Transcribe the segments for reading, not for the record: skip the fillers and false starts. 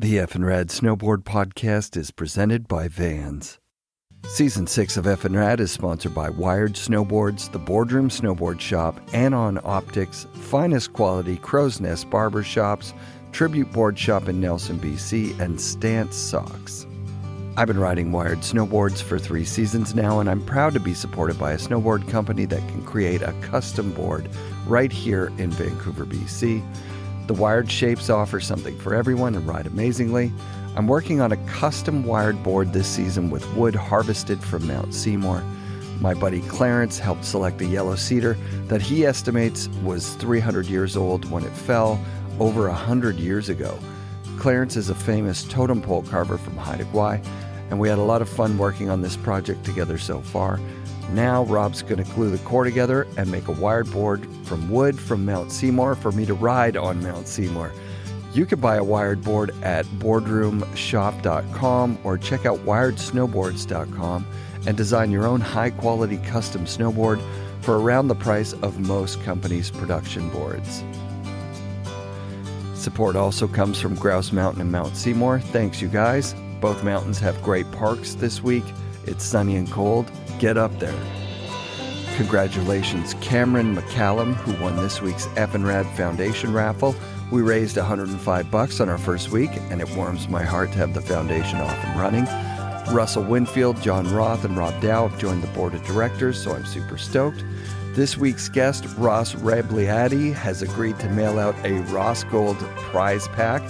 The FNRad Snowboard Podcast is presented by Vans. Season 6 of FNRad is sponsored by Wired Snowboards, the Boardroom Snowboard Shop, Anon Optics, Finest Quality Crow's Nest Barber Shops, Tribute Board Shop in Nelson, BC, and Stance Socks. I've been riding Wired Snowboards for 3 seasons now, and I'm proud to be supported by a snowboard company that can create a custom board right here in Vancouver, BC. The Wired shapes offer something for everyone and ride amazingly. I'm working on a custom wired board this season with wood harvested from Mount Seymour. My buddy Clarence helped select a yellow cedar that he estimates was 300 years old when it fell over 100 years ago. Clarence is a famous totem pole carver from Haida Gwaii, and we had a lot of fun working on this project together so far. Now Rob's going to glue the core together and make a wired board from wood from Mount Seymour for me to ride on Mount Seymour. You can buy a wired board at boardroomshop.com or check out wiredsnowboards.com and design your own high-quality custom snowboard for around the price of most companies' production boards. Support also comes from Grouse Mountain and Mount Seymour. Thanks, you guys. Both mountains have great parks this week. It's sunny and cold. Get up there. Congratulations, Cameron McCallum, who won this week's FNRad Foundation raffle. We raised $105 on our first week, and it warms my heart to have the foundation off and running. Russell Winfield, John Roth, and Rob Dow have joined the board of directors, so I'm super stoked. This week's guest, Ross Rebagliati, has agreed to mail out a Ross Gold prize pack.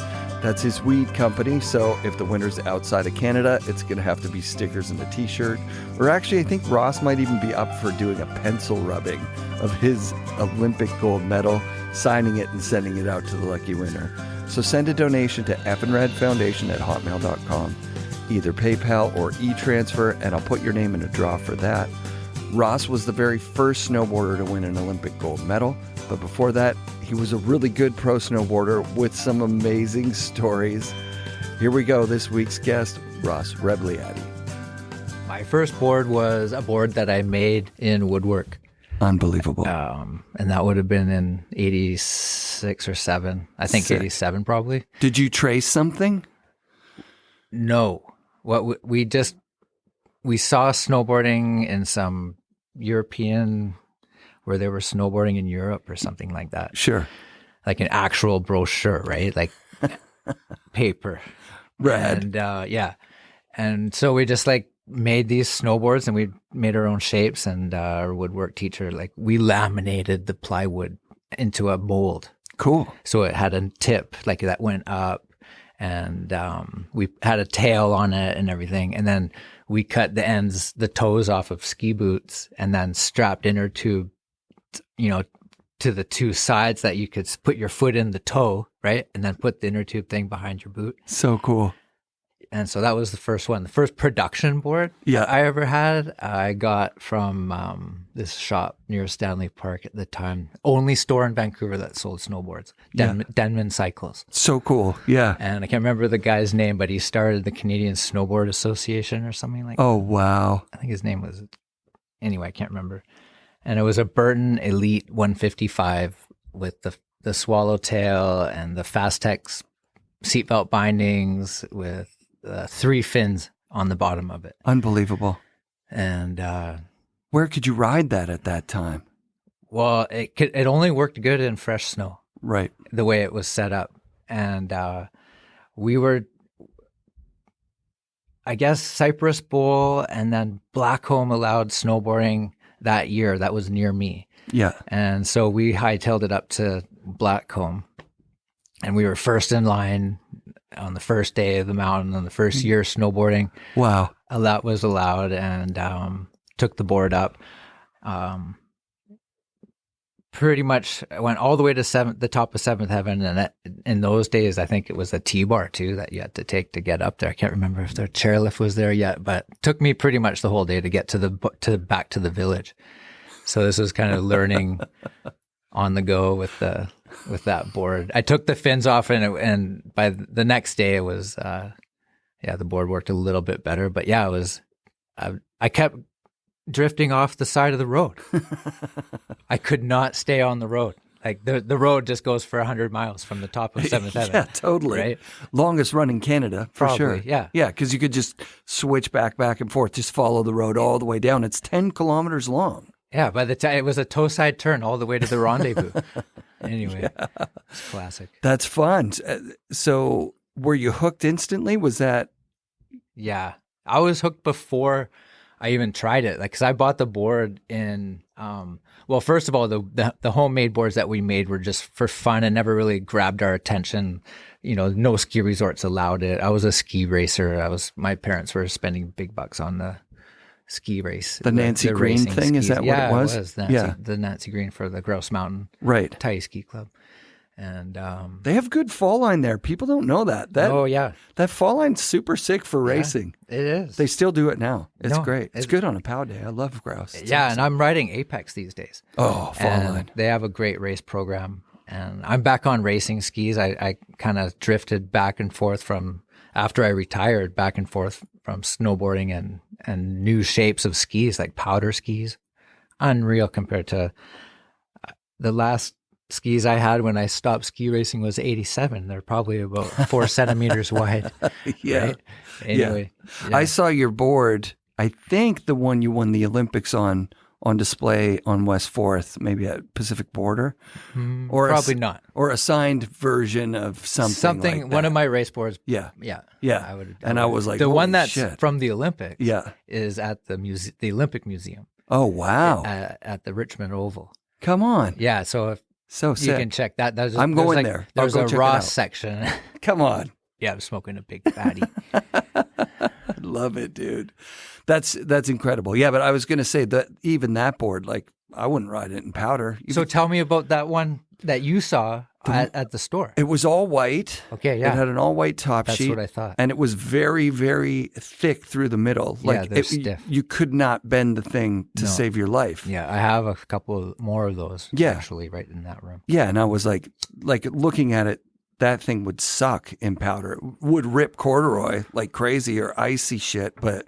That's his weed company, so if the winner's outside of Canada, it's going to have to be stickers and a t-shirt. Or actually, I think Ross might even be up for doing a pencil rubbing of his Olympic gold medal, signing it and sending it out to the lucky winner. So send a donation to fnradfoundation@hotmail.com, either PayPal or e-transfer, and I'll put your name in a draw for that. Ross was the very first snowboarder to win an Olympic gold medal, but before that, he was a really good pro snowboarder with some amazing stories. Here we go, this week's guest, Ross Rebagliati. My first board was a board that I made in woodwork. Unbelievable. And that would have been in 86 or 7. I think 87 probably. Did you trace something? No. What we saw snowboarding in some European, where they were snowboarding in Europe or something like that. Sure. Like an actual brochure, right? Like paper. Rad. And yeah. And so we just like made these snowboards, and we made our own shapes, and our woodwork teacher, like we laminated the plywood into a mold. Cool. So it had a tip like that went up, and we had a tail on it and everything. And then we cut the ends, the toes off of ski boots, and then strapped inner tube, to the 2 sides that you could put your foot in the toe, right? And then put the inner tube thing behind your boot. So cool. And so that was the first one. The first production board I ever had, I got from this shop near Stanley Park at the time. Only store in Vancouver that sold snowboards. Denman Cycles. So cool. Yeah. And I can't remember the guy's name, but he started the Canadian Snowboard Association or something like that. Oh, wow. I think his name was... Anyway, I can't remember. And it was a Burton Elite 155 with the swallowtail and the Fastex seatbelt bindings with 3 fins on the bottom of it. Unbelievable. And where could you ride that at that time? Well, it only worked good in fresh snow. Right. The way it was set up. And we were, I guess, Cypress Bowl and then Blackcomb allowed snowboarding that year. That was near me. Yeah. And so we hightailed it up to Blackcomb, and we were first in line on the first day of the mountain on the first year snowboarding. Wow. That was allowed, and took the board up. Pretty much went all the way to the top of 7th Heaven, and in those days, I think it was a T-bar too that you had to take to get up there. I can't remember if their chairlift was there yet, but it took me pretty much the whole day to get back to the village. So this was kind of learning on the go with that board. I took the fins off, and by the next day, it was the board worked a little bit better. But yeah, it was. I kept drifting off the side of the road. I could not stay on the road. Like the road just goes for 100 miles from the top of Seventh Heaven. Yeah, totally. Right? Longest run in Canada, for Probably, sure. yeah. Yeah, because you could just switch back and forth, just follow the road all the way down. It's 10 kilometers long. Yeah, by the time it was a toe side turn all the way to the rendezvous. Anyway, it's classic. That's fun. So were you hooked instantly? Was that? Yeah, I was hooked before I even tried it. Like, cause I bought the board in, well, first of all, the homemade boards that we made were just for fun and never really grabbed our attention. You know, no ski resorts allowed it. I was a ski racer. My parents were spending big bucks on the ski race. The Nancy Green thing, skis. is that what it was? The Nancy Green for the Grouse Mountain. Right. Thai Ski Club. And they have good fall line there. People don't know that. Oh, yeah. That fall line's super sick for racing. It is. They still do it now. It's great. It's good on a pow day. I love grouse. It's awesome. And I'm riding Apex these days. Oh, fall line. They have a great race program. And I'm back on racing skis. I kind of drifted back and forth from, after I retired, back and forth from snowboarding and new shapes of skis, like powder skis. Unreal compared to the last skis I had when I stopped ski racing was 87. They're probably about 4 centimeters wide. Yeah. Right? Anyway. Yeah. I saw your board. I think the one you won the Olympics on display on West 4th, maybe at Pacific Border. Or probably not. Or a signed version of something like that. One of my race boards. Yeah. Yeah. Yeah. I was like, the one that's shit. from the Olympics Yeah. is at the Olympic Museum. Oh, wow. At the Richmond Oval. Come on. Yeah. So if So sick. you can check that. I'm going there. There's a Ross section. Come on. Yeah, I'm smoking a big fatty. I love it, dude. That's incredible. Yeah, but I was going to say that even that board, like, I wouldn't ride it in powder. So tell me about that one that you saw at the store. It was all white. Okay, yeah. It had an all white top sheet. That's what I thought. And it was very, very thick through the middle. Yeah, they're stiff. You could not bend the thing to save your life. Yeah, I have a couple more of those actually right in that room. Yeah, and I was like looking at it, that thing would suck in powder. It would rip corduroy like crazy or icy shit, but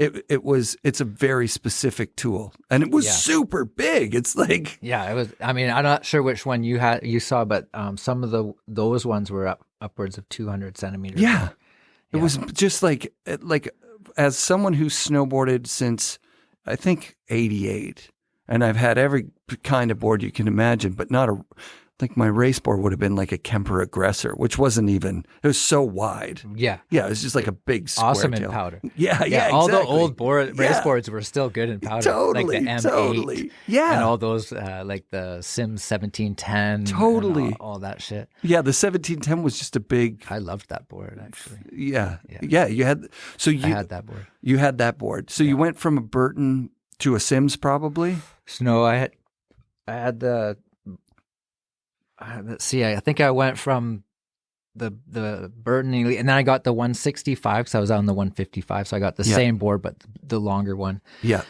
it's a very specific tool. And it was super big. It's like, yeah, it was. I mean, I'm not sure which one you saw, but some of those ones were upwards of 200 centimeters. Yeah. It was just like as someone who's snowboarded since I think 88, and I've had every kind of board you can imagine, but not like my race board would have been like a Kemper Aggressor, which wasn't even, it was so wide. Yeah. Yeah, it was just like a big square awesome tail. In powder. Yeah, all exactly. the old race boards were still good in powder. Totally, like the M8. Totally. Yeah. And all those, like the Sims 1710. Totally. And all that shit. Yeah, the 1710 was just a big. I loved that board, actually. Yeah. You had, I had that board. You had that board. So you went from a Burton to a Sims probably? No, I had the, let's see, I think I went from the Burton Elite, and then I got the 165 because I was on the 155, so I got the same board but the longer one. Yeah.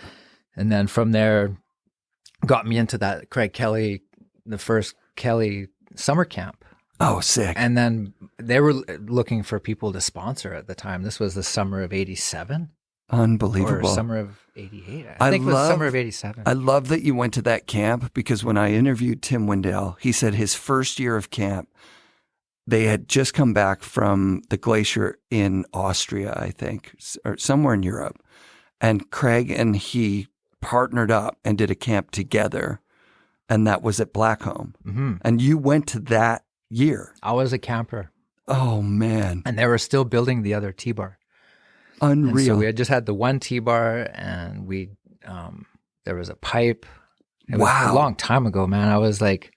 And then from there, got me into that Craig Kelly, the first Kelly summer camp. Oh, sick. And then they were looking for people to sponsor at the time. This was the summer of 87. Unbelievable. Or summer of 88. I think it was summer of 87. I love that you went to that camp because when I interviewed Tim Wendell, he said his first year of camp, they had just come back from the glacier in Austria, I think, or somewhere in Europe. And Craig and he partnered up and did a camp together. And that was at Blackcomb. Mm-hmm. And you went to that year. I was a camper. Oh, man. And they were still building the other T-bar. Unreal. And so we had just had the one T-bar, and there was a pipe. It was a long time ago, man. I was like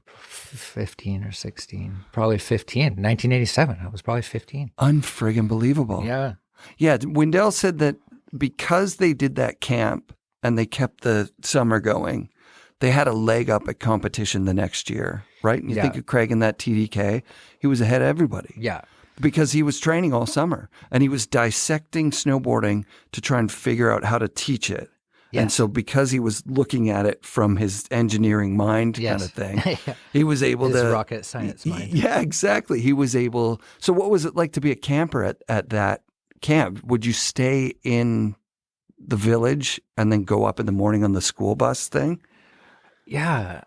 15 or 16, probably 15. 1987. I was probably 15. Unfriggin' believable. Yeah. Yeah. Wendell said that because they did that camp and they kept the summer going, they had a leg up at competition the next year, right? And you think of Craig in that TDK, he was ahead of everybody. Yeah. Because he was training all summer and he was dissecting snowboarding to try and figure out how to teach it. Yes. And so because he was looking at it from his engineering mind kind of thing, he was able his to... rocket science mind. Yeah, exactly. He was able... So what was it like to be a camper at that camp? Would you stay in the village and then go up in the morning on the school bus thing? Yeah.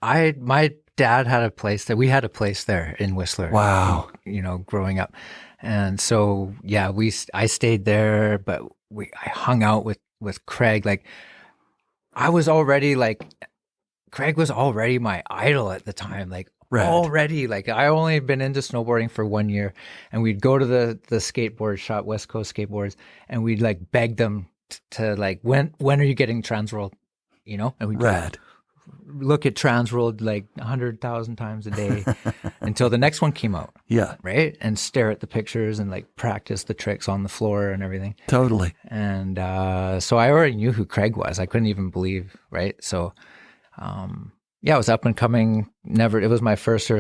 my dad had a place there. We had a place there in Whistler. Wow. Growing up. And so, yeah, I stayed there, but I hung out with Craig. Like Craig was already my idol at the time. Like Rad. already, like I only been into snowboarding for 1 year, and we'd go to the skateboard shop, West Coast Skateboards, and we'd like beg them to like, when are you getting Transworld? And we'd Rad. look at Transworld like 100,000 times a day until the next one came out. Yeah. Right. And stare at the pictures and like practice the tricks on the floor and everything. Totally. And so I already knew who Craig was. I couldn't even believe. Right. So, it was up and coming. It was my first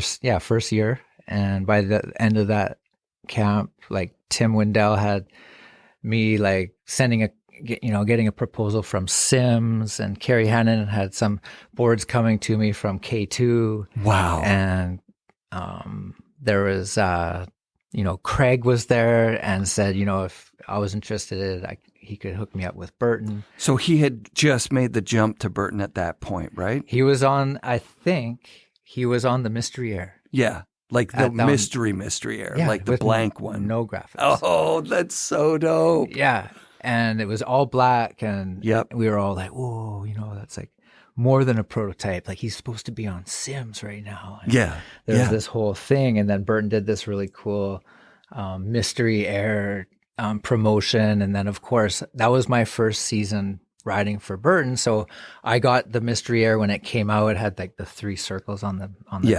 year. And by the end of that camp, like Tim Wendell had me like getting a proposal from Sims, and Carrie Hannon had some boards coming to me from K2. Wow. And there was, Craig was there and said, if I was interested, he could hook me up with Burton. So he had just made the jump to Burton at that point, right? He was on, I think he was on the Mystery Air. Yeah. Like the mystery air, like the blank one. No graphics. Oh, that's so dope. Yeah. And it was all black, and we were all like, whoa, that's like more than a prototype. Like he's supposed to be on Sims right now. And there's this whole thing. And then Burton did this really cool Mystery Air promotion. And then, of course, that was my first season riding for Burton. So I got the Mystery Air when it came out. It had like the 3 circles on the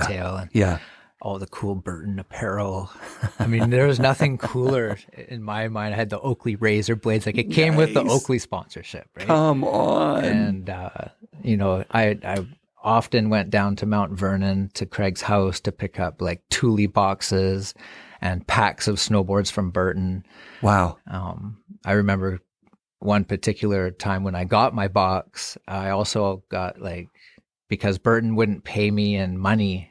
tail. And all the cool Burton apparel. I mean, there was nothing cooler in my mind. I had the Oakley razor blades. Like it came with the Oakley sponsorship, right? Come on. And, I often went down to Mount Vernon to Craig's house to pick up like Thule boxes and packs of snowboards from Burton. Wow. I remember one particular time when I got my box, I also got because Burton wouldn't pay me in money,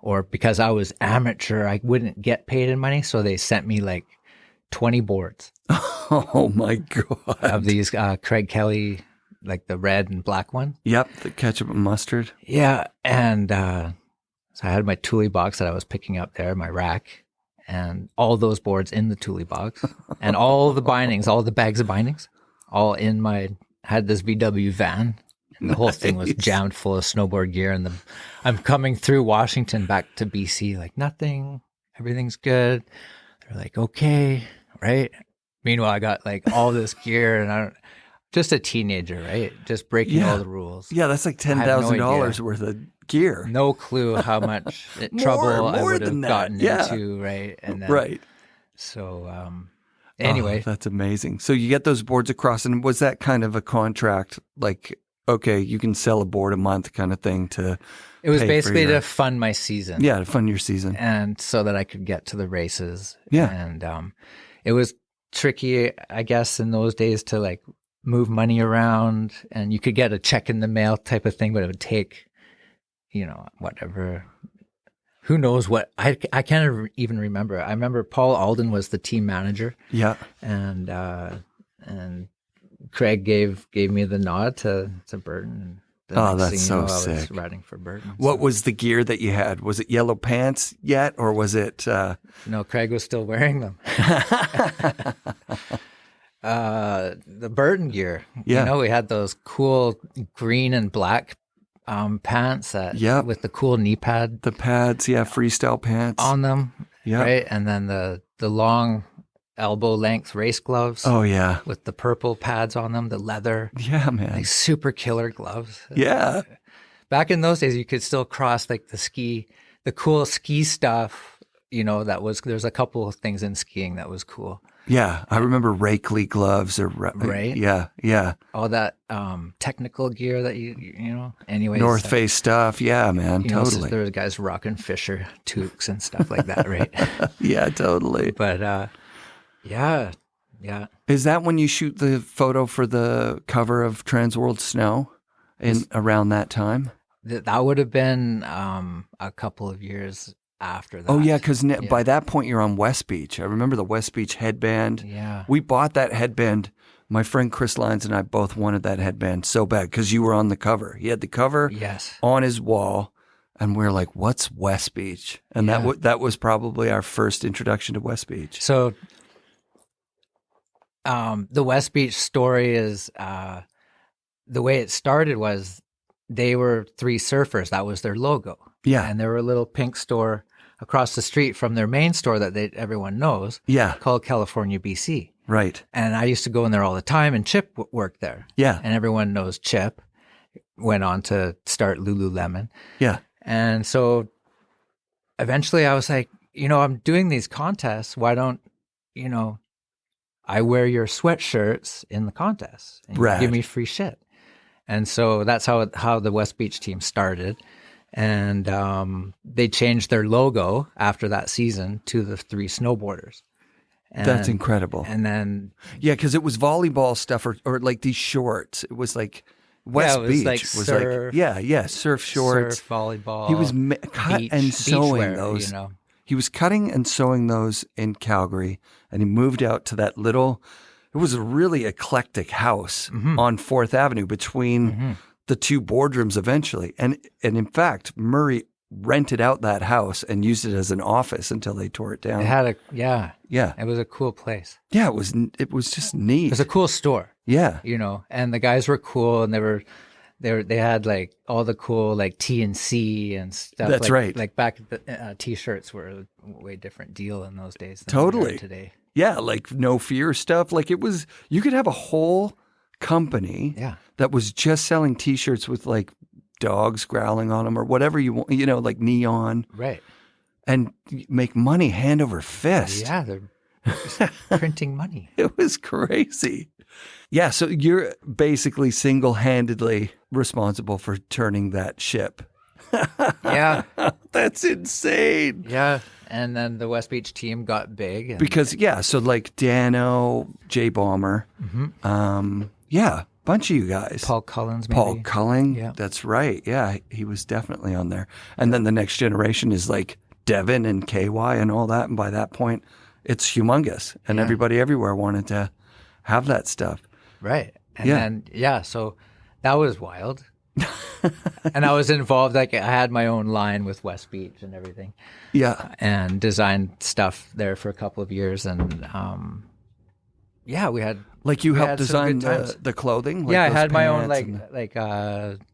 or because I was amateur, I wouldn't get paid in money. So they sent me like 20 boards. Oh my God. Of these Craig Kelly, like the red and black one. Yep. The ketchup and mustard. Yeah. And so I had my Thule box that I was picking up there, my rack, and all those boards in the Thule box, and all the bindings, all the bags of bindings, all in had this VW van. And the whole thing was jammed full of snowboard gear. And I'm coming through Washington back to BC, like nothing, everything's good. They're like, okay, right? Meanwhile, I got like all this gear, and just a teenager, right? Just breaking all the rules. Yeah, that's like $10,000 worth of gear. No clue how much trouble I would have gotten into, right? And then, right. So anyway. That's amazing. So you get those boards across, and was that kind of a contract, like, okay, you can sell a board a month kind of thing to It was basically to fund my season. Yeah, to fund your season. And so that I could get to the races. Yeah. And it was tricky, I guess, in those days to like move money around, and you could get a check in the mail type of thing, but it would take, whatever. Who knows what? I can't even remember. I remember Paul Alden was the team manager. Yeah. And Craig gave me the nod to Burton. That's so sick. I was riding for Burton. What was the gear that you had? Was it yellow pants yet, or was it? No, Craig was still wearing them. The Burton gear. Yeah. We had those cool green and black pants with the cool knee pad. The pads, freestyle pants on them. Yeah. Right. And then the long elbow length race gloves. Oh yeah. With the purple pads on them, the leather. Yeah, man. Like super killer gloves. Yeah. Back in those days, you could still cross like the cool ski stuff. There's a couple of things in skiing that was cool. Yeah, I remember Rakeley gloves right. Yeah. All that technical gear that anyways. North Face stuff. Yeah, man, totally. There was guys rocking Fisher toques and stuff like that, right? Yeah, totally. But yeah. Is that when you shoot the photo for the cover of Transworld Snow around that time? That would have been a couple of years after that. Oh, yeah, because by that point you're on West Beach. I remember the West Beach headband. Yeah. We bought that headband My friend Chris Lyons and I both wanted that headband so bad because you were on the cover. He had the cover on his wall, and we're like, what's West Beach? And that was probably our first introduction to West Beach. So the West Beach story is the way it started was they were three surfers. That was their logo. Yeah. And there were a little pink store across the street from their main store that everyone knows called California, BC. Right. And I used to go in there all the time, and Chip worked there. Yeah. And everyone knows Chip. Went on to start Lululemon. Yeah. And so eventually I was like, I'm doing these contests. Why don't, I wear your sweatshirts in the contests and you give me free shit. And so that's how the West Beach team started. And they changed their logo after that season to the three snowboarders. And, that's incredible. And then... Yeah, because it was volleyball stuff or like these shorts. It was like West Beach. Like was surf, like, surf shorts. Surf, volleyball, he was cut and sewing those. He was cutting and sewing those in Calgary, and he moved out to that little... It was a really eclectic house on 4th Avenue between the two boardrooms eventually. And in fact, Murray rented out that house and used it as an office until they tore it down. It had it was a cool place. Yeah, it was just neat. It was a cool store. Yeah. And the guys were cool, and they had like all the cool like T&C and stuff. That's right. Like back the t-shirts were a way different deal in those days than totally today. Yeah, like no fear stuff. Like it was, you could have a whole company that was just selling t-shirts with like dogs growling on them or whatever you want, like neon. Right. And make money hand over fist. Yeah, they're just printing money. It was crazy. Yeah, so you're basically single-handedly responsible for turning that ship. Yeah. That's insane. Yeah. And then the West Beach team got big. Because, so like Dano, Jay Bomber, bunch of you guys. Paul Cullens, maybe. Paul Culling, yeah. That's right. Yeah, he was definitely on there. And then the next generation is like Devin and KY and all that. And by that point, it's humongous. And everybody everywhere wanted to have that stuff. Right. And then, so that was wild. And I was involved, like I had my own line with West Beach and everything. Yeah. And designed stuff there for a couple of years. And we had... Like you helped design the clothing? Like I had my own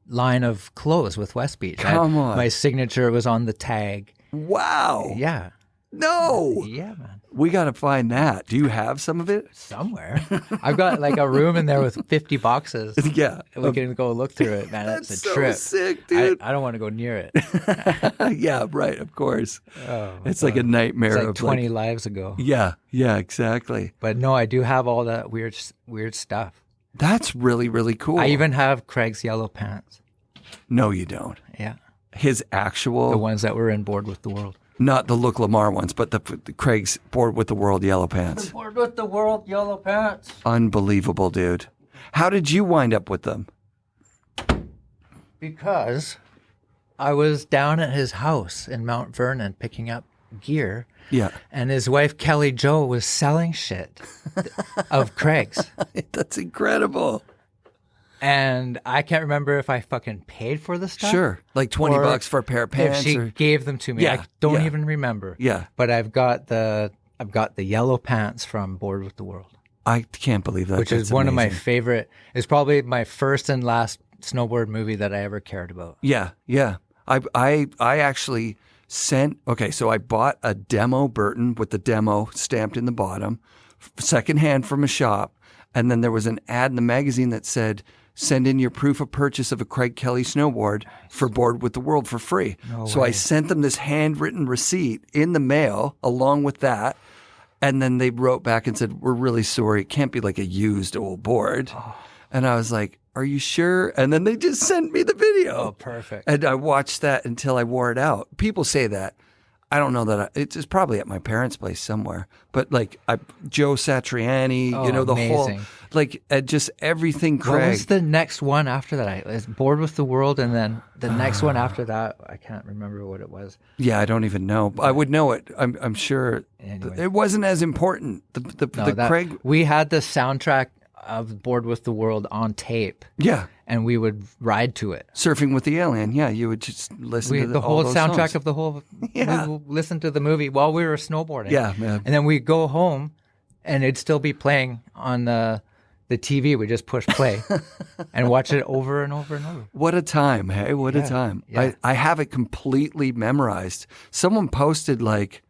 line of clothes with West Beach. Come on. My signature was on the tag. Wow. Yeah. No. Yeah, man. We got to find that. Do you have some of it? Somewhere. I've got like a room in there with 50 boxes. Yeah. We can go look through it, man. That's a so trip. sick, dude. I don't want to go near it. Yeah, right. Of course. Oh, it's like a nightmare. It's like of 20 lives ago. Yeah. Yeah, exactly. But no, I do have all that weird stuff. That's really, really cool. I even have Craig's yellow pants. No, you don't. Yeah. His actual... The ones that were in Board with the World. Not the Luke Lamar ones, but the Craig's Board with the World yellow pants. Board with the World yellow pants. Unbelievable, dude. How did you wind up with them? Because I was down at his house in Mount Vernon picking up gear. Yeah. And his wife, Kelly Jo, was selling shit of Craig's. That's incredible. And I can't remember if I fucking paid for the stuff. Sure. Like $20 for a pair of pants. If she gave them to me. I don't even remember. Yeah. But I've got the yellow pants from Board with the World. I can't believe that. Which is one of my favorite. It's probably my first and last snowboard movie that I ever cared about. Yeah. Yeah. I actually sent, so I bought a demo Burton with the demo stamped in the bottom, secondhand from a shop. And then there was an ad in the magazine that said, send in your proof of purchase of a Craig Kelly snowboard for Board with the World for free. So I sent them this handwritten receipt in the mail along with that. And then they wrote back and said, we're really sorry. It can't be like a used old board. Oh. And I was like, are you sure? And then they just sent me the video. Oh, perfect. And I watched that until I wore it out. People say that. I don't know that it's probably at my parents' place somewhere, but like Joe Satriani, the amazing. Whole, just everything Craig. What was the next one after that? I was Bored with the World, and then the next one after that, I can't remember what it was. Yeah, I don't even know. I would know it. I'm sure anyway. it wasn't as important. The Craig. We had the soundtrack of Board with the World on tape. Yeah. And we would ride to it. Surfing with the Alien. Yeah, you would just listen to the whole soundtrack songs. of the whole. Yeah. We would listen to the movie while we were snowboarding. Yeah, man. And then we'd go home, and it'd still be playing on the TV. We just push play and watch it over and over and over. What a time, hey? What a time. Yeah. I have it completely memorized. Someone posted like,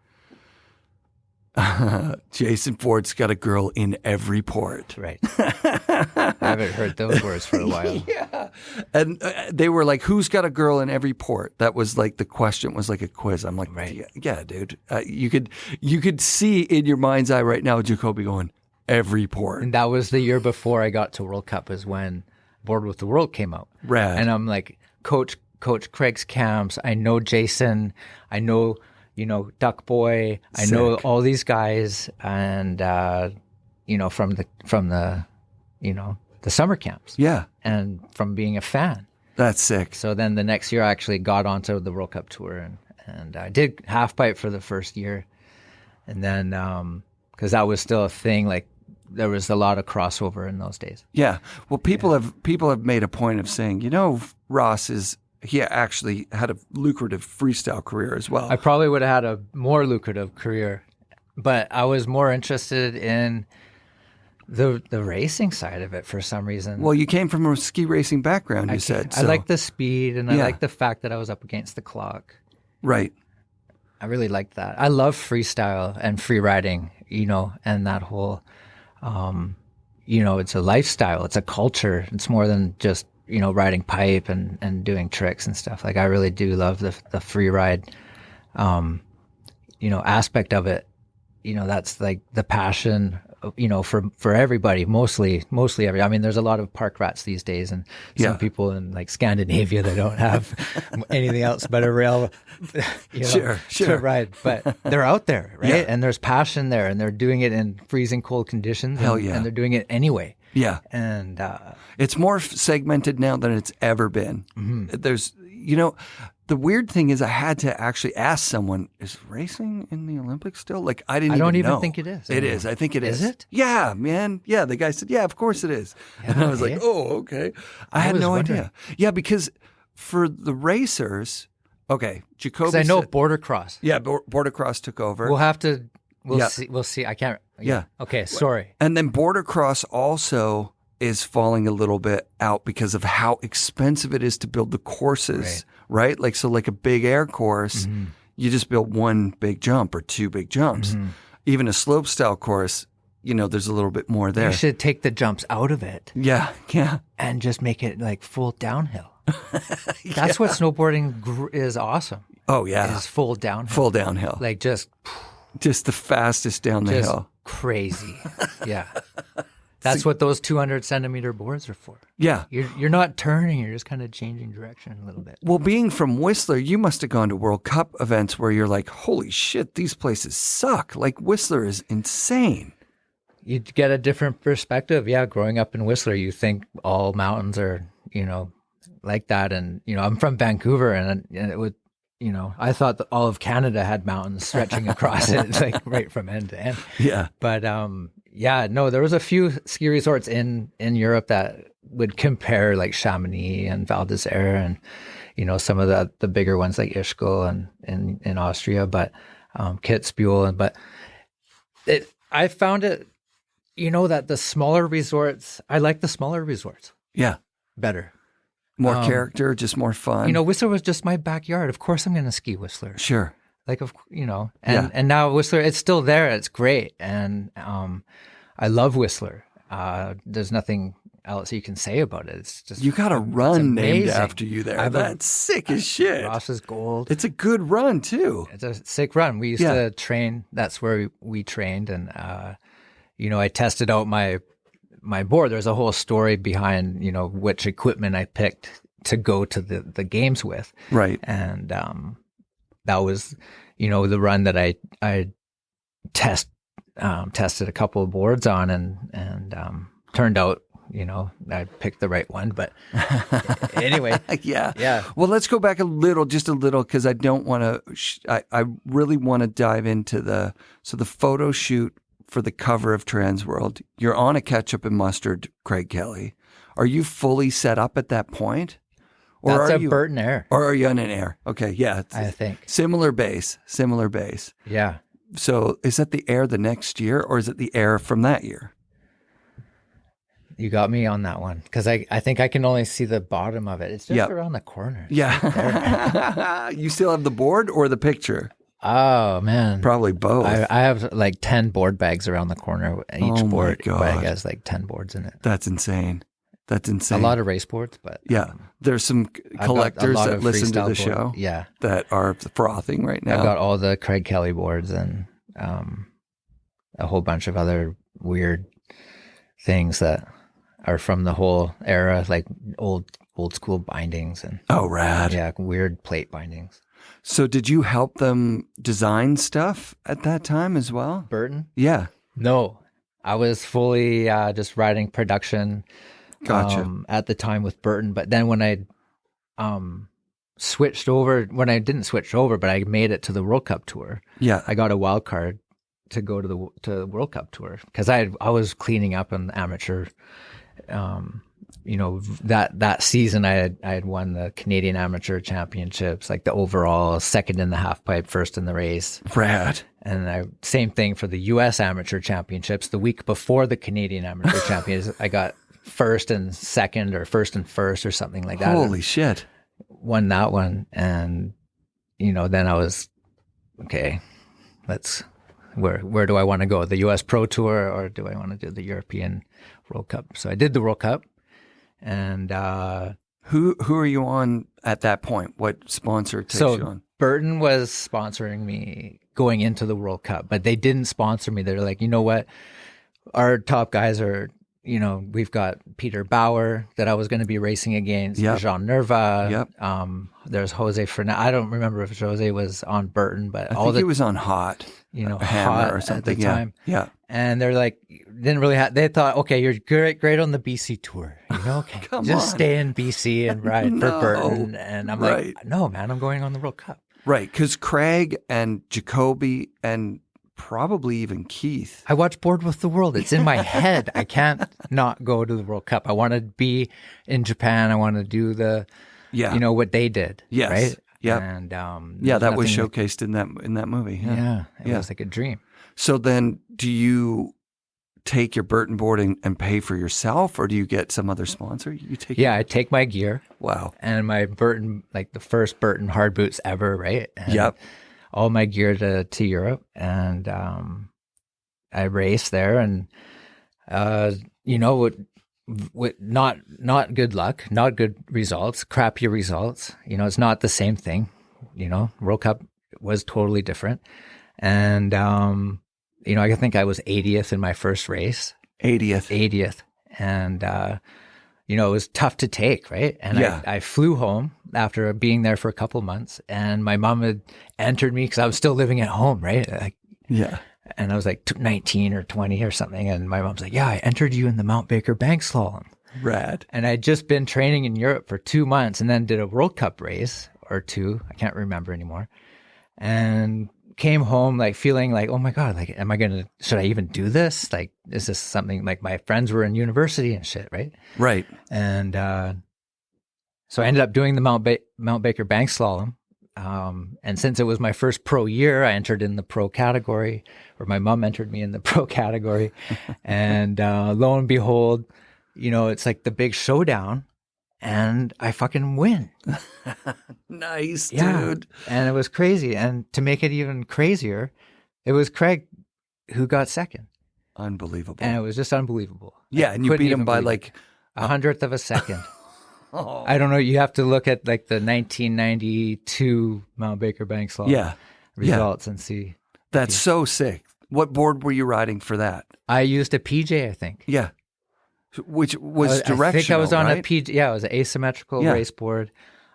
Jason Ford's got a girl in every port. Right. I haven't heard those words for a while. Yeah. And they were like, who's got a girl in every port? That was like the question, was like a quiz. I'm like, right. Yeah, dude. You could see in your mind's eye right now, Jacoby going, every port. And that was the year before I got to World Cup is when Board with the World came out. Rad. And I'm like, Coach Craig's camps. I know Jason. I know, Duck Boy. I know all these guys, and from the the summer camps. Yeah. And from being a fan. That's sick. So then the next year I actually got onto the World Cup tour, and I did half pipe for the first year, and then because that was still a thing, like there was a lot of crossover in those days. Yeah. Well, people have made a point of saying, Ross he actually had a lucrative freestyle career as well. I probably would have had a more lucrative career, but I was more interested in the racing side of it for some reason. Well, you came from a ski racing background, you said. I like the speed, and I like the fact that I was up against the clock. Right. I really liked that. I love freestyle and free riding, and that whole, it's a lifestyle. It's a culture. It's more than just, riding pipe and doing tricks and stuff. Like I really do love the free ride, aspect of it. That's like the passion, for everybody, mostly everybody. I mean, there's a lot of park rats these days, and some people in like Scandinavia that don't have anything else but a rail, sure. to ride. But they're out there, right? Yeah. And there's passion there, and they're doing it in freezing cold conditions. Hell yeah. And they're doing it anyway. Yeah. And it's more segmented now than it's ever been. Mm-hmm. There's, the weird thing is I had to actually ask someone, is racing in the Olympics still? Like, I don't even think it is. It is. I think it is. Is it? Yeah, man. Yeah, the guy said, yeah, of course it is. Yeah, and I was like, oh, okay. I had no idea. Yeah, because for the racers, okay, Jacoby said, I know Border Cross. Yeah, Border Cross took over. We'll have to, see. We'll see. I can't. Yeah. Okay, sorry. And then Border Cross also is falling a little bit out because of how expensive it is to build the courses, right? Like, so like a big air course, mm-hmm. you just build one big jump or two big jumps. Mm-hmm. Even a slope style course, there's a little bit more there. You should take the jumps out of it. Yeah. And just make it like full downhill. That's what snowboarding is awesome. Oh, yeah. Is full downhill. Full downhill. Like just the fastest down the hill. Crazy. Yeah. That's what those 200 centimeter boards are for. Yeah. You're not turning, you're just kind of changing direction a little bit. Well, being from Whistler, you must have gone to World Cup events where you're like, holy shit, these places suck. Like Whistler is insane. You get a different perspective. Yeah, growing up in Whistler, you think all mountains are, like that. And, I'm from Vancouver, and it would, I thought that all of Canada had mountains stretching across it, like right from end to end. Yeah. But, there was a few ski resorts in Europe that would compare like Chamonix and Val d'Isère and, some of the bigger ones like Ischgl and in Austria, but Kitzbühel. But I found it, that the smaller resorts, I like the smaller resorts. Yeah. Better. More character, just more fun. Whistler was just my backyard. Of course I'm going to ski Whistler. Sure. Like, and now Whistler, it's still there. It's great. And I love Whistler. There's nothing else you can say about it. It's just, you got a run named after you there. That's sick as shit. Ross's Gold. It's a good run too. It's a sick run. We used to train. That's where we trained. And, I tested out my board. There's a whole story behind, which equipment I picked to go to the games with. Right. And, that was, the run that I tested a couple of boards on and turned out, I picked the right one. But anyway. Yeah. Well, let's go back just a little, because I don't want to, I really want to dive into the photo shoot for the cover of Transworld. You're on a ketchup and mustard, Craig Kelly. Are you fully set up at that point? Or That's are a you, Burton Air. Or are you on an Air? Okay, yeah. I think. Similar base. Yeah. So is that the Air the next year, or is it the Air from that year? You got me on that one because I think I can only see the bottom of it. It's just around the corner. Yeah. You still have the board or the picture? Oh, man. Probably both. I have like 10 board bags around the corner. Each board bag has like 10 boards in it. That's insane. A lot of race boards, but there's some collectors that listen to the show that are frothing right now. I've got all the Craig Kelly boards and a whole bunch of other weird things that are from the whole era, like old school bindings and rad. Yeah, weird plate bindings. So did you help them design stuff at that time as well? Burton? Yeah. No, I was fully just riding production. Gotcha. At the time with Burton, but then when I switched over, didn't switch over, but I made it to the World Cup tour. Yeah, I got a wild card to go to the World Cup tour because I was cleaning up an amateur. That season I had won the Canadian Amateur Championships, like the overall second in the half pipe, first in the race. Rad. And same thing for the U.S. Amateur Championships. The week before the Canadian Amateur Championships, I got first and second or first and first or something like that. Holy shit. Won that one. And, then I was, okay, where do I want to go? The US Pro Tour, or do I want to do the European World Cup? So I did the World Cup. And who are you on at that point? What sponsor takes you on? Burton was sponsoring me going into the World Cup, but they didn't sponsor me. They're like, you know what? Our top guys are, we've got Peter Bauer that I was going to be racing against, Jean Nerva. Yep. There's Jose Fernandez. I don't remember if Jose was on Burton, but I think he was on Hot, Hammer Hot or something at the time. Yeah. And they're like, didn't really have. They thought, okay, you're great on the BC tour. Okay, just stay in BC and ride for Burton. And I'm like, no, man, I'm going on the World Cup. Right, because Craig and Jacoby and probably even Keith. I watch Board with the World. It's in my head. I can't not go to the World Cup. I want to be in Japan. I want to do what they did. Yes. Right. Yeah. And that was showcased in that movie. Yeah. It was like a dream. So then, do you take your Burton board and pay for yourself, or do you get some other sponsor? I take my gear. Wow. And my Burton, like the first Burton hard boots ever, right? And all my gear to Europe, and I raced there, and with not good luck, not good results, crappy results. It's not the same thing. World Cup was totally different, and I think I was 80th in my first race. 80th, and it was tough to take, right? And I flew home after being there for a couple months, and my mom had entered me because I was still living at home, right? And I was like 19 or 20 or something, and my mom's like, yeah, I entered you in the Mount Baker bank slalom. Rad. And I'd just been training in Europe for 2 months and then did a World Cup race or two, I can't remember anymore, and came home like feeling like, oh my God, like, should I even do this? Like, is this something, like my friends were in university and shit, right? Right. And so I ended up doing the Mount Baker bank slalom. And since it was my first pro year, I entered in the pro category, or my mom entered me in the pro category. And lo and behold, it's like the big showdown, and I fucking win. Nice, dude. And it was crazy. And to make it even crazier, it was Craig who got second. Unbelievable. And it was just unbelievable. Yeah, and you beat him by like 100th of a second. I don't know. You have to look at like the 1992 Mount Baker bank slalom results and see. That's so sick. What board were you riding for that? I used a PJ, I think. Yeah. Which was directional, I think I was on right? a PJ. Yeah, it was an asymmetrical race board.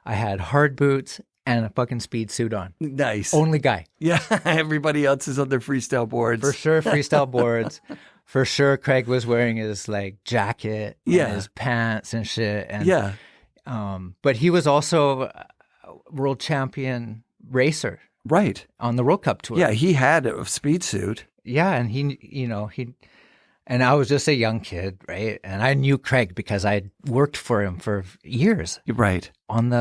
I had hard boots and a fucking speed suit on. Nice. Only guy. Yeah. Everybody else is on their freestyle boards. For sure, freestyle boards. For sure, Craig was wearing his like jacket and his pants and shit. And, but he was also a world champion racer. Right. On the World Cup tour. Yeah, he had a speed suit. Yeah, and and I was just a young kid, right? And I knew Craig because I worked for him for years. Right. And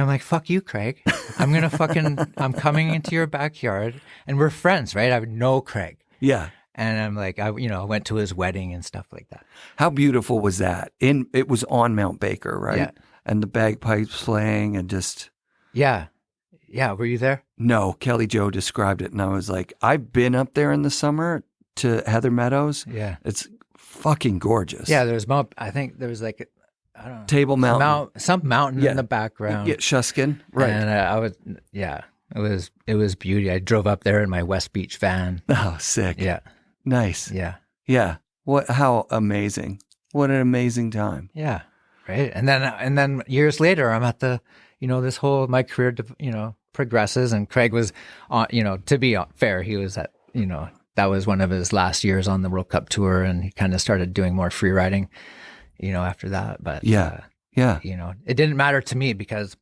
I'm like, fuck you, Craig. I'm coming into your backyard, and we're friends, right? I would know Craig. Yeah. And I'm like, I went to his wedding and stuff like that. How beautiful was that? It was on Mount Baker, right? Yeah. And the bagpipes playing and just... Yeah. Yeah. Were you there? No, Kelly Jo described it, and I was like, I've been up there in the summer to Heather Meadows. Yeah. It's fucking gorgeous. Yeah, I think there was like, I don't know. Table Mountain. Some mountain in the background. Yeah, Shuskin. Right. And it was beauty. I drove up there in my West Beach van. Oh, sick. Yeah. Nice. Yeah. Yeah. How amazing. What an amazing time. Yeah. Right. And then years later, I'm at the, my career, progresses, and Craig was on, to be fair, he was at, that was one of his last years on the World Cup tour, and he kind of started doing more free riding, after that. But yeah. It didn't matter to me because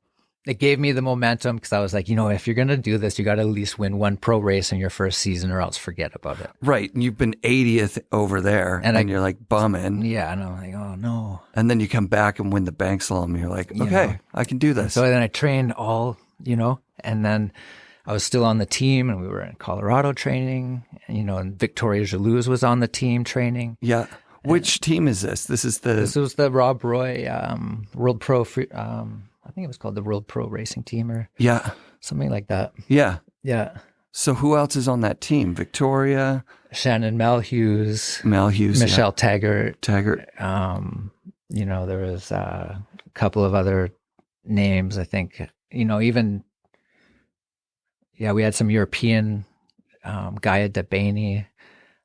it gave me the momentum, because I was like, if you're going to do this, you got to at least win one pro race in your first season, or else forget about it. Right. And you've been 80th over there, and you're like bumming. Yeah. And I'm like, oh no. And then you come back and win the bank slalom, and you're like, okay, I can do this. So then I trained all, and then I was still on the team, and we were in Colorado training, and Victoria Jalouse was on the team training. Yeah. Which team is this? This was the Rob Roy World Pro Free, I think it was called the World Pro Racing Team, or something like that. Yeah. Yeah. So who else is on that team? Victoria? Shannon Malhughes, Michelle Taggart. There was a couple of other names, I think, even, we had some European, Gaia Debaney.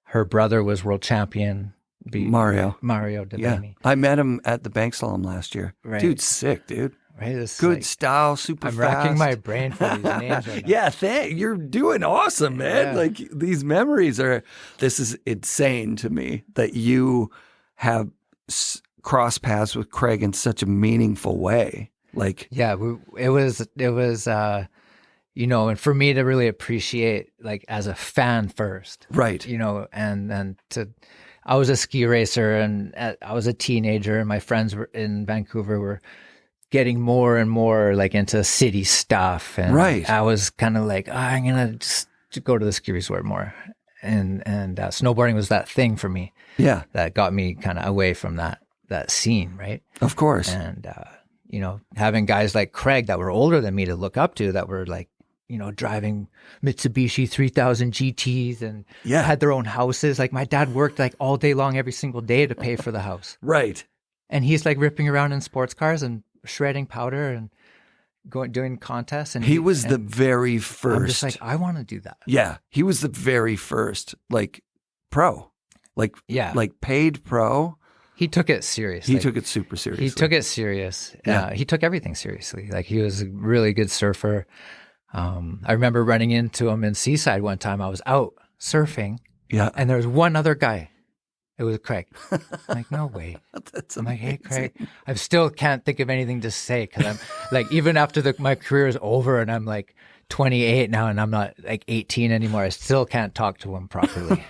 Her brother was world champion. Mario Debaney. Yeah. I met him at the bank slalom last year. Right. Dude's sick, dude. Right. Good style, super fast. I'm racking my brain for these names right now. Yeah, you're doing awesome, man. Yeah. Like, these memories this is insane to me that you have crossed paths with Craig in such a meaningful way. Like, yeah, it was, and for me to really appreciate, like, as a fan first. Right. I was a ski racer, and I was a teenager, and my friends in Vancouver were getting more and more like into city stuff. And right. I was kind of like, I'm going to just go to the ski resort more. And snowboarding was that thing for me. Yeah. That got me kind of away from that scene. Right. Of course. And, having guys like Craig that were older than me to look up to, that were like, driving Mitsubishi 3000 GTs and had their own houses. Like, my dad worked like all day long, every single day to pay for the house. Right. And he's like ripping around in sports cars and shredding powder and doing contests. And he was the very first. I'm just like, I want to do that. Yeah. He was the very first, like, pro, like paid pro. He took it serious. He took it super seriously. He took it serious. Yeah. He took everything seriously. Like, he was a really good surfer. I remember running into him in Seaside one time. I was out surfing. Yeah. And there was one other guy. It was Craig. I'm like, no way. That's I'm like, hey, amazing. Craig. I still can't think of anything to say, because I'm like, even after my career is over and I'm like 28 now and I'm not like 18 anymore, I still can't talk to him properly.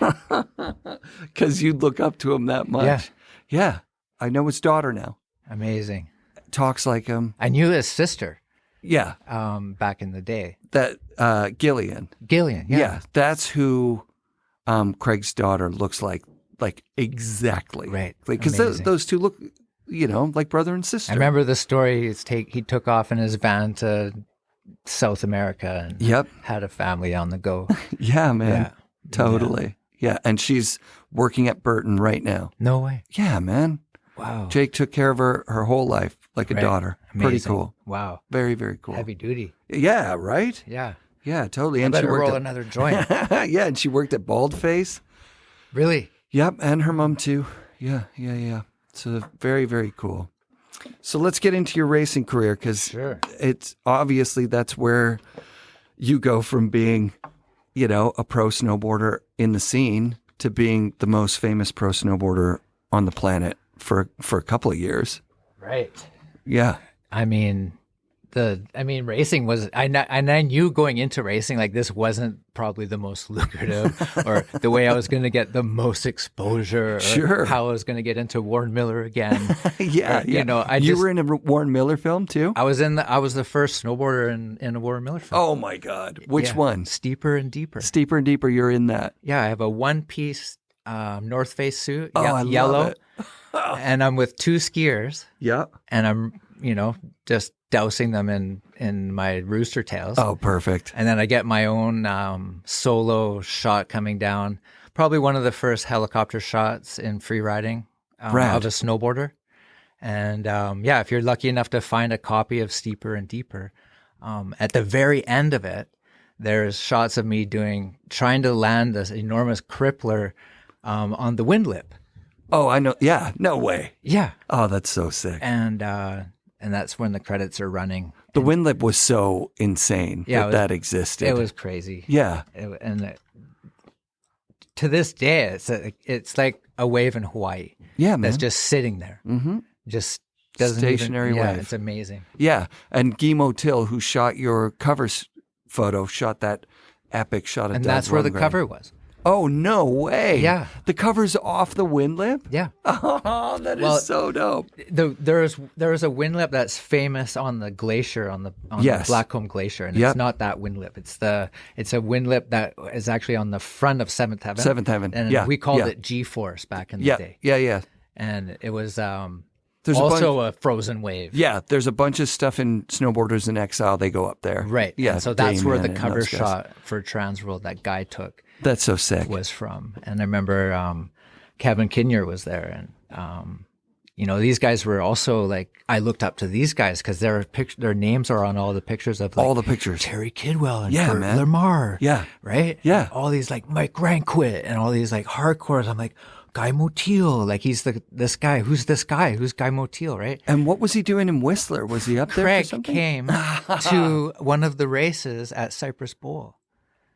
Because you look up to him that much. Yeah. Yeah. I know his daughter now. Amazing. Talks like him. I knew his sister. Yeah. Back in the day. That Gillian. Gillian, yeah. Yeah. That's who Craig's daughter looks like exactly. Right. Because those two look, like brother and sister. I remember the story. He took off in his van to South America and had a family on the go. Yeah, man. Yeah. Totally. Yeah. And she's working at Burton right now. No way. Yeah, man. Wow. Jake took care of her whole life like a daughter. Amazing. Pretty cool. Wow. Very, very cool. Heavy duty. Yeah, right? Yeah. Yeah, totally. And better roll another joint. Yeah, and she worked at Baldface. Really? Yep, and her mom too. Yeah. So very, very cool. So let's get into your racing career, because it's obviously that's where you go from being, a pro snowboarder in the scene to being the most famous pro snowboarder on the planet for a couple of years. Right. Yeah. I mean, racing was, I knew going into racing, like this wasn't probably the most lucrative or the way I was going to get the most exposure or Sure. how I was going to get into Warren Miller again. Yeah. You know, you were in a Warren Miller film too? I was the first snowboarder in a Warren Miller film. Oh my God. Which one? Steeper and Deeper. Steeper and Deeper. You're in that. Yeah. I have a one-piece North Face suit, I yellow. love it. And I'm with two skiers. Yeah. And I'm, just dousing them in my rooster tails. Oh, perfect. And then I get my own solo shot coming down. Probably one of the first helicopter shots in free riding of a snowboarder. And if you're lucky enough to find a copy of Steeper and Deeper, at the very end of it, there's shots of me trying to land this enormous crippler on the wind lip. Oh, I know. Yeah. No way. Yeah. Oh, that's so sick. And that's when the credits are running. The wind lip was so insane that existed. It was crazy. Yeah. To this day, it's like a wave in Hawaii. Yeah, man. That's just sitting there. Mm-hmm. Just doesn't stationary wave. Yeah, it's amazing. Yeah. And Guillermo Till, who shot your cover photo, shot that epic shot of And Doug that's where the Lundgren. cover was. Oh, no way. Yeah. The cover's off the wind lip? Yeah. Oh, that is so dope. There is a wind lip that's famous on the glacier, on the Blackcomb Glacier, and it's not that wind lip. It's a wind lip that is actually on the front of Seventh Heaven. Seventh Heaven. And we called it G-Force back in the day. Yeah. And it was There's also a frozen wave. Yeah, there's a bunch of stuff in Snowboarders in Exile. They go up there. Right. Yeah. And so that's where the Damien cover and those guys. shot for Transworld that guy took. That's so sick. Was from. And I remember Kevin Kinnear was there. And, these guys were also like, I looked up to these guys because their names are on all the pictures of all the pictures. Terry Kidwell and Kurt man. Lamar. Yeah. Right? Yeah. And all these like Mike Ranquit and all these like hardcores. I'm like, Guy Motil, like he's this guy. Who's this guy? Who's Guy Motil, right? And what was he doing in Whistler? Was he up there Craig for something? came to one of the races at Cypress Bowl.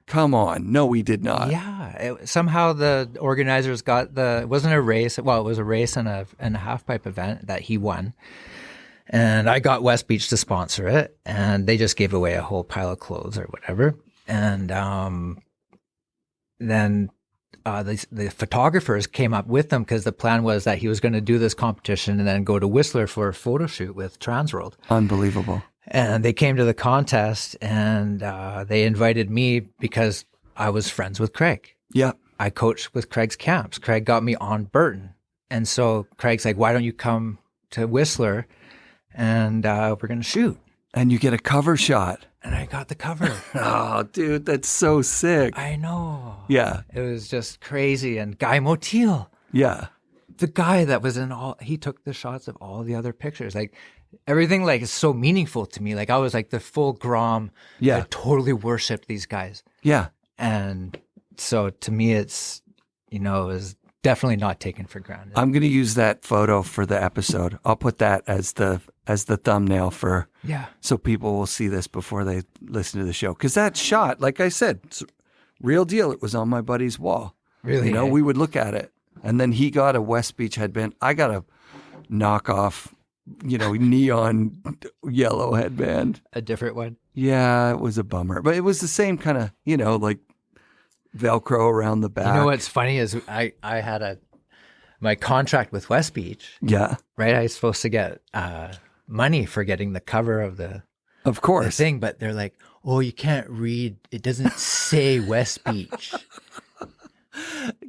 Come on. No, he did not. Yeah. Somehow the organizers got it wasn't a race. Well, it was a race and a half pipe event that he won. And I got West Beach to sponsor it. And they just gave away a whole pile of clothes or whatever. And then the photographers came up with them because the plan was that he was going to do this competition and then go to Whistler for a photo shoot with Transworld. Unbelievable. And they came to the contest and they invited me because I was friends with Craig. Yeah. I coached with Craig's camps. Craig got me on Burton. And so Craig's like, why don't you come to Whistler and we're going to shoot. And you get a cover shot. And I got the cover. Oh, dude, that's so sick. I know. Yeah. It was just crazy. And Guy Motil. Yeah. The guy that was he took the shots of all the other pictures. Like everything is so meaningful to me. Like I was like the full Grom. Yeah. I totally worshiped these guys. Yeah. And so to me, it's, it was definitely not taken for granted. I'm going to use that photo for the episode. I'll put that as the thumbnail so people will see this before they listen to the show. Because that shot, like I said, it's real deal. It was on my buddy's wall. Really? We would look at it. And then he got a West Beach headband. I got a knockoff, neon yellow headband. A different one? Yeah, it was a bummer. But it was the same kind of, like Velcro around the back. You know what's funny is I had my contract with West Beach. Yeah. Right? I was supposed to get money for getting the cover of the thing, but they're like, oh, you can't read. It doesn't say West Beach.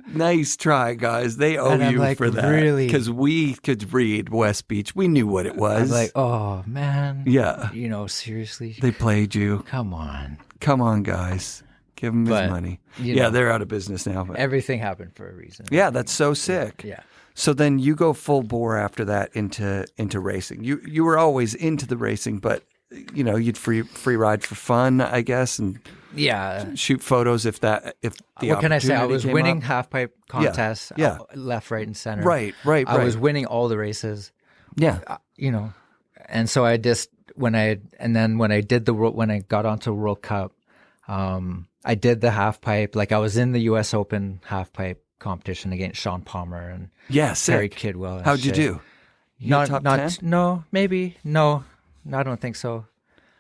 Nice try, guys. They owe you like, for that. Really? Because we could read West Beach. We knew what it was. I was like, oh, man. Yeah. Seriously. They played you. Come on. Come on, guys. Give him his money. They're out of business now. But. Everything happened for a reason. Yeah, that's so sick. Yeah. So then you go full bore after that into racing. You were always into the racing, but you'd free ride for fun, I guess, and shoot photos if the what can I say? I was winning up. half pipe contests, left, right, and center. Right. I was winning all the races. Yeah, and so I just when I got onto World Cup, I did the half pipe. Like I was in the U.S. Open half pipe competition against Sean Palmer and Terry Kidwell. How'd you do? Not 10? No, maybe no. I don't think so.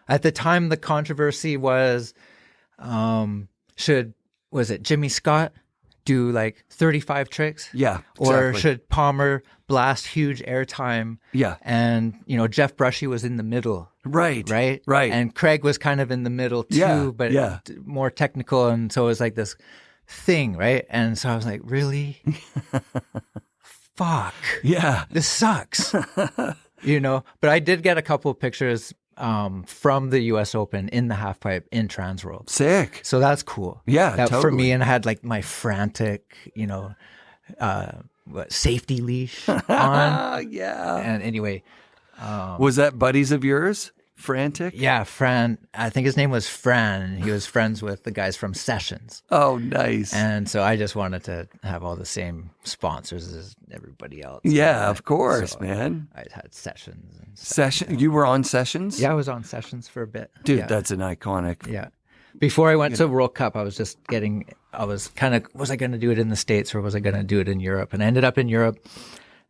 At the time, the controversy was, was it Jimmy Scott do like 35 tricks? Yeah, Or exactly. should Palmer blast huge airtime? Yeah. And, Jeff Brushy was in the middle. Right. Right? Right. And Craig was kind of in the middle too, Yeah, but yeah. more technical. And so it was like this thing, right? And so I was like, really? Fuck. Yeah. This sucks. But I did get a couple of pictures from the U.S. Open in the half pipe in Transworld. Sick. So that's cool. Yeah, that for totally. me, and I had like my frantic, safety leash on. Yeah. And anyway, Was that buddies of yours? Frantic? yeah, Fran, I think his name was Fran, and he was friends with the guys from Sessions. Oh, nice. And so I just wanted to have all the same sponsors as everybody else. Yeah, of course, So man. I had Sessions. And stuff. Session. You were on Sessions? Yeah, I was on Sessions for a bit. Dude, yeah. that's an iconic. Yeah. Before I went to World Cup, I was I going to do it in the States or was I going to do it in Europe? And I ended up in Europe.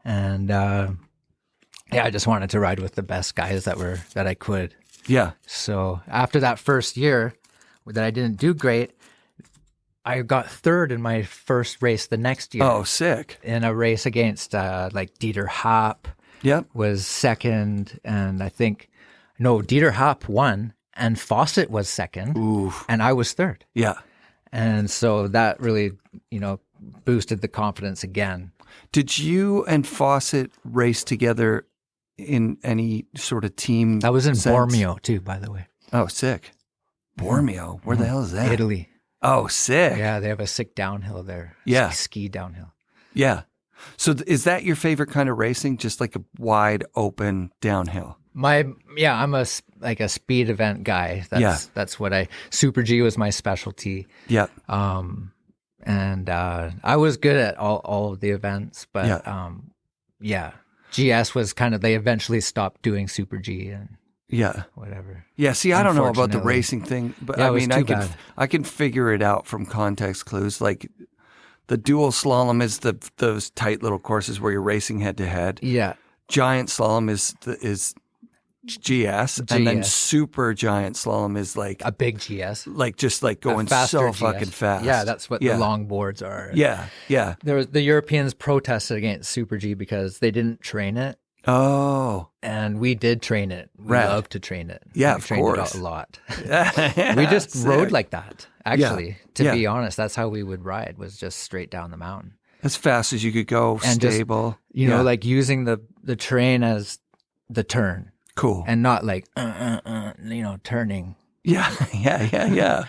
And I just wanted to ride with the best guys that I could. Yeah. So after that first year that I didn't do great, I got third in my first race the next year. Oh, sick. In a race against like Dieter Happ Yep. was second. And Dieter Happ won and Fawcett was second. Oof. And I was third. Yeah. And so that really, boosted the confidence again. Did you and Fawcett race together in any sort of team? That was in sense? Bormio too, by the way. Oh, sick. Bormio. Where the hell is that? Italy. Oh, sick. Yeah, they have a sick downhill there. Yeah. Ski downhill. Yeah. So is that your favorite kind of racing? Just like a wide open downhill? I'm a speed event guy. That's what Super G was my specialty. Yeah. And I was good at all of the events, but GS was kind of, they eventually stopped doing Super G and whatever. Yeah. See, I don't know about the Unfortunately. racing thing, but Yeah, I it was mean, too bad. I can figure it out from context clues. Like the dual slalom is those tight little courses where you're racing head to head. Yeah. Giant slalom is GS, and then GS. super giant slalom is like A big GS. just like going faster so GS. fucking fast. Yeah, that's what Yeah. the long boards are. Yeah. Yeah. The Europeans protested against Super G because they didn't train it, Oh. and we did train it. We Rad. love to train it. Yeah, we of trained course. it a lot. Yeah, We just sick. rode like that. Actually, to Yeah. be honest, that's how we would ride. Was just straight down the mountain. As fast as you could go, And just, stable. Like using the terrain as the turn, Cool. and not like turning. Yeah. Yeah.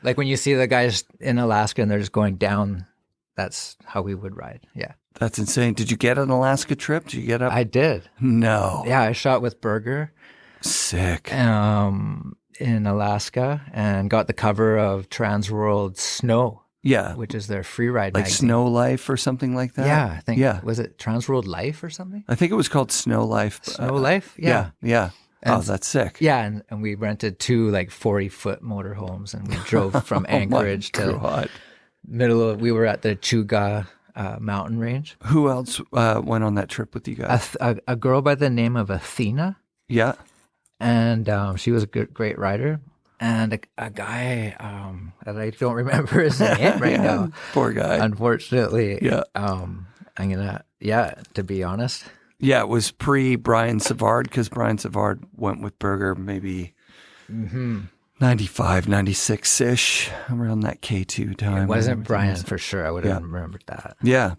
Like when you see the guys in Alaska and they're just going down. That's how we would ride. Yeah, That's insane. Did you get an Alaska trip? Did you get up? I did. No. Yeah, I shot with Berger. Sick. In Alaska and got the cover of Transworld Snow, Yeah. which is their free ride Like magazine. Snow Life or something like that? Yeah, I think. Yeah. Was it Transworld Life or something? I think it was called Snow Life. Snow Life? Yeah. Yeah. Oh, And- that's sick. Yeah, and we rented 2 like 40-foot motorhomes and we drove from Anchorage Oh my to God. we were at the Chuga mountain range. Who else went on that trip with you guys? A girl by the name of Athena, Yeah. and she was a great rider. And a guy that I don't remember his name right now. Poor guy. Unfortunately, Yeah. I'm gonna, to be honest, Yeah, it was pre Brian Savard because Brian Savard went with Berger maybe 95, 96-ish, around that K2 time. it wasn't Everything Brian was- for sure. I would have remembered that, Yeah.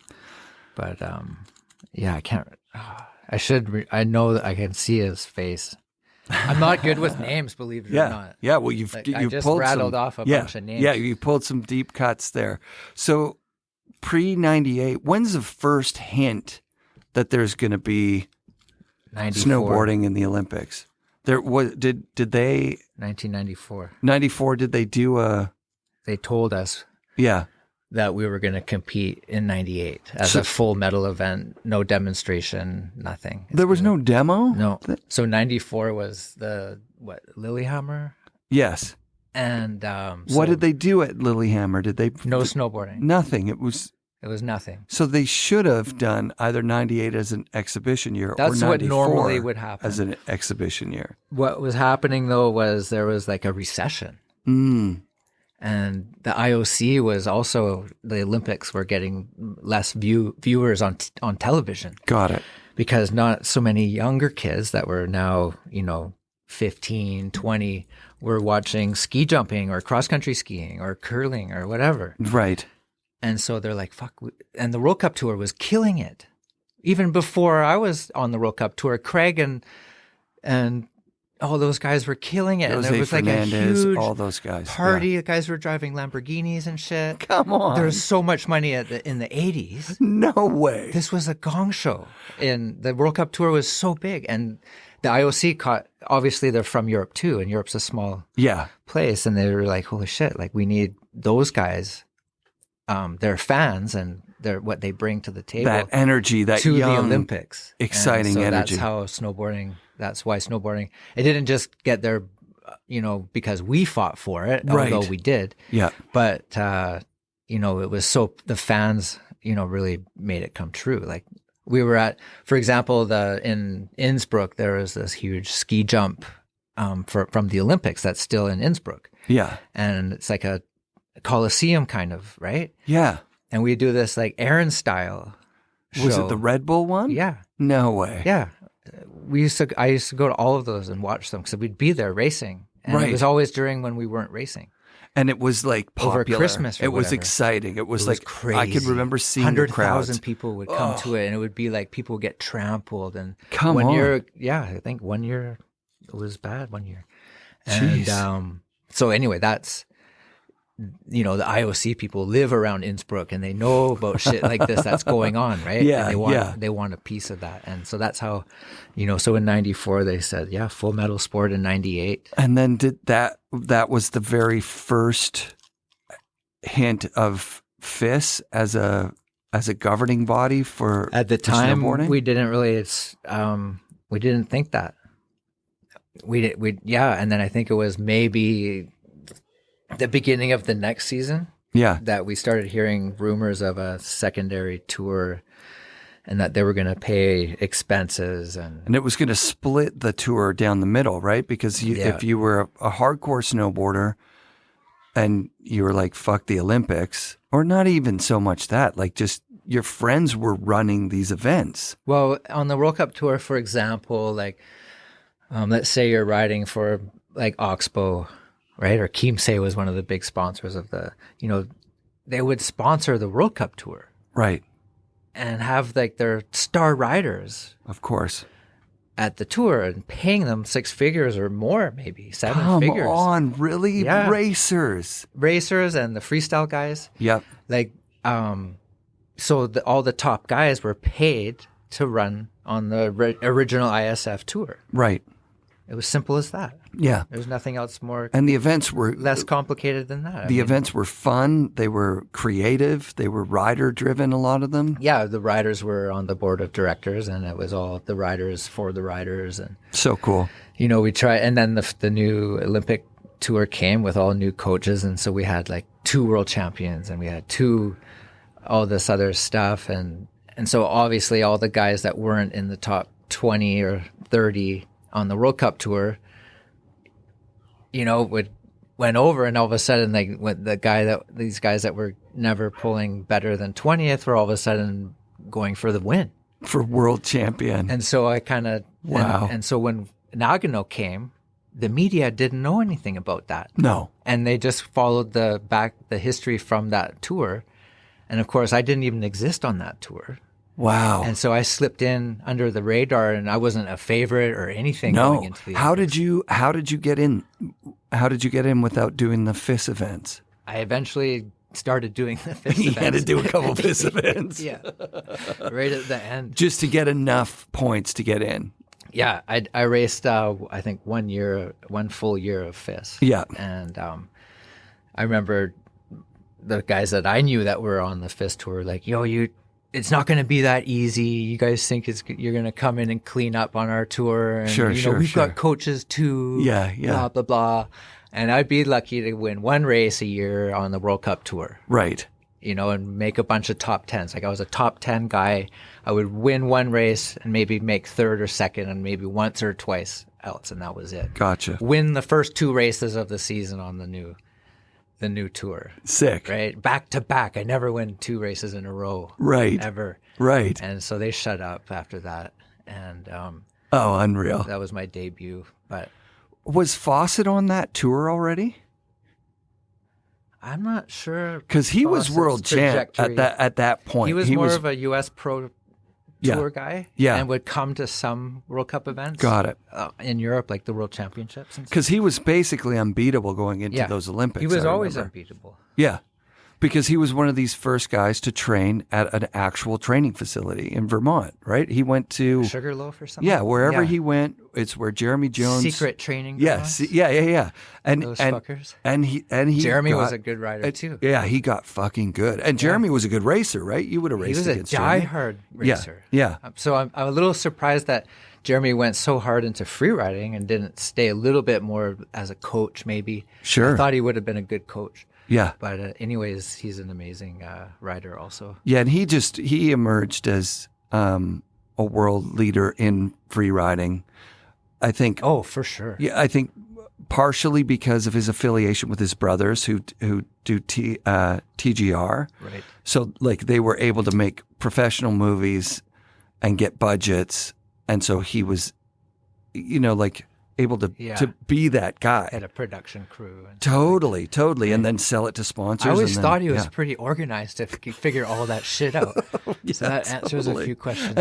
but I can't. I should. I know that I can see his face. I'm not good with names, believe it or Yeah. not. Yeah. Well, you I just pulled rattled some, off a bunch of names. Yeah, you pulled some deep cuts there. So pre 98, when's the first hint that there's going to be 94, snowboarding in the Olympics? There was did they 1994. 94? Did they do a? They told us Yeah. that we were going to compete in 98 as a full medal event, no demonstration, nothing. There was no demo. No. So 94 was the Lillehammer, Yes. and What did they do at Lillehammer? Did they? No snowboarding. Nothing. It was It was nothing. So they should have done either 98 as an exhibition year That's or what 94 normally would happen. as an exhibition year. What was happening, though, was there was like a recession. And the IOC was also, the Olympics were getting less viewers on television. Got it. Because not so many younger kids that were now, 15, 20, were watching ski jumping or cross-country skiing or curling or whatever. Right. And so they're like, fuck. And the World Cup Tour was killing it. Even before I was on the World Cup Tour, Craig and all those guys were killing it. And there was like a huge all those guys. party. Yeah. The guys were driving Lamborghinis and shit. Come on. There was so much money in the 80s. No way. This was a gong show. And the World Cup Tour was so big. And the IOC caught, obviously they're from Europe too. And Europe's a small place. And they were like, holy shit, like we need those guys. They're fans and they're what they bring to the table. That energy, that to young, the Olympics. exciting energy. That's how that's why snowboarding, it didn't just get there, because we fought for it, although we did. Yeah. But, it was the fans, really made it come true. Like we were at, for example, in Innsbruck, there was this huge ski jump from the Olympics that's still in Innsbruck. Yeah. And it's like a Coliseum kind of, right? Yeah. And we do this like Aaron style show. Was it the Red Bull one? Yeah. No way. Yeah. I used to go to all of those and watch them because we'd be there racing. And it was always during when we weren't racing. And it was like popular. Over Christmas or It was whatever. Exciting. It was like crazy. I could remember seeing the crowds. 100,000 people would come to it, and it would be like people would get trampled. And Come on. I think 1 year it was bad 1 year. And so anyway, that's the IOC people live around Innsbruck and they know about shit like this that's going on, right? Yeah, and they want a piece of that. And so that's how, so in 94 they said, full metal sport in 98. And then that was the very first hint of FIS as a governing body for at the time snowboarding? we didn't really we didn't think that. And then I think it was maybe the beginning of the next season that we started hearing rumors of a secondary tour and that they were going to pay expenses. And it was going to split the tour down the middle, right? Because if you were a hardcore snowboarder and you were like, fuck the Olympics, or not even so much that, like just your friends were running these events. Well, on the World Cup Tour, for example, like let's say you're riding for like Oxbow, right? Or Keemsay was one of the big sponsors of they would sponsor the World Cup Tour. Right. And have like their star riders. Of course. At the tour and paying them 6 figures or more, maybe 7 figures. Come on, really? Yeah. Racers And the freestyle guys. Yep. Like, so all the top guys were paid to run on the original ISF tour. Right. It was simple as that. Yeah. There's nothing else more. And the events were less complicated than that. The events were fun. They were creative. They were rider driven, a lot of them. Yeah. The riders were on the board of directors and it was all the riders for the riders. And so cool. We tried, and then the new Olympic tour came with all new coaches. And so we had like 2 world champions and we had all this other stuff. And so obviously all the guys that weren't in the top 20 or 30 on the World Cup Tour, went over, and all of a sudden, like these guys that were never pulling better than 20th were all of a sudden going for the win for world champion. And so I kind of And so when Nagano came, the media didn't know anything about that. No, and they just followed the history from that tour, and of course I didn't even exist on that tour. Wow. And so I slipped in under the radar and I wasn't a favorite or anything going into the How did you get in? How did you get in without doing the FIS events? I eventually started doing the FIS events. You had to do a couple FIS events. Yeah. Right at the end. Just to get enough points to get in. Yeah. I raced, I think 1 full year of FIS. Yeah. And I remember the guys that I knew that were on the FIS tour like, it's not going to be that easy. You guys think you're going to come in and clean up on our tour. And, we've got coaches too. Yeah. Blah, blah, blah. And I'd be lucky to win 1 race a year on the World Cup Tour. Right. and make a bunch of top 10s. Like I was a top 10 guy. I would win one race and maybe make third or second and maybe once or twice else. And that was it. Gotcha. Win the first 2 races of the season on the new tour. Sick. Right. Back to back. I never win 2 races in a row. Right. Ever. Right. And so they shut up after that. And unreal. that was my debut. But was Fawcett on that tour already? I'm not sure. Because he was world champ at that point. He was more of a U.S. Pro Tour guy. Yeah. And would come to some World Cup events. Got it. In Europe, like the World Championships. Because he was basically unbeatable going into those Olympics. He was always unbeatable. Yeah. Because he was one of these first guys to train at an actual training facility in Vermont, right? He went to Sugarloaf or something. Yeah, wherever he went, it's where Jeremy Jones secret training. Yes, yeah. And those fuckers. And he Jeremy was a good rider too. Yeah, he got fucking good. And Jeremy was a good racer, right? You would have raced against Jeremy. He was a diehard racer. Yeah. So I'm a little surprised that Jeremy went so hard into free riding and didn't stay a little bit more as a coach, maybe. Sure. I thought he would have been a good coach. Yeah. But anyways, he's an amazing rider also. Yeah, and he emerged as a world leader in free riding. I think. Oh, for sure. Yeah, I think partially because of his affiliation with his brothers who do TGR. Right. So like they were able to make professional movies and get budgets, and so he was, like able to be that guy. Had a production crew. And totally. And then sell it to sponsors. I always thought he was pretty organized to figure all that shit out. So that answers a few questions.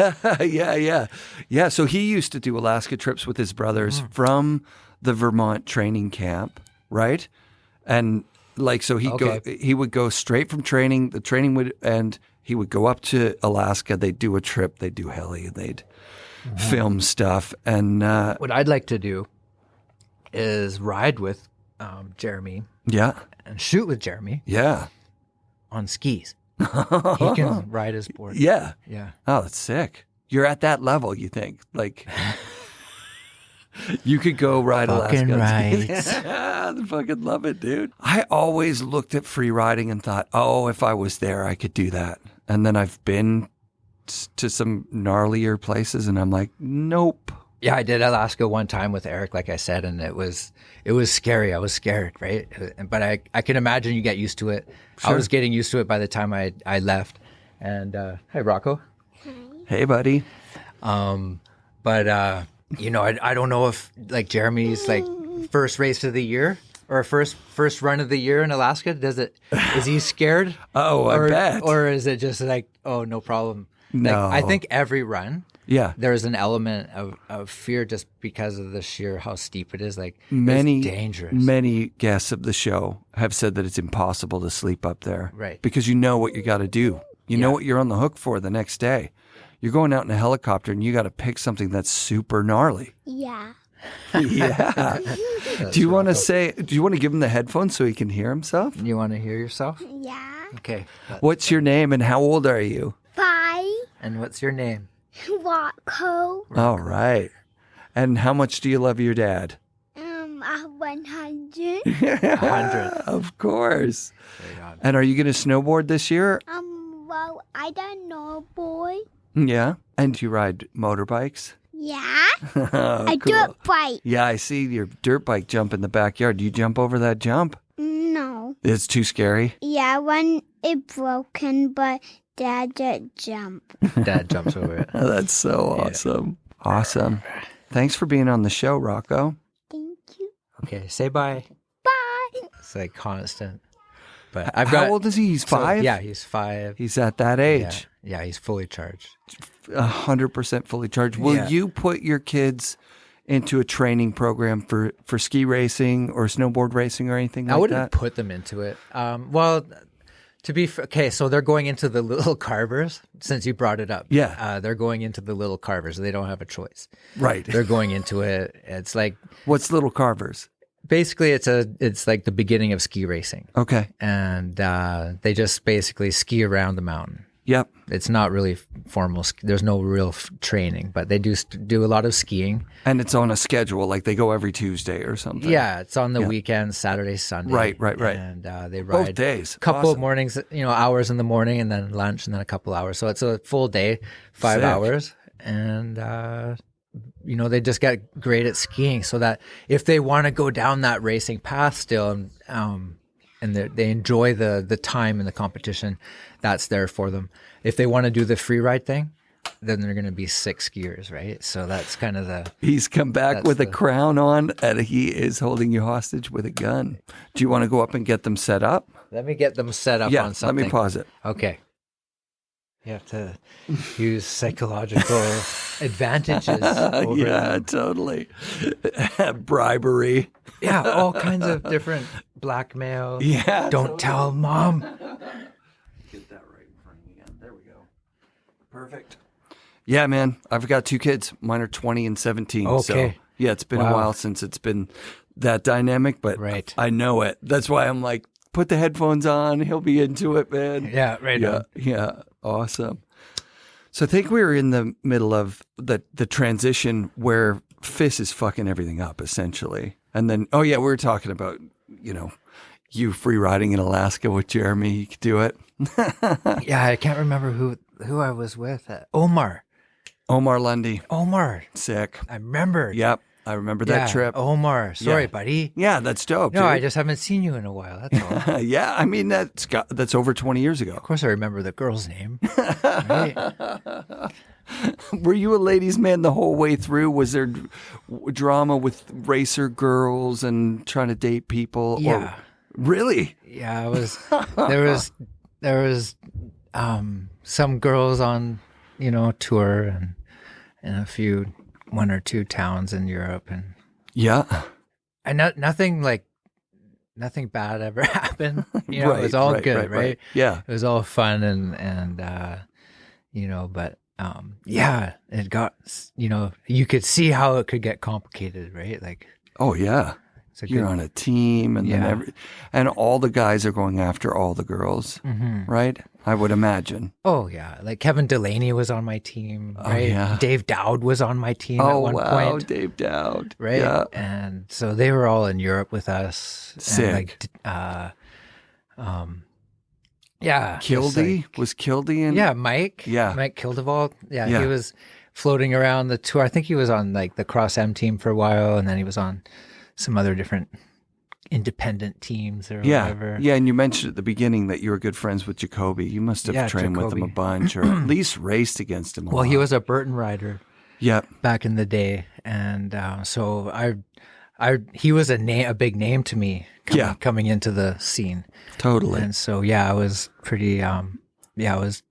Yeah. So he used to do Alaska trips with his brothers from the Vermont training camp, right? And so he would go straight from training. The training would end. He would go up to Alaska. They'd do a trip. They'd do heli. They'd film stuff. And what I'd like to do is ride with Jeremy. Yeah. And shoot with Jeremy. Yeah. On skis. He can ride his board. Yeah. Yeah. Oh, that's sick. You're at that level, you think? Like, you could go ride Alaska. I fucking love it, dude. I always looked at free riding and thought, oh, if I was there, I could do that. And then I've been to some gnarlier places, and I'm like, nope. Yeah, I did Alaska one time with Eric, like I said, and it was scary. I was scared, right? But I can imagine you get used to it. Sure. I was getting used to it by the time I left. And hey, Rocco. Hi. Hey, buddy. But I don't know if like Jeremy's like first race of the year or first run of the year in Alaska. Is he scared? I bet. Or is it just like, oh, no problem? No. Like, I think every run, yeah, there's an element of fear just because of the sheer how steep it is. Like, it's dangerous. Many guests of the show have said that it's impossible to sleep up there. Right. Because you know what you got to do. You know what you're on the hook for the next day. You're going out in a helicopter and you got to pick something that's super gnarly. Yeah. Yeah. Do you want to give him the headphones so he can hear himself? You want to hear yourself? Yeah. Okay. What's your name and how old are you? 5. And what's your name? Rocco. All right. And how much do you love your dad? 100. 100. Of course. Right on. And are you going to snowboard this year? Well, I don't know, boy. Yeah. And do you ride motorbikes? Yeah. A dirt bike. Yeah, I see your dirt bike jump in the backyard. Do you jump over that jump? No. It's too scary? Yeah, when it broken, but Dad just jump. Dad jumps over it. Oh, that's so awesome. Yeah. Awesome. Thanks for being on the show, Rocco. Thank you. Okay, say bye. Bye. It's like constant. But How old is he? He's 5? Yeah, he's 5. He's at that age. Yeah, he's fully charged. 100% fully charged. Will you put your kids into a training program for ski racing or snowboard racing or anything like that? I wouldn't put them into it. Well, so they're going into the little carvers, since you brought it up. Yeah. They're going into the little carvers. They don't have a choice. Right. They're going into it. It's like... What's little carvers? Basically, it's like the beginning of ski racing. Okay. And they just basically ski around the mountain. Yep. It's not really formal. There's no real training, but they do a lot of skiing. And it's on a schedule, like they go every Tuesday or something. Yeah, it's on the weekends, Saturday, Sunday. Right. And they ride both days. A couple Awesome. of mornings, hours in the morning, and then lunch, and then a couple hours. So it's a full day, 5 Sick. hours, and they just get great at skiing. So that if they want to go down that racing path still, and they enjoy the time and the competition, that's there for them. If they want to do the free ride thing, then they're going to be sick skiers, right? So that's kind of He's come back with a crown on, and he is holding you hostage with a gun. Do you want to go up and get them set up? Let me get them set up on something. Let me pause it. Okay. You have to use psychological advantages. Totally. Bribery. Yeah, all kinds of different blackmail. Yeah. Don't tell mom. Get that right in front of me again. There we go. Perfect. Yeah, man. I've got 2 kids. Mine are 20 and 17. Okay. So, yeah, it's been a while since it's been that dynamic, but I know it. That's why I'm like, put the headphones on. He'll be into it, man. Yeah, right on. Yeah. Awesome. So I think we were in the middle of the transition where Fizz is fucking everything up, essentially. And then, we were talking about, you free riding in Alaska with Jeremy. You could do it. Yeah, I can't remember who I was with. Omar Lundy. Omar. Sick. I remember. Yep. I remember that trip. Omar. Sorry, buddy. Yeah, that's dope. No, dude. I just haven't seen you in a while. That's all. Yeah, I mean, that's over 20 years ago. Of course I remember the girl's name. Right? Were you a ladies' man the whole way through? Was there drama with racer girls and trying to date people? Yeah. Or, really? Yeah, I was. There was some girls on, tour and a few 1 or 2 towns in Europe, and nothing bad ever happened. It was all good, right? Yeah, it was all fun and but it got you could see how it could get complicated, right? Like, oh yeah. You're on a team, and then and all the guys are going after all the girls, right? I would imagine. Oh yeah, like Kevin Delaney was on my team, right? Oh, yeah. Dave Dowd was on my team at one point. Oh wow, Dave Dowd, right? Yeah. And so they were all in Europe with us. Sick. And Kildee was Kildee in? Yeah, Mike. Yeah, Mike Kildeval. Yeah, he was floating around the tour. I think he was on like the Cross M team for a while, and then he was on some other different independent teams or whatever. Yeah, and you mentioned at the beginning that you were good friends with Jacoby. You must have trained with him a bunch, or at least raced against him a lot. He was a Burton rider. Yep. Back in the day, and so he was a big name to me. Coming into the scene. Totally. And so I was pretty. I was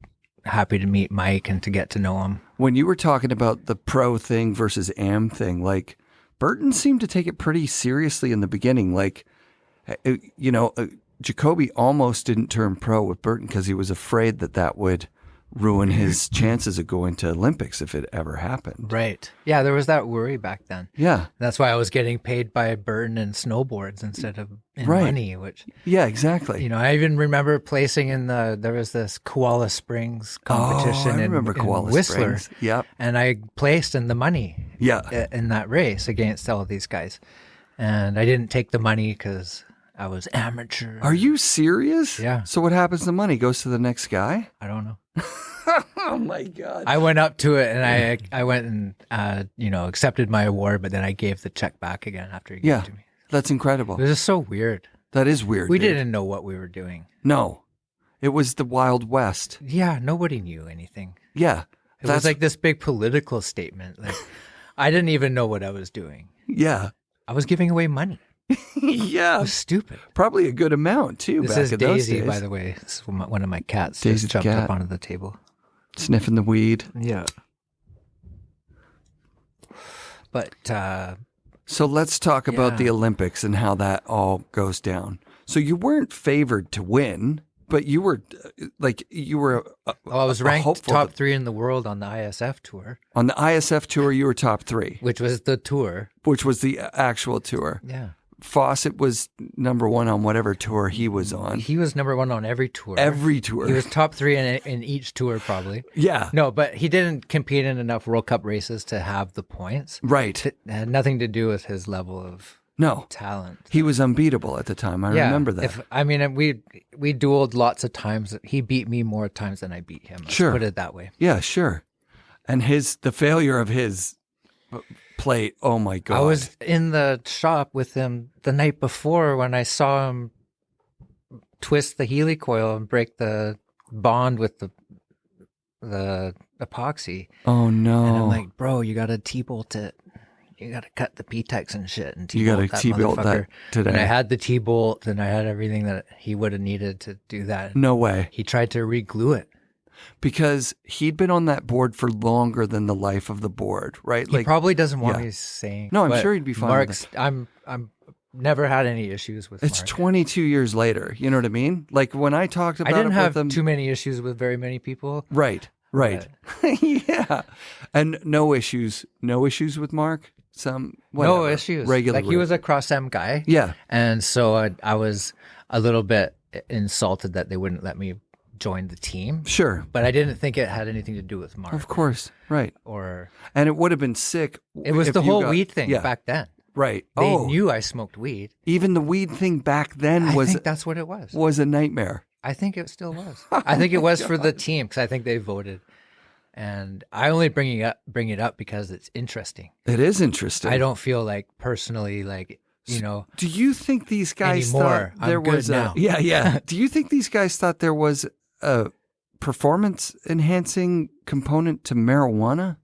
happy to meet Mike and to get to know him. When you were talking about the pro thing versus am thing, like, Burton seemed to take it pretty seriously in the beginning. Like, Jacoby almost didn't turn pro with Burton because he was afraid that would ruin his chances of going to Olympics if it ever happened. Right. Yeah, there was that worry back then. Yeah. That's why I was getting paid by Burton in snowboards instead of in money, which... Yeah, exactly. I even remember placing there was this Koala Springs competition in Whistler. Springs. Yep. And I placed in the money in that race against all of these guys. And I didn't take the money because I was amateur. Are you serious? Yeah. So what happens to the money? Goes to the next guy? I don't know. Oh my God. I went up to it and I went and, accepted my award, but then I gave the check back again after he gave it to me. That's incredible. It was just so weird. That is weird. We didn't know what we were doing. No. It was the Wild West. Yeah. Nobody knew anything. Yeah. It was like this big political statement. Like, I didn't even know what I was doing. Yeah. I was giving away money. Yeah. It was stupid. Probably a good amount, too. This is Daisy, by the way. This is one of my cats. Daisy's just jumped cat. up onto the table. Sniffing the weed. Yeah. But... so let's talk about the Olympics and how that all goes down. So you weren't favored to win, but you were I was ranked top 3 in the world on the ISF tour. On the ISF tour, you were top 3. Which was the tour. Which was the actual tour. Yeah. Fawcett was number one on whatever tour he was on. He was number one on every tour. Every tour. He was top three in each tour, probably. Yeah. No, but he didn't compete in enough World Cup races to have the points. Right. It had nothing to do with his level of talent. He was unbeatable at the time. I remember that. We dueled lots of times. He beat me more times than I beat him. Let's put it that way. Yeah, sure. And the failure of his plate, oh my God. I was in the shop with him the night before when I saw him twist the Heli coil and break the bond with the epoxy. Oh no. And I'm like, bro, you got to T-bolt it. You got to cut the P-Tex and shit and you got to T-bolt that today. And I had the T-bolt and I had everything that he would have needed to do that. No way. He tried to re-glue it. Because he'd been on that board for longer than the life of the board, right? He probably doesn't want me saying. No, I'm sure he'd be fine. Mark's, I'm never had any issues with It's Mark. 22 years later. You know what I mean? Like when I talked about it with them. I didn't have too many issues with very many people. Right. Yeah. And no issues with Mark? No issues. Regular. Like he was a cross-M guy. Yeah. And so I was a little bit insulted that they wouldn't let me join the team. Sure. But I didn't think it had anything to do with Mark. Of course. Right. And it would have been sick. It was the whole weed thing back then. Right. They knew I smoked weed. Even the weed thing back then I think that's what it was. Was a nightmare. I think it still was. I think it was for the team because I think they voted. And I only bring it up because it's interesting. It is interesting. I don't feel like personally Do you think these guys anymore. thought there was now. Yeah. Do you think these guys thought there was a performance enhancing component to marijuana?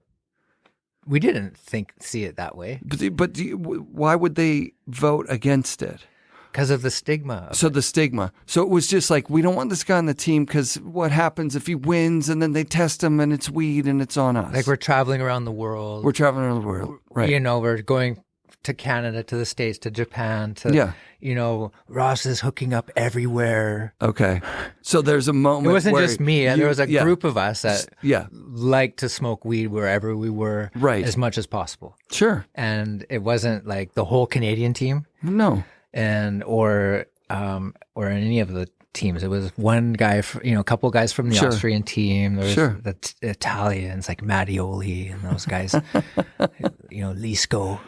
We didn't see it that way. But why would they vote against it? Because of the stigma. The stigma. So it was just like, we don't want this guy on the team because what happens if he wins and then they test him and it's weed and it's on us? Like we're traveling around the world. Right. We're going to Canada, to the States, to Japan, Ross is hooking up everywhere. Okay. So there's a moment it wasn't just me. There was a group of us that liked to smoke weed wherever we were as much as possible. Sure. And it wasn't like the whole Canadian team. No. Or any of the teams. It was one guy, a couple guys from the Austrian team. There was the Italians like Mattioli and those guys, Lisco.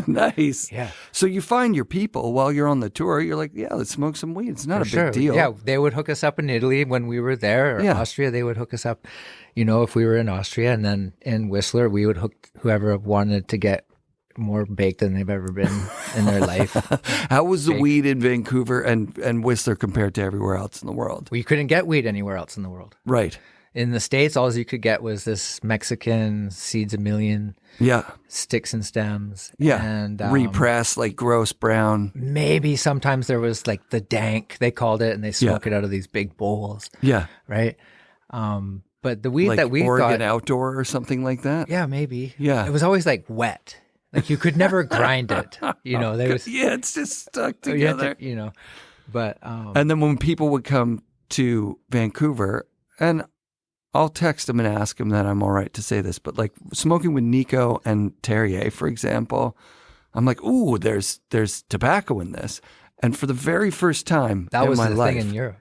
Nice. Yeah. So you find your people while you're on the tour. You're like, yeah, let's smoke some weed. It's not a big deal. Yeah, they would hook us up in Italy when we were there, or Austria. They would hook us up, if we were in Austria, and then in Whistler, we would hook whoever wanted to get more baked than they've ever been in their life. How was the weed in Vancouver and Whistler compared to everywhere else in the world? Well, you couldn't get weed anywhere else in the world. Right. In the States, all you could get was this Mexican Seeds a Million. Yeah. Sticks and stems. Yeah. And repressed, like gross brown. Maybe sometimes there was like the dank, they called it, and they smoke it out of these big bowls. Yeah. Right. But the weed like that we Oregon got, Outdoor or something like that. Yeah, maybe. Yeah. It was always like wet. Like you could never grind it, it's just stuck together. But and then when people would come to Vancouver, and I'll text them and ask them that I'm all right to say this, but like smoking with Nico and Terrier, for example, I'm like, ooh, there's tobacco in this, and for the very first time that was my the life, thing in Europe.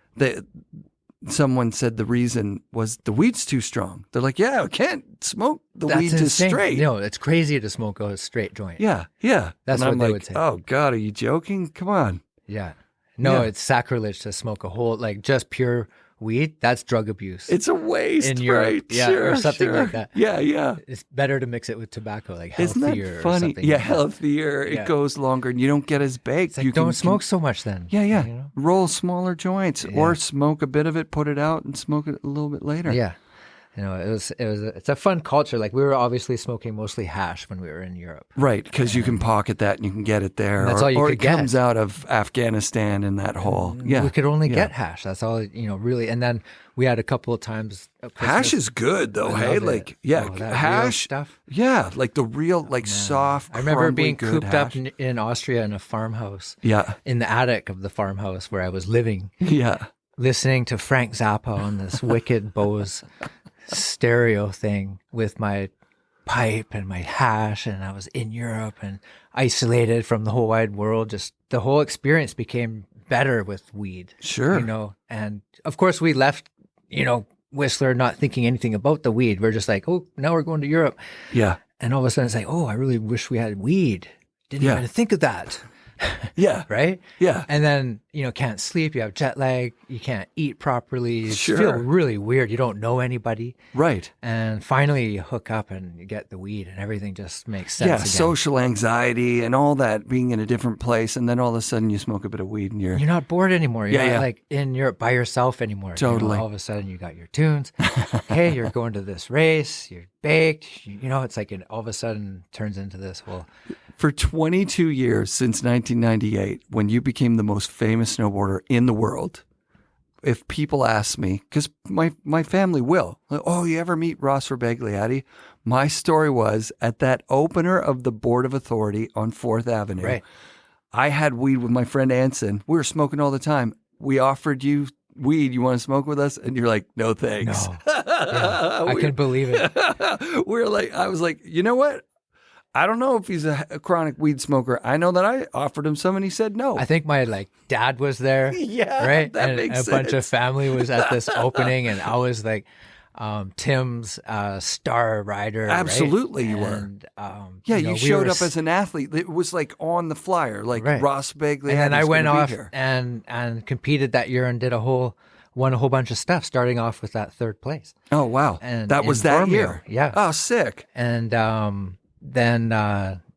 Someone said the reason was the weed's too strong. They're like, yeah, I can't smoke the weed just straight. No, it's crazy to smoke a straight joint. Yeah. That's and what they I'm would say. Oh, God, are you joking? Come on. Yeah. No, it's sacrilege to smoke a whole, like just pure weed. That's drug abuse. It's a waste, in Europe. right? Yeah, or something like that. Yeah. It's better to mix it with tobacco, like healthier. Isn't that funny? Or healthier. It goes longer and you don't get as baked. It's like, don't smoke so much then. Yeah. Roll smaller joints or smoke a bit of it, put it out and smoke it a little bit later. Yeah. It's a fun culture. Like we were obviously smoking mostly hash when we were in Europe. Right, because you can pocket that and you can get it there. That's all you could get. Or it comes out of Afghanistan in that hole. Yeah. We could only get hash. That's all, really. And then we had a couple of times. Hash is good though, hey? Like, hash stuff. Yeah, like the real, soft, I remember being good cooped hash. up in Austria in a farmhouse. Yeah. In the attic of the farmhouse where I was living. Yeah. Listening to Frank Zappa on this wicked Bose stereo thing with my pipe and my hash, and I was in Europe and isolated from the whole wide world. Just the whole experience became better with weed. Sure. You know, and of course we left, you know, Whistler not thinking anything about the weed. We're just like, oh, now we're going to Europe. Yeah. And all of a sudden it's like, oh, I really wish we had weed. Didn't even think of that. Yeah. Right? Yeah. And then, you know, can't sleep. You have jet lag. You can't eat properly. You Sure. feel really weird. You don't know anybody. Right. And finally you hook up and you get the weed and everything just makes sense. Yeah. Again. Social anxiety and all that, being in a different place. And then all of a sudden you smoke a bit of weed and you're not bored anymore. You're Yeah, not like in Europe by yourself anymore. Totally. You know, all of a sudden you got your tunes. Hey, you're going to this race. You're baked. You know, it's like all of a sudden turns into this whole. For 22 years since 1998, when you became the most famous snowboarder in the world, if people ask me, because my family will, like, oh, you ever meet Ross Rebagliati? My story was at that opener of the Board of Authority on 4th Avenue. Right. I had weed with my friend Anson. We were smoking all the time. We offered you weed. You want to smoke with us? And you're like, no, thanks. No. Yeah, I can believe it. We're like, I was like, you know what? I don't know if he's a chronic weed smoker. I know that I offered him some and he said no. I think my dad was there. Yeah, right. that and makes a sense. bunch of family was at this opening, and I was like Tim's star rider. Absolutely, right? you and, were. Yeah, you showed up as an athlete. It was like on the flyer, like Ross Begley. And then I went off and competed that year and won a whole bunch of stuff, starting off with that 3rd place. Oh wow! And that was that Bormio. year. Yeah. Oh, sick. And then,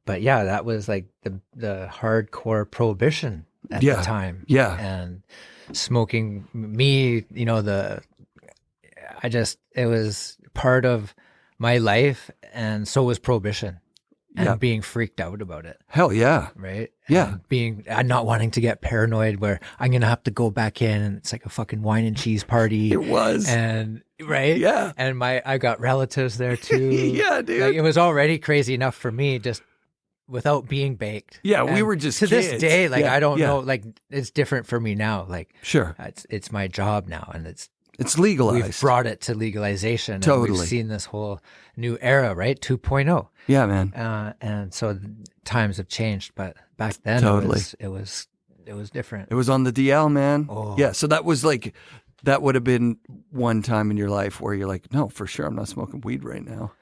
but yeah, that was like the hardcore prohibition at the time. Yeah. And smoking, me, you know, it was part of my life, and so was prohibition. And being freaked out about it. Hell yeah. Right? Yeah. And not wanting to get paranoid where I'm going to have to go back in and it's like a fucking wine and cheese party. It was. And, right? Yeah. And I got relatives there too. Yeah, dude. Like, it was already crazy enough for me just without being baked. Yeah, and we were just to kids. this day, like, I don't know, like, it's different for me now. Like, sure. It's my job now, and it's legalized. We've brought it to legalization. Totally. And we've seen this whole new era, right? 2.0. Yeah, man. And so times have changed, but back then it was different. It was on the DL, man. Oh. Yeah, so that was like, that would have been one time in your life where you're like, no, for sure, I'm not smoking weed right now.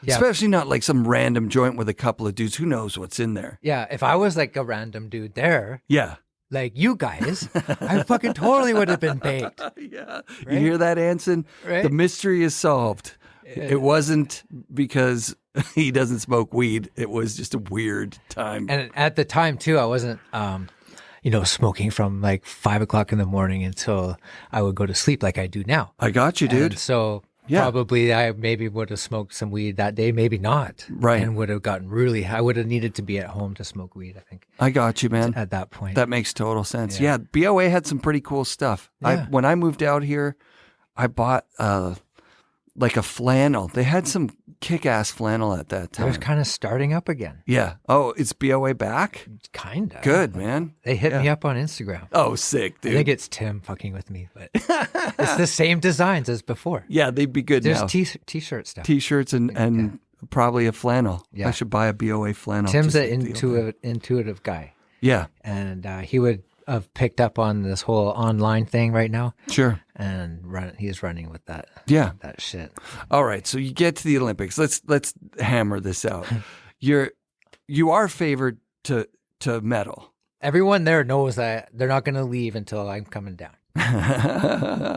Yeah. Especially not like some random joint with a couple of dudes. Who knows what's in there? Yeah, if I was like a random dude there. Yeah. Like you guys, I fucking totally would have been baked. Yeah. Right? You hear that, Anson? Right? The mystery is solved. It wasn't because he doesn't smoke weed. It was just a weird time. And at the time, too, I wasn't, smoking from like 5 o'clock in the morning until I would go to sleep like I do now. I got you, dude. And so probably I maybe would have smoked some weed that day, maybe not. Right. And would have gotten I would have needed to be at home to smoke weed, I think. I got you, man. At that point. That makes total sense. Yeah. BOA had some pretty cool stuff. Yeah. When I moved out here, I bought like a flannel. They had some kick-ass flannel at that time. It was kind of starting up again. Yeah. Oh, it's BOA back? Kind of. Good, man. They hit me up on Instagram. Oh, sick, dude. I think it's Tim fucking with me, but it's the same designs as before. Yeah, they'd be good There's now. T-shirt stuff. T-shirts and probably a flannel. Yeah. I should buy a BOA flannel. Tim's an intuitive guy. Yeah. And he would have picked up on this whole online thing right now. Sure. And he's running with that. Yeah. That shit. All right. So you get to the Olympics. Let's hammer this out. You are favored to medal. Everyone there knows that they're not going to leave until I'm coming down.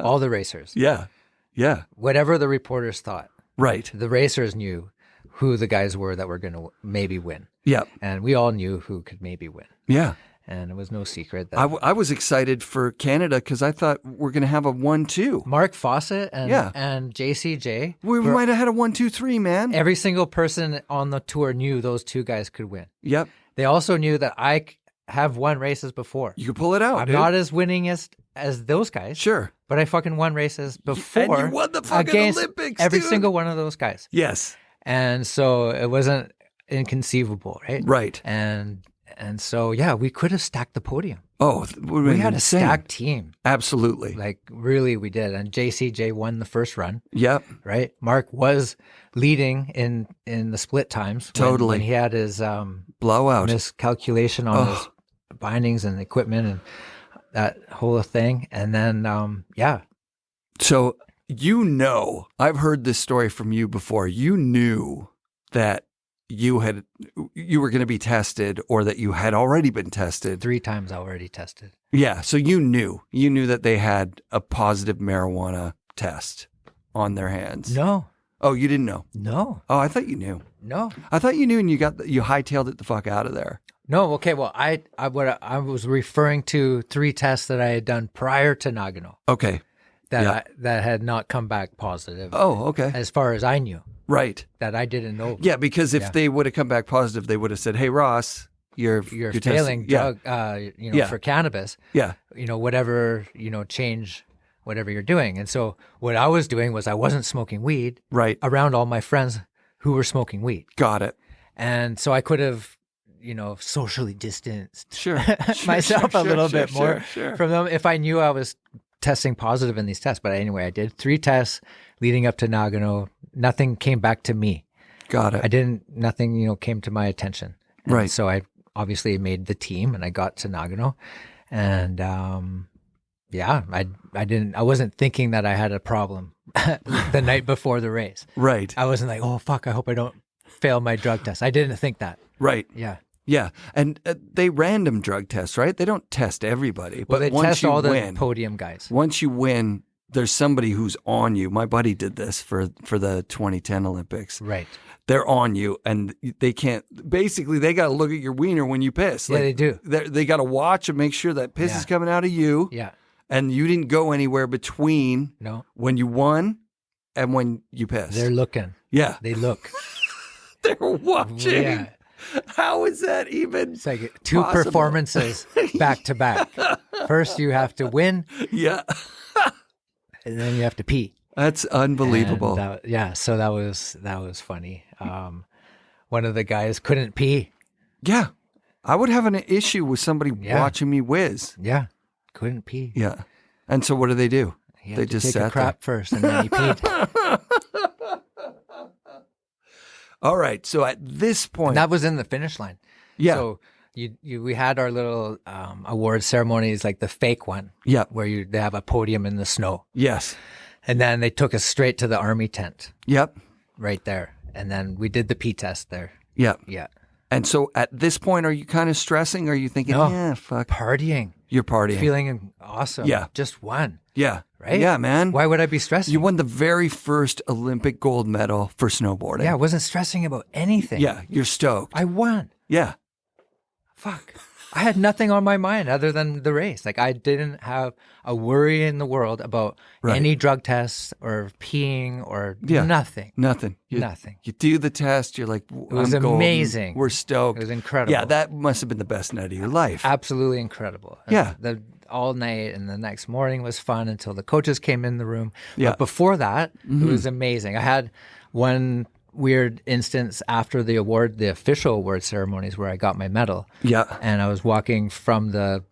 All the racers. Yeah. Yeah. Whatever the reporters thought. Right. The racers knew who the guys were that were going to maybe win. Yeah. And we all knew who could maybe win. Yeah. And it was no secret that I was excited for Canada because I thought we're going to have a 1-2. Mark Fawcett and JCJ. We might have had a 1-2-3, man. Every single person on the tour knew those two guys could win. Yep. They also knew that I have won races before. You could pull it out. I'm dude. not as winningest as those guys. Sure. But I fucking won races before. And you won the fucking against Olympics, every dude. single one of those guys. Yes. And so it wasn't inconceivable, right? Right. And And so, yeah, we could have stacked the podium. Oh, We had a stacked team. Absolutely. Like, really, we did. And JCJ won the first run. Yep. Right? Mark was leading in the split times. Totally. When he had his blowout miscalculation on his bindings and equipment and that whole thing. And then, yeah. So, I've heard this story from you before. You knew that you were going to be tested, or that you had already been tested 3 times already tested. Yeah. So you knew that they had a positive marijuana test on their hands. No. Oh, you didn't know? No. Oh, I thought you knew. No. I thought you knew, and you hightailed it the fuck out of there. No. Okay. Well, I was referring to 3 tests that I had done prior to Nagano. Okay. That had not come back positive. Oh, okay. As far as I knew. Right. That I didn't know. Yeah, because if they would have come back positive, they would have said, "Hey, Ross, you're failing drug, for cannabis. Yeah. Whatever, change whatever you're doing." And so what I was doing was I wasn't smoking weed around all my friends who were smoking weed. Got it. And so I could have, socially distanced myself a little bit more from them if I knew I was testing positive in these tests. But anyway, I did 3 tests leading up to Nagano. Nothing came back to me. Got it. Nothing, came to my attention. And right. So I obviously made the team and I got to Nagano, and I wasn't thinking that I had a problem the night before the race. Right. I wasn't like, oh fuck, I hope I don't fail my drug test. I didn't think that. Right. Yeah. Yeah. And they random drug tests, right? They don't test everybody. Well, but they once test you all win, the podium guys. Once you win, there's somebody who's on you. My buddy did this for the 2010 Olympics. Right. They're on you, and they can't. Basically, they got to look at your wiener when you piss. Yeah, they do. They got to watch and make sure that piss is coming out of you. Yeah. And you didn't go anywhere between when you won and when you pissed. They're looking. Yeah. They look. They're watching. Yeah. How is that even It's like 2 possible? Performances back to back. First, you have to win. Yeah. And then you have to pee. That's unbelievable. So that was funny. One of the guys couldn't pee. Yeah. I would have an issue with somebody watching me whiz. Yeah. Couldn't pee. Yeah. And so what do? They just take a crap first and then he peed. All right. So at this point, and that was in the finish line. Yeah. So we had our little award ceremonies, like the fake one. Yeah. Where they have a podium in the snow. Yes. And then they took us straight to the army tent. Yep. Right there. And then we did the pee test there. Yep. Yeah. And so at this point, are you kind of stressing? Are you thinking, fuck. Partying. You're partying. Feeling awesome. Yeah. Just won. Yeah. Right? Yeah, man. Why would I be stressing? You won the very first Olympic gold medal for snowboarding. Yeah, I wasn't stressing about anything. Yeah, you're stoked. I won. Yeah. Fuck. I had nothing on my mind other than the race. Like, I didn't have a worry in the world about any drug tests or peeing or nothing. Nothing. Nothing. You do the test. You're like, it was amazing. We're stoked. It was incredible. Yeah, that must have been the best night of your life. Absolutely incredible. Yeah. All night, and the next morning was fun until the coaches came in the room. Yeah. But before that, it was amazing. I had one weird instance after the official award ceremonies, where I got my medal. Yeah. And I was walking from the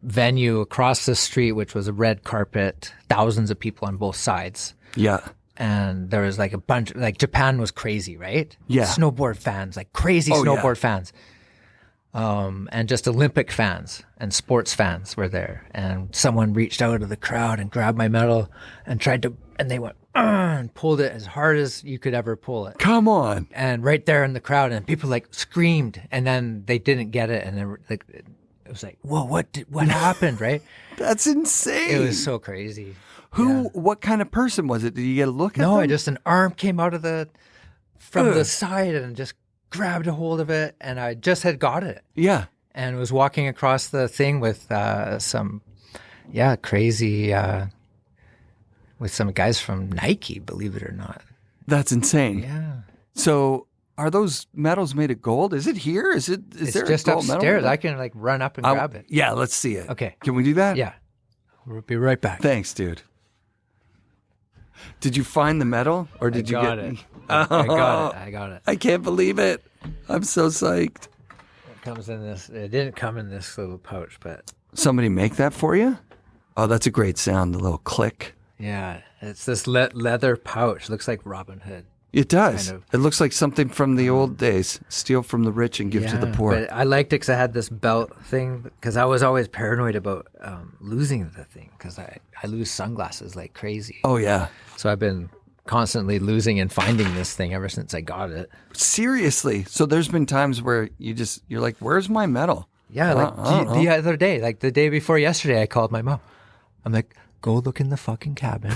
venue across the street, which was a red carpet, thousands of people on both sides. Yeah. And there was like a bunch, like Japan was crazy, right? Yeah. Snowboard fans, like crazy snowboard fans. And just Olympic fans and sports fans were there. And someone reached out of the crowd and grabbed my medal and and they went, and pulled it as hard as you could ever pull it. Come on. And right there in the crowd, and people like screamed, and then they didn't get it. And then it was like, whoa, what happened, right? That's insane. It was so crazy. What kind of person was it? Did you get a look at them? No, just an arm came out of from the side and just grabbed a hold of it, and I just had got it. Yeah. And was walking across the thing with some crazy with some guys from Nike, believe it or not. That's insane. Yeah. So are those medals made of gold? Is it here? Is there just a gold upstairs? medal? I can like run up and grab it. Yeah, let's see it. Okay. Can we do that? Yeah. We'll be right back. Thanks, dude. Did you find the medal, or did you get it? Oh, I got it. I can't believe it. I'm so psyched. It comes in this. It didn't come in this little pouch, but Somebody make that for you? Oh, that's a great sound. The little click. yeah, it's this leather pouch. Looks like Robin Hood. It does. Kind of. It looks like something from the old days. Steal from the rich and give to the poor. But I liked it because I had this belt thing. Because I was always paranoid about losing the thing. Because I lose sunglasses like crazy. Oh, yeah. So I've been constantly losing and finding this thing ever since I got it. Seriously. So there's been times where you're like, where's my medal? Yeah, like the other day, like the day before yesterday, I called my mom. I'm like, go look in the fucking cabin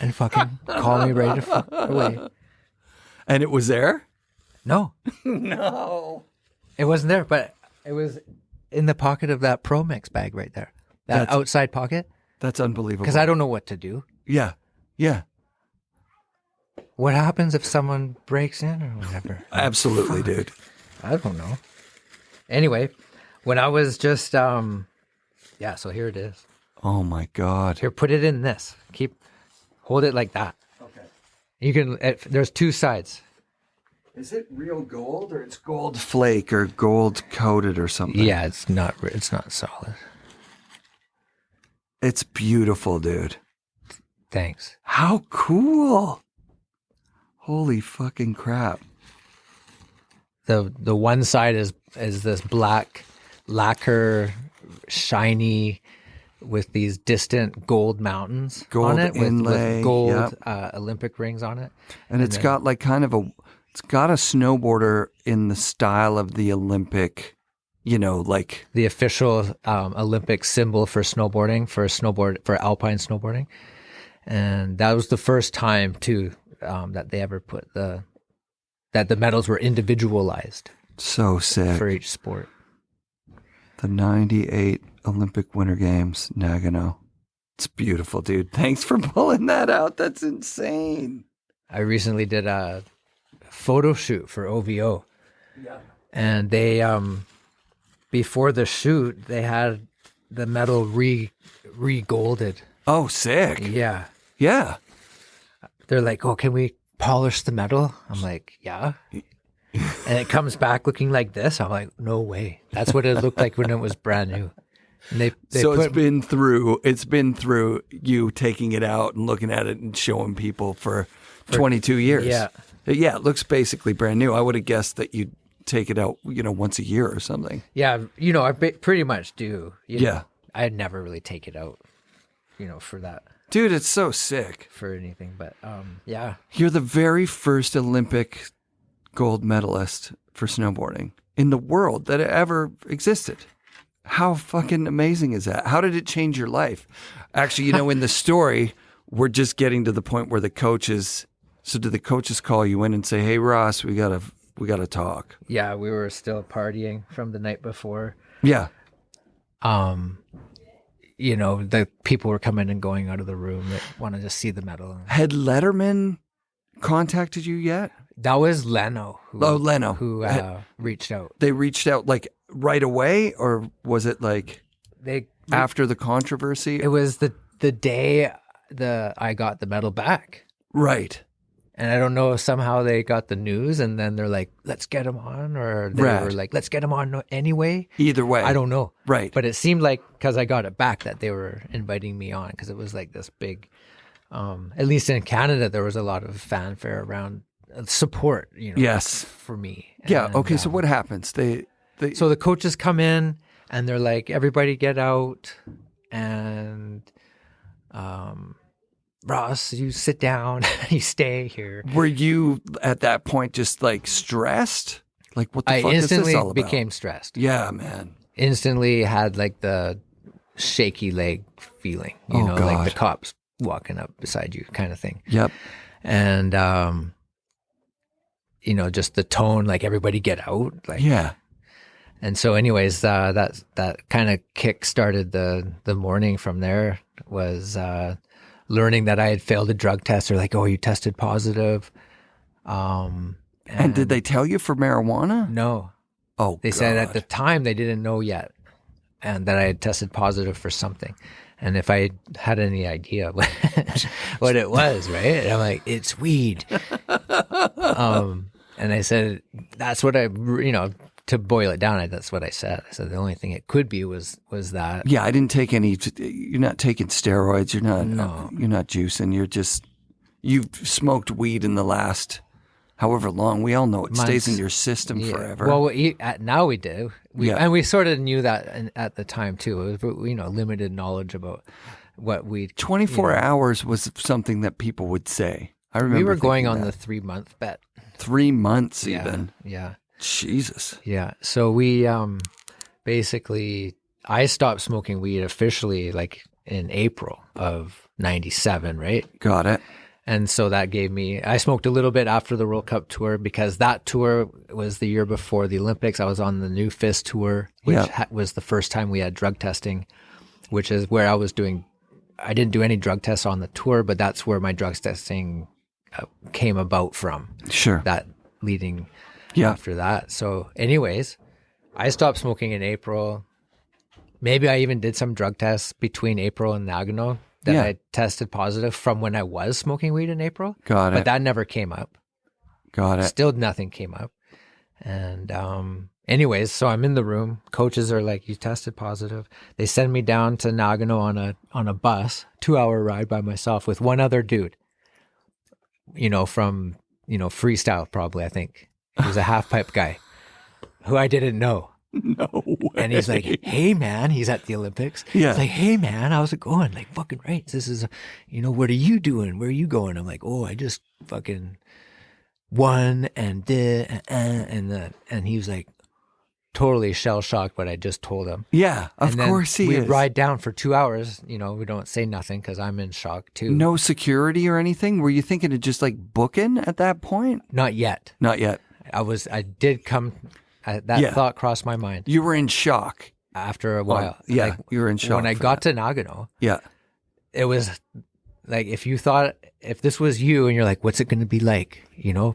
and fucking call me right away. And it was there? No. No. It wasn't there, but it was in the pocket of that Pro Mix bag right there. That outside pocket. That's unbelievable. Because I don't know what to do. Yeah. Yeah. What happens if someone breaks in or whatever? Absolutely, dude. I don't know. Anyway, when I was just, so here it is. Oh, my God. Here, put it in this. Hold it like that. Okay. You can, there's two sides. Is it real gold or it's gold flake or gold coated or something? Yeah, it's not solid. It's beautiful, dude. Thanks. How cool. Holy fucking crap. The one side is this black lacquer, shiny, with these distant gold mountains Gold on it, inlay, with gold yep. Olympic rings on it. And it's got like it's got a snowboarder in the style of the Olympic, like the official Olympic symbol for snowboarding, for alpine snowboarding. And that was the first time too that they ever put that the medals were individualized. So sick. For each sport. The 98 Olympic Winter Games, Nagano. It's beautiful, dude. Thanks for pulling that out. That's insane. I recently did a photo shoot for OVO. Yeah. And they, before the shoot, they had the medal re-golded. Oh, sick. Yeah. Yeah. They're like, oh, can we polish the medal? I'm like, yeah. And it comes back looking like this. I'm like, no way. That's what it looked like when it was brand new. And it's been through you taking it out and looking at it and showing people for 22 years. Yeah. Yeah, it looks basically brand new. I would have guessed that you'd take it out, once a year or something. Yeah, I pretty much do. Yeah. I'd never really take it out, for that. Dude, it's so sick. For anything, but yeah. You're the very first Olympic gold medalist for snowboarding in the world that ever existed. How fucking amazing is that? How did it change your life? Actually, in the story, we're just getting to the point where the coaches. So do the coaches call you in and say, "Hey, Ross, we gotta talk"? Yeah, we were still partying from the night before. Yeah. The people were coming and going out of the room that wanted to see the medal. Had Letterman contacted you yet? That was Leno. Leno. Who reached out. They reached out like right away, or was it like after the controversy? It was the day I got the medal back. Right. And I don't know if somehow they got the news and then they're like, let's get him on, or they were like, let's get him on anyway. Either way. I don't know. Right. But it seemed like, because I got it back, that they were inviting me on, because it was like this big, at least in Canada, there was a lot of fanfare around support, yes, for me. Yeah. And, okay. So what happens? So the coaches come in and they're like, everybody get out, and Ross, you sit down, you stay here. Were you at that point just like stressed? Like, what the fuck is this all about? I instantly became stressed. Yeah, man. Instantly had like the shaky leg feeling, like the cops walking up beside you kind of thing. Yep. And, just the tone, like everybody get out. Like, yeah. And so anyways, that kind of kick started the morning from there, was learning that I had failed a drug test. They're like, oh, you tested positive. And did they tell you for marijuana? No. Oh, They said at the time they didn't know yet, and that I had tested positive for something. And if I had any idea what it was, right? And I'm like, it's weed. And I said, that's what to boil it down, that's what I said. I said the only thing it could be was that. Yeah, I didn't take any. You're not taking steroids. You're not. No. You're not juicing. You've smoked weed in the last however long. We all know it stays in your system forever. Well, now we do. And we sort of knew that at the time too. It was, limited knowledge about what we. 24 hours was something that people would say. I remember. We were going on the 3-month bet. 3 months even. Yeah. Jesus. Yeah. So we basically, I stopped smoking weed officially like in April of 97, right? Got it. And so that gave me, I smoked a little bit after the World Cup tour because that tour was the year before the Olympics. I was on the New Fist tour, which was the first time we had drug testing, which is where I didn't do any drug tests on the tour, but that's where my drug testing came about from. Sure. That leading after that. So anyways, I stopped smoking in April. Maybe I even did some drug tests between April and Nagano that I tested positive from when I was smoking weed in April. Got it. But that never came up. Got it. Still nothing came up. And anyways, so I'm in the room. Coaches are like, you tested positive. They send me down to Nagano on a bus, 2-hour ride by myself with one other dude, from, freestyle probably, I think. He was a half pipe guy who I didn't know. No way. And he's like, hey, man, he's at the Olympics. Yeah. He's like, hey, man, how's it going? Like, fucking right. This is, what are you doing? Where are you going? I'm like, oh, I just fucking won and did, and he was like, totally shell-shocked what I just told him. Yeah, of course he is. We ride down for 2 hours. We don't say nothing because I'm in shock too. No security or anything? Were you thinking of just like booking at that point? Not yet. Not yet. That thought crossed my mind. You were in shock. After a while. Yeah, you were in shock. When I got to Nagano, it was like if this was you and you're like, what's it going to be like?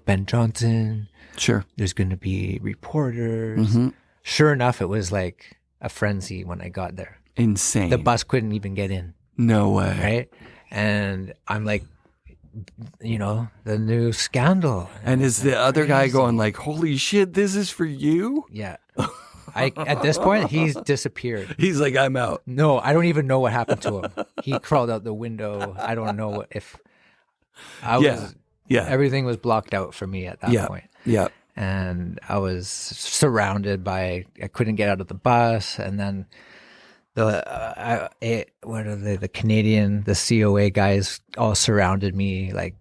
Ben Johnson. Sure. There's going to be reporters. Mm-hmm. Sure enough, it was like a frenzy when I got there. Insane. The bus couldn't even get in. No way. Right? And I'm like, the new scandal. And is the other guy going like, holy shit, this is for you? Yeah. At this point, he's disappeared. He's like, I'm out. No, I don't even know what happened to him. He crawled out the window. I don't know if I was. Yeah. Everything was blocked out for me at that point. Yeah. And I was surrounded by, I couldn't get out of the bus. And then the Canadian, the COA guys all surrounded me, like,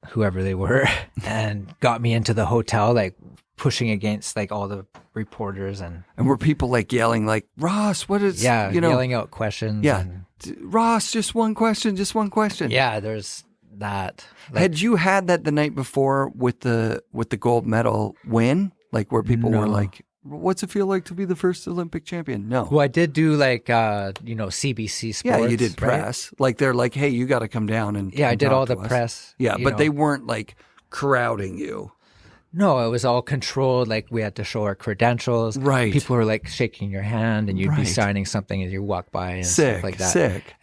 whoever they were, and got me into the hotel, like pushing against like all the reporters. And were people like yelling like, Ross, what is, yelling out questions. Yeah. And, Ross, just one question. Yeah, there's that. Like, had you had that the night before with the gold medal win? Like where people were like, what's it feel like to be the first Olympic champion? No. Well, I did do like, CBC Sports. Yeah, you did press. Right? Like they're like, hey, you got to come down and I did all the us. press. Yeah, but they weren't like crowding you. No, it was all controlled. Like we had to show our credentials. Right. People were like shaking your hand, and you'd be signing something as you walk by and stuff like that. Sick.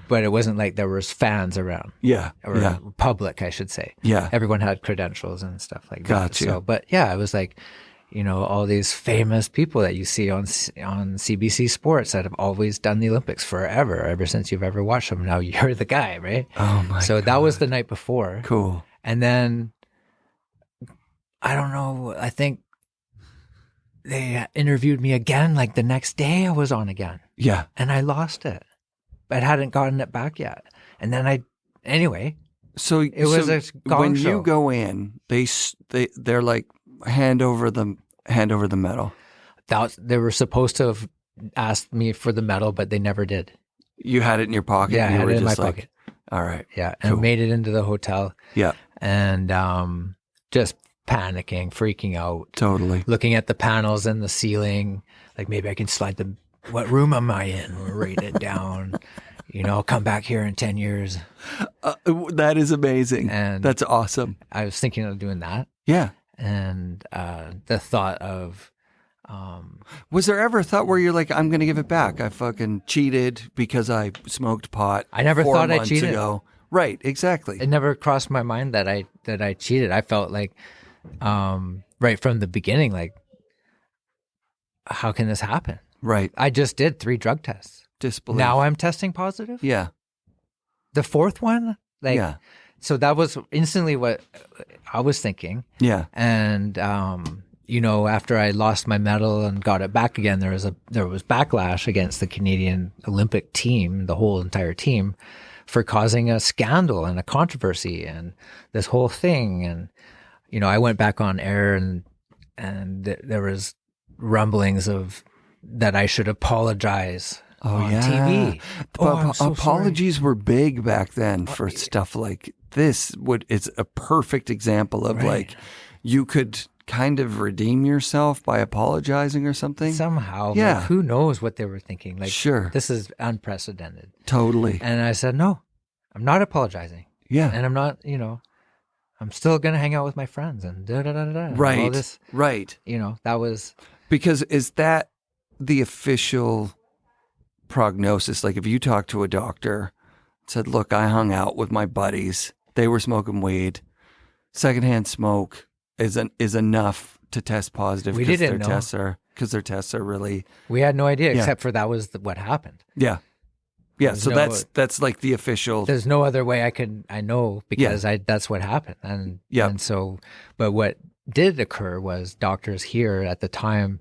But it wasn't like there was fans around. Yeah. Or public, I should say. Yeah. Everyone had credentials and stuff like that. Gotcha. So, but yeah, it was like, all these famous people that you see on CBC Sports that have always done the Olympics forever, ever since you've ever watched them. Now you're the guy, right? Oh my God. So that was the night before. Cool. And then, I don't know, I think they interviewed me again, like the next day I was on again. Yeah. And I lost it. I hadn't gotten it back yet. And then anyway. So it was a gong when show. You go in, they're like, hand over the medal. They were supposed to have asked me for the medal, but they never did. You had it in your pocket? Yeah, I had it in my pocket. All right. Yeah, and I made it into the hotel. Yeah. And just panicking, freaking out. Totally. Looking at the panels and the ceiling, like maybe I can slide what room am I in? Write it down. I'll come back here in 10 years. That is amazing. And that's awesome. I was thinking of doing that. Yeah. And the thought of... was there ever a thought where you're like, I'm going to give it back? I fucking cheated because I smoked pot. I never thought I cheated. Ago. Right, exactly. It never crossed my mind that I cheated. I felt like right from the beginning, like, how can this happen? Right. I just did 3 drug tests. Disbelief. Now I'm testing positive. Yeah. The 4th one, like, Yeah. so that was instantly what I was thinking. Yeah. And, you know, after I lost my medal and got it back again, there was backlash against the Canadian Olympic team, the whole entire team, for causing a scandal and a controversy and this whole thing. And, you know, I went back on air and there was rumblings of that I should apologize on TV. But apologies were big back then for stuff like this. It's a perfect example of like, you could kind of redeem yourself by apologizing or something somehow. Yeah. Like, who knows what they were thinking? Like, sure. This is unprecedented. Totally. And I said, no, I'm not apologizing. Yeah. And I'm not, you know, I'm still going to hang out with my friends and da-da-da-da-da. Right. All this, right. you know, that was... Because is that the official prognosis? Like, if you talk to a doctor, said, look, I hung out with my buddies, they were smoking weed, secondhand smoke is enough to test positive. We didn't know. Because their tests are really... We had no idea, except for that was what happened. Yeah. Yeah, There's so no- that's like the official... There's no other way I know because that's what happened. And so, but what did occur was doctors here at the time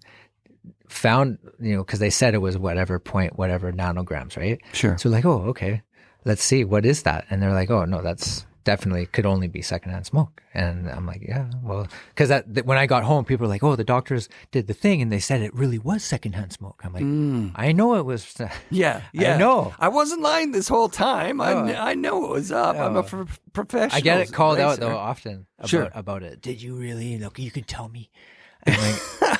found, you know, because they said it was whatever nanograms, right? Sure. So like, oh, okay, let's see, what is that? And they're like, oh, no, that's definitely could only be secondhand smoke. And I'm like, yeah, well, because when I got home, people were like, oh, the doctors did the thing and they said it really was secondhand smoke. I'm like, I know it was. Yeah. I know. I wasn't lying this whole time. I know it was up. I'm a professional. I get it called out racer. though often about it. Did you really? Look, you can tell me. I'm like,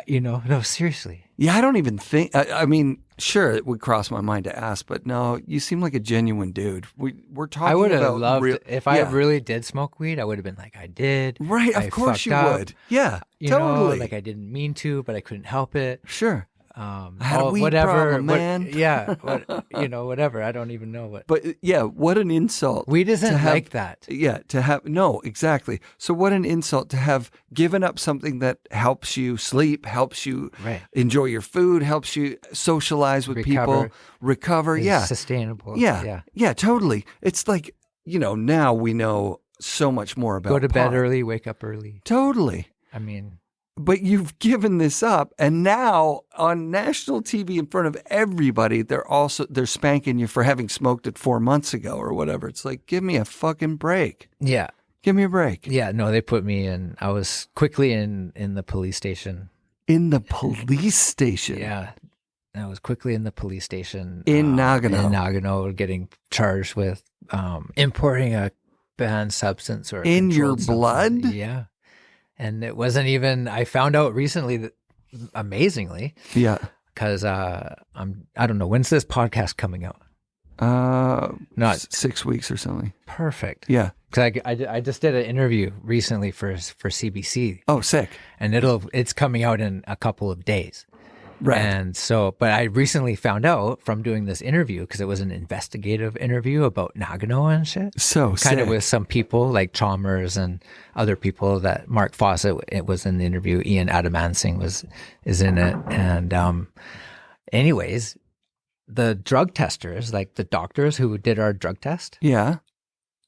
you know, no, seriously. Yeah, I don't even think. I mean, sure, it would cross my mind to ask, but no, you seem like a genuine dude. We're talking. I would have about loved if I really did smoke weed. I would have been like, I did. Right, of I course you fucked up. would. Yeah, You totally. know, like I didn't mean to, but I couldn't help it. Sure. I had a weed whatever, problem, man. you know, whatever. I don't even know what. But yeah, what an insult. Weed isn't to have, like that. Yeah, to have no, exactly. So what an insult to have given up something that helps you sleep, helps you enjoy your food, helps you socialize with people, recover. It's Yeah, sustainable. Yeah, totally. It's like, you know, now we know so much more about Go to bed pot. early, wake up early. Totally. I mean, But you've given this up, and now on national TV in front of everybody, they're spanking you for having smoked it 4 months ago or whatever. It's like, give me a fucking break. yeah. Give me a break. Yeah, no, they put me in. I was quickly in the police station. In the police station. Yeah. I was quickly in the police station. In Nagano. In Nagano, getting charged with importing a banned substance or In your controlled blood? substance. Yeah. And it wasn't even, I found out recently that, amazingly, Yeah. because I don't know, when's this podcast coming out? Not 6 weeks or something. perfect. Yeah. Because I just did an interview recently for CBC. Oh, sick. And it's coming out in a couple of days. Right. And so, but I recently found out from doing this interview, because it was an investigative interview about Nagano and shit. So kind of sick. with some people like Chalmers and other people that Mark Fawcett, it was in the interview. Ian Adamansing is in it. And anyways, the drug testers, like the doctors who did our drug test, Yeah.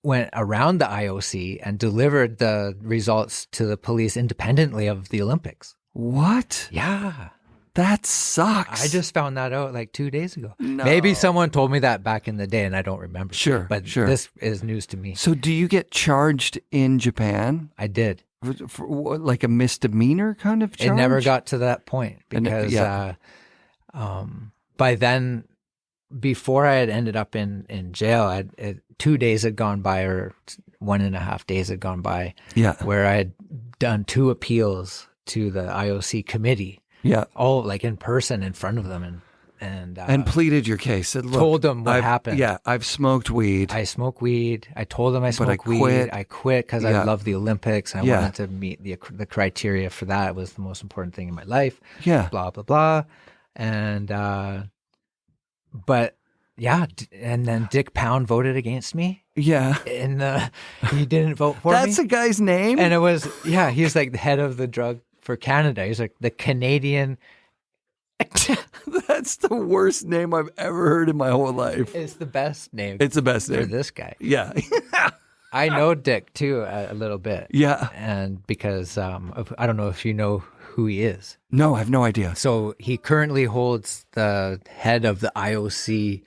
went around the IOC and delivered the results to the police independently of the Olympics. What? Yeah. That sucks. I just found that out like 2 days ago. No. Maybe someone told me that back in the day and I don't remember. Sure, But sure. this is news to me. So do you get charged in Japan? I did. For what, like a misdemeanor kind of charge? It never got to that point And because yeah. by then, before I had ended up in jail, 2 days had gone by, or 1.5 days had gone by, Yeah. where I had done 2 appeals to the IOC committee. Yeah. All like in person in front of them and pleaded your case. Said, look, told them what happened. Yeah, I've smoked weed. I smoke weed. I told them I I smoked quit. weed. I quit because Yeah. I love the Olympics. I Yeah. wanted to meet the criteria for that. It was the most important thing in my life. Yeah. Blah, blah, blah. And, but Yeah, and then Dick Pound voted against me. Yeah. He didn't vote for me. That's a guy's name? And it was, he's like the head of the drug for Canada. He's like the Canadian. That's the worst name I've ever heard in my whole life. It's the best name. It's the best name. For this guy. Yeah. I know Dick too a little bit. Yeah. And because I don't know if you know who he is. No, I have no idea. So he currently holds the head of the IOC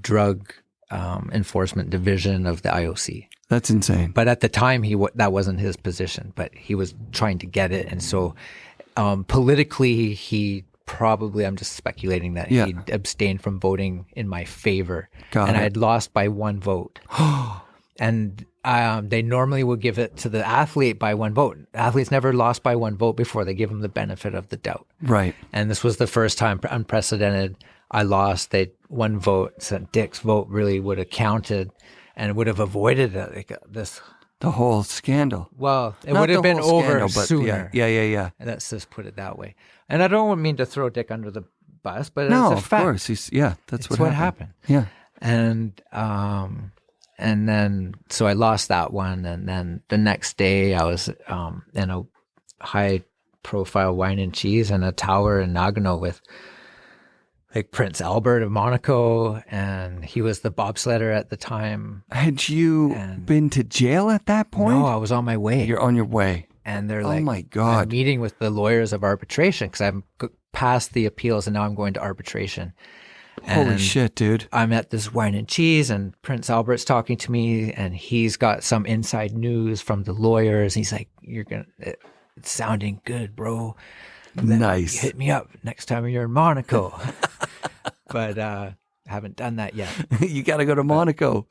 drug enforcement division of the IOC. That's insane. But at the time, that wasn't his position, but he was trying to get it. And so politically, he probably, I'm just speculating that he abstained from voting in my favor. I had lost by 1 vote. And they normally would give it to the athlete by 1 vote. Athletes never lost by 1 vote before. They give them the benefit of the doubt. Right. And this was the first time, unprecedented. I lost. 1 vote. So Dick's vote really would have counted and would have avoided the whole scandal. Well, it would have been over sooner. Yeah. Let's just put it that way. And I don't mean to throw Dick under the bus, but no, it's a fact. Of course. That's what happened. Yeah. And then, so I lost that one. And then the next day I was in a high profile wine and cheese in a tower in Nagano with like Prince Albert of Monaco. And he was the bobsledder at the time. Had you been to jail at that point? No, I was on my way. You're on your way. And they're like, oh my God. I'm meeting with the lawyers of arbitration because I'm past the appeals and now I'm going to arbitration. Holy shit, dude. I'm at this wine and cheese and Prince Albert's talking to me and he's got some inside news from the lawyers. He's like, it's sounding good, bro. Nice. Hit me up next time you're in Monaco. But I haven't done that yet. You got to go to Monaco.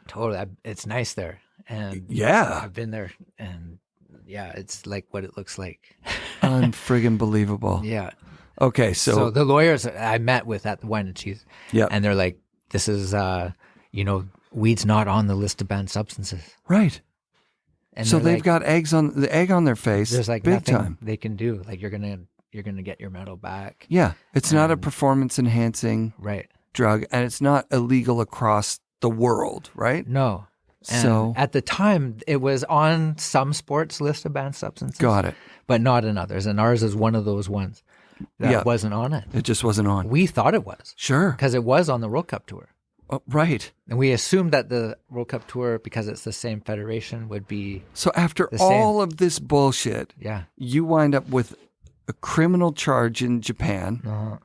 Totally. It's nice there. And I've been there and it's like what it looks like. Unfriggin' believable. Yeah. Okay, so the lawyers I met with at the wine and cheese, and they're like, "This is, weed's not on the list of banned substances." Right. And so they've got egg on their face. There's like big nothing time they can do. Like you're gonna get your medal back. Yeah, it's not a performance enhancing drug, and it's not illegal across the world, right? No. And so at the time, it was on some sports list of banned substances. Got it. But not in others, and ours is one of those ones. That wasn't on it. It just wasn't on. We thought it was. Sure. Because it was on the World Cup Tour. Oh, right. And we assumed that the World Cup Tour, because it's the same federation, would be So after all of this bullshit, you wind up with a criminal charge in Japan. Uh-huh.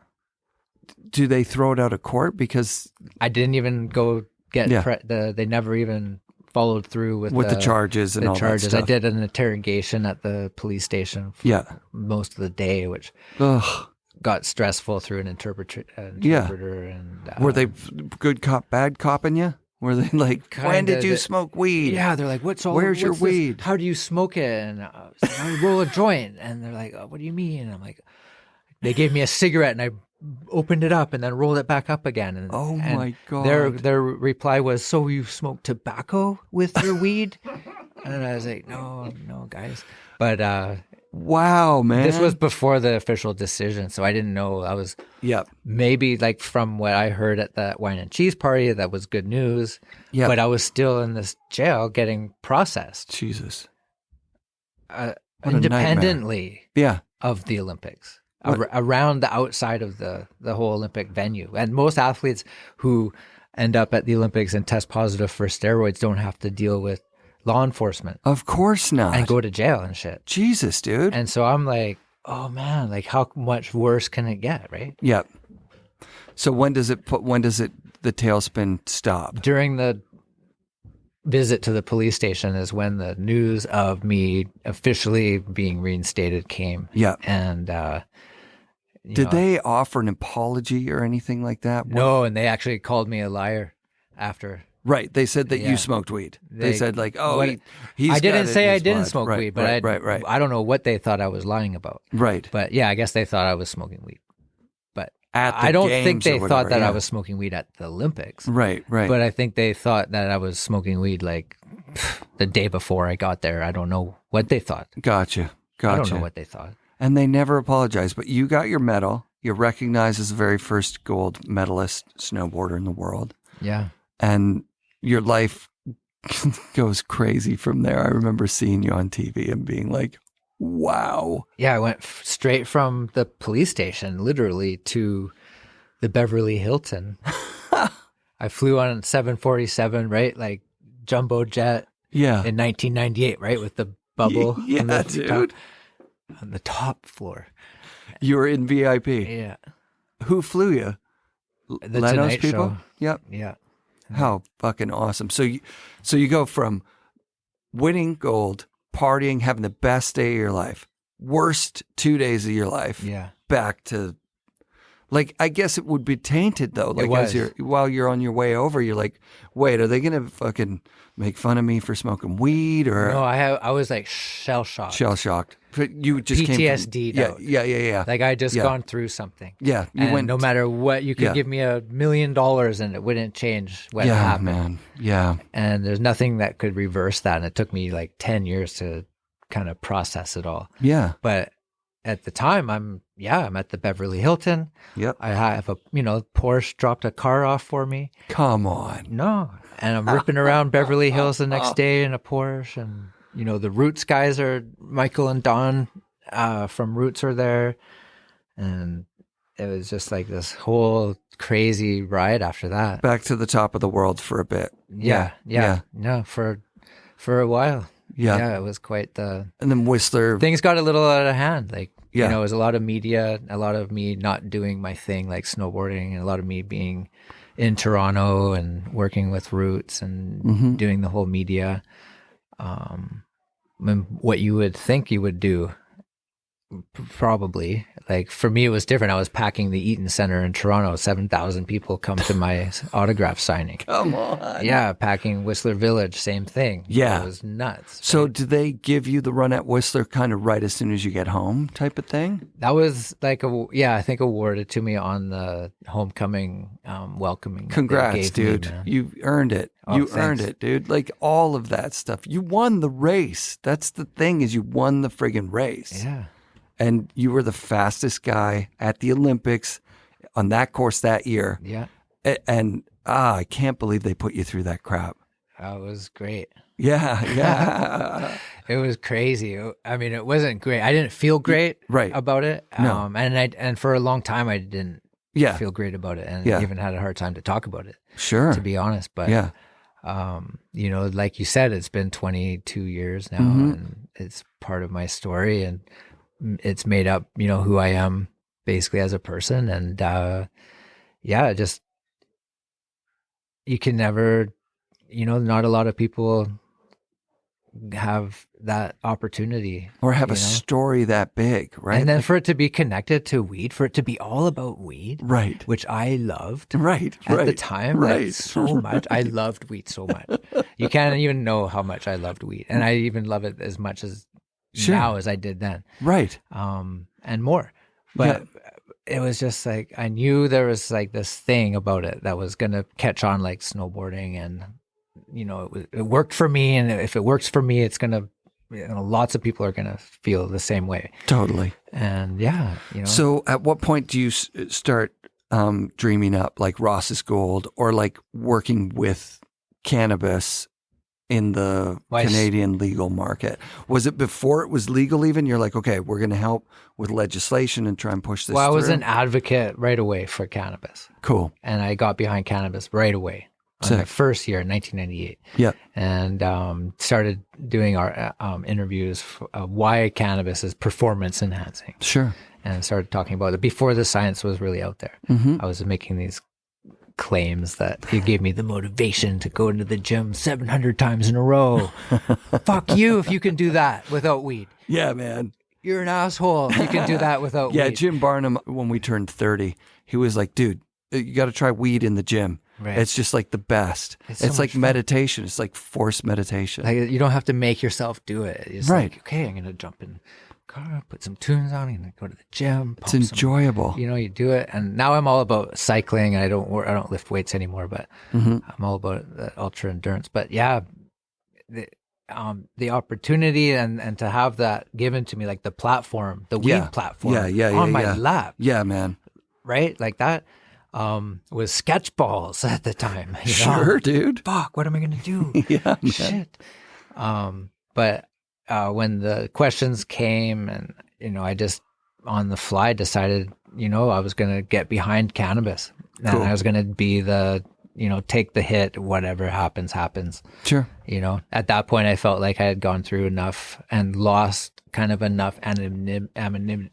Do they throw it out of court? Because I didn't even go get they never even followed through with the charges and all that stuff. I did an interrogation at the police station for most of the day, which got stressful through an interpreter. And were they good cop, bad copping you? Were they like, when did you smoke weed? Yeah, they're like, where's your weed? How do you smoke it? And I roll a joint. And they're like, what do you mean? And I'm like, they gave me a cigarette and I opened it up and then rolled it back up again. And, my God. Their reply was, so you smoke tobacco with your weed? And I was like, no, guys. But wow, man. This was before the official decision, so I didn't know. I was maybe like from what I heard at that wine and cheese party, that was good news. Yeah. But I was still in this jail getting processed. Jesus. Independently of the Olympics. Around the outside of the whole Olympic venue. And most athletes who end up at the Olympics and test positive for steroids don't have to deal with law enforcement. Of course not. And go to jail and shit. Jesus, dude. And so I'm like, oh man, like how much worse can it get, right? Yep. So when does the tailspin stop? During the visit to the police station is when the news of me officially being reinstated came. Yeah. And did they offer an apology or anything like that? No, and they actually called me a liar after. Right. They said that you smoked weed. They said like, he's I didn't say I didn't blood. smoke weed, but I don't know what they thought I was lying about. Right. But yeah, I guess they thought I was smoking weed. But I don't think they thought that I was smoking weed at the Olympics. Right. But I think they thought that I was smoking weed like the day before I got there. I don't know what they thought. Gotcha. I don't know what they thought. And they never apologized, but you got your medal. You're recognized as the very first gold medalist snowboarder in the world. Yeah. And your life goes crazy from there. I remember seeing you on TV and being like, wow. Yeah, I went straight from the police station, literally, to the Beverly Hilton. I flew on 747, right? Like jumbo jet Yeah. in 1998, right? With the bubble Yeah, on the dude. on the top floor. You were in VIP. Yeah. Who flew you? The Leno's Tonight people? Show. Yep. Yeah. How fucking awesome. So you go from winning gold, partying, having the best day of your life, worst 2 days of your life, Yeah. back to, like, I guess it would be tainted though. Like was. while you're on your way over, you're like, wait, are they gonna fucking make fun of me for smoking weed or No, I was like shell shocked. shell shocked? You just PTSD'd came from, out. yeah. Like I just Yeah. gone through something. Yeah, you And went no matter what, you could Yeah. give me $1 million and it wouldn't change what Yeah, happened. man. Yeah. And there's nothing that could reverse that. And it took me like 10 years to kind of process it all. Yeah. But at the time, I'm at the Beverly Hilton. Yep. I have a, Porsche dropped a car off for me. Come on. No. And I'm ripping around Beverly Hills the next day in a Porsche. And, the Roots guys are, Michael and Don from Roots are there. And it was just like this whole crazy ride after that. Back to the top of the world for a bit. Yeah. No, for a while. Yeah. It was quite the... And then Whistler. Things got a little out of hand. Like, Yeah. it was a lot of media, a lot of me not doing my thing, like snowboarding, and a lot of me being in Toronto and working with Roots and doing the whole media. And what you would think you would do, probably. Like, for me, it was different. I was packing the Eaton Center in Toronto. 7,000 people come to my autograph signing. Come on. Yeah, packing Whistler Village, same thing. Yeah. It was nuts. So do they give you the run at Whistler kind of right as soon as you get home type of thing? That was like I think awarded to me on the homecoming welcoming. that they Congrats, gave me, dude. man. You earned it. Oh, You thanks. earned it, dude. Like all of that stuff. You won the race. That's the thing, is you won the friggin' race. Yeah. And you were the fastest guy at the Olympics on that course that year. Yeah. And I can't believe they put you through that crap. That was great. Yeah. It was crazy. I mean, it wasn't great. I didn't feel great Right. about it. No. And for a long time I didn't Yeah. feel great about it, and Yeah. even had a hard time to talk about it, Sure. to be honest. But Yeah. like you said, it's been 22 years now, Mhm. and it's part of my story, and it's made up, who I am basically as a person. And just, you can never, not a lot of people have that opportunity, Or have a you know? story that big, right? And then for it to be connected to weed, for it to be all about weed, Right. which I loved Right. at right. the time, Right. like, so much. I loved weed so much. You can't even know how much I loved weed, and I even love it as much as Sure. now as I did then, Right. and more. But it was just like, I knew there was like this thing about it that was gonna catch on, like snowboarding, and it worked for me. And if it works for me, it's gonna, lots of people are gonna feel the same way. Totally. And So at what point do you start dreaming up like Ross's Gold or like working with cannabis in the Well, Canadian legal market? Was it before it was legal even? You're like, okay, we're going to help with legislation and try and push this Well, I was through? an advocate right away for cannabis, Cool. and I got behind cannabis right away on Sick. my first year in 1998, Yeah. and started doing our interviews for, why cannabis is performance enhancing, Sure. and started talking about it before the science was really out there. Mm-hmm. I was making these claims that it gave me the motivation to go into the gym 700 times in a row. Fuck you if you can do that without weed. Yeah, man. You're an asshole if you can do that without Yeah, weed. Jim Barnum, when we turned 30, he was like, dude, you got to try weed in the gym. Right. It's just like the best. It's It's, so like much fun. meditation. It's like forced meditation. Like, you don't have to make yourself do it. It's Right. like, okay, I'm going to jump in the car, put some tunes on, and go to the gym. It's pump some- enjoyable. you do it. And now I'm all about cycling. I don't lift weights anymore, but Mhm. I'm all about the ultra endurance. But yeah, the opportunity and to have that given to me, like the platform, the weed Yeah. platform Yeah, on my yeah. lap. Yeah, man. right? Like that was sketch balls at the time. You know? Sure, dude. Fuck, what am I going to do? Yeah, man. Shit. But when the questions came and, you know, I just on the fly decided, you know, I was going to get behind cannabis. And Cool. I was going to be the, you know, take the hit, whatever happens, happens. Sure. You know, at that point, I felt like I had gone through enough and lost kind of enough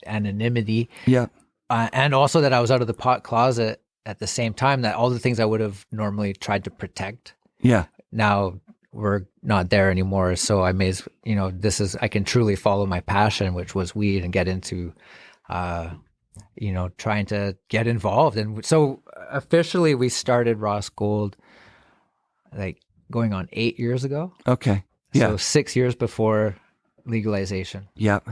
anonymity. Yeah. And also that I was out of the pot closet at the same time, that all the things I would have normally tried to protect Yeah. now were not there anymore. So I you know, I can truly follow my passion, which was weed, and get into, you know, trying to get involved. And so officially we started Ross Gold like going on 8 years ago. Okay. Yeah. So 6 years before legalization. Yep.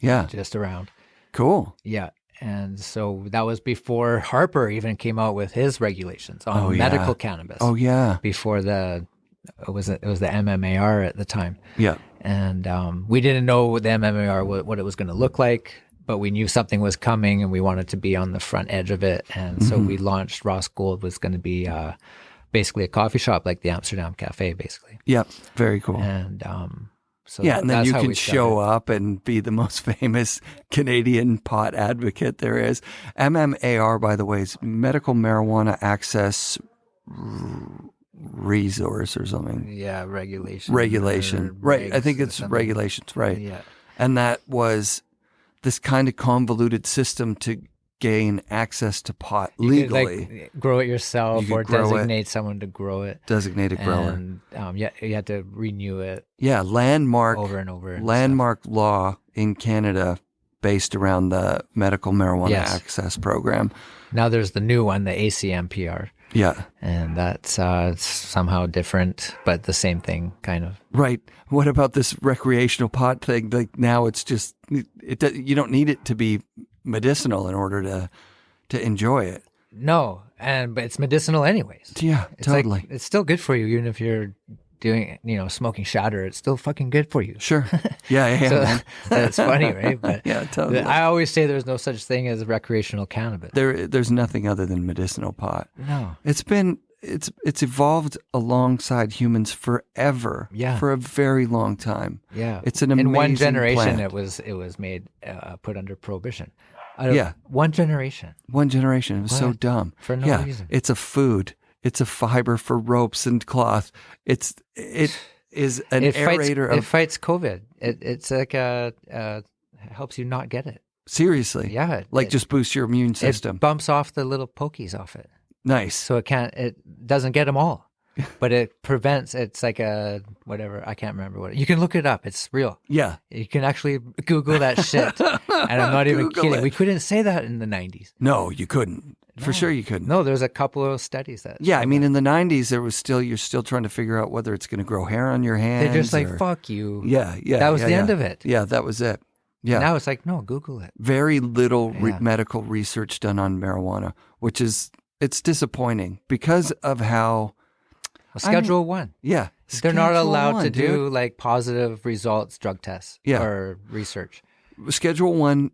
Yeah. Just around. Cool. Yeah. And so that was before Harper even came out with his regulations on Oh, yeah. medical cannabis. Oh, yeah. Before it was the MMAR at the time. Yeah. And we didn't know what the MMAR, what it was going to look like, but we knew something was coming and we wanted to be on the front edge of it. And so we launched Ross Gold, was going to be basically a coffee shop like the Amsterdam Cafe, basically. Yep. Very cool. And so yeah, and then that's you how can we show started. up and be the most famous Canadian pot advocate there is. MMAR, by the way, is Medical Marijuana Access Resource or something. Yeah, regulation. Regulation. Right. I think regs or it's something. regulations. Right. Yeah. And that was this kind of convoluted system to gain access to pot You could, legally. like, grow it yourself You could or grow it. designate someone to grow it. Designated grower. And yeah, you had to renew it Yeah, landmark over and over. and landmark law in Canada based around the Medical Marijuana Yes. Access Program. stuff. Now there's the new one, the ACMPR, Yeah. and that's somehow different, but the same thing, kind of. Right. What about this recreational pot thing? Like now it's just you don't need it to be medicinal in order to enjoy it. No, but it's medicinal anyways. Yeah, It's totally. like, it's still good for you, even if you're doing, you know, smoking shatter. It's still fucking good for you. Sure. Yeah, So man. that's funny, right? But Yeah, totally. I always say there's no such thing as recreational cannabis. There's nothing other than medicinal pot. No. It's evolved alongside humans forever. Yeah. For a very long time. Yeah, It's an amazing in one generation plant. it was made put under prohibition. Yeah. One generation. One generation. It was so What? dumb. For no yeah. reason. It's a food. It's a fiber for ropes and cloth. It is an aerator It fights COVID. It's like helps you not get it. seriously. Yeah, Like just boost your immune system. It bumps off the little pokies off it, Nice. so it doesn't get them all, but it prevents. It's like a whatever. I can't remember what. You can look it up. It's real. Yeah. You can actually Google that shit, and I'm not even Google kidding. it. We couldn't say that in the 90s. No, you couldn't. For sure you couldn't. No, there's a couple of studies that. Yeah, I mean in the 90s you're still trying to figure out whether it's going to grow hair on your hands. They're just like, or- fuck you. Yeah, yeah. That was yeah, the yeah. end of it. Yeah, that was it. Yeah. Now it's like, no, Google it. Very little Yeah. medical research done on marijuana, which is it's disappointing because of how Schedule 1. yeah, They're not Schedule allowed 1, to dude. do like positive results drug tests Yeah. or research. Schedule 1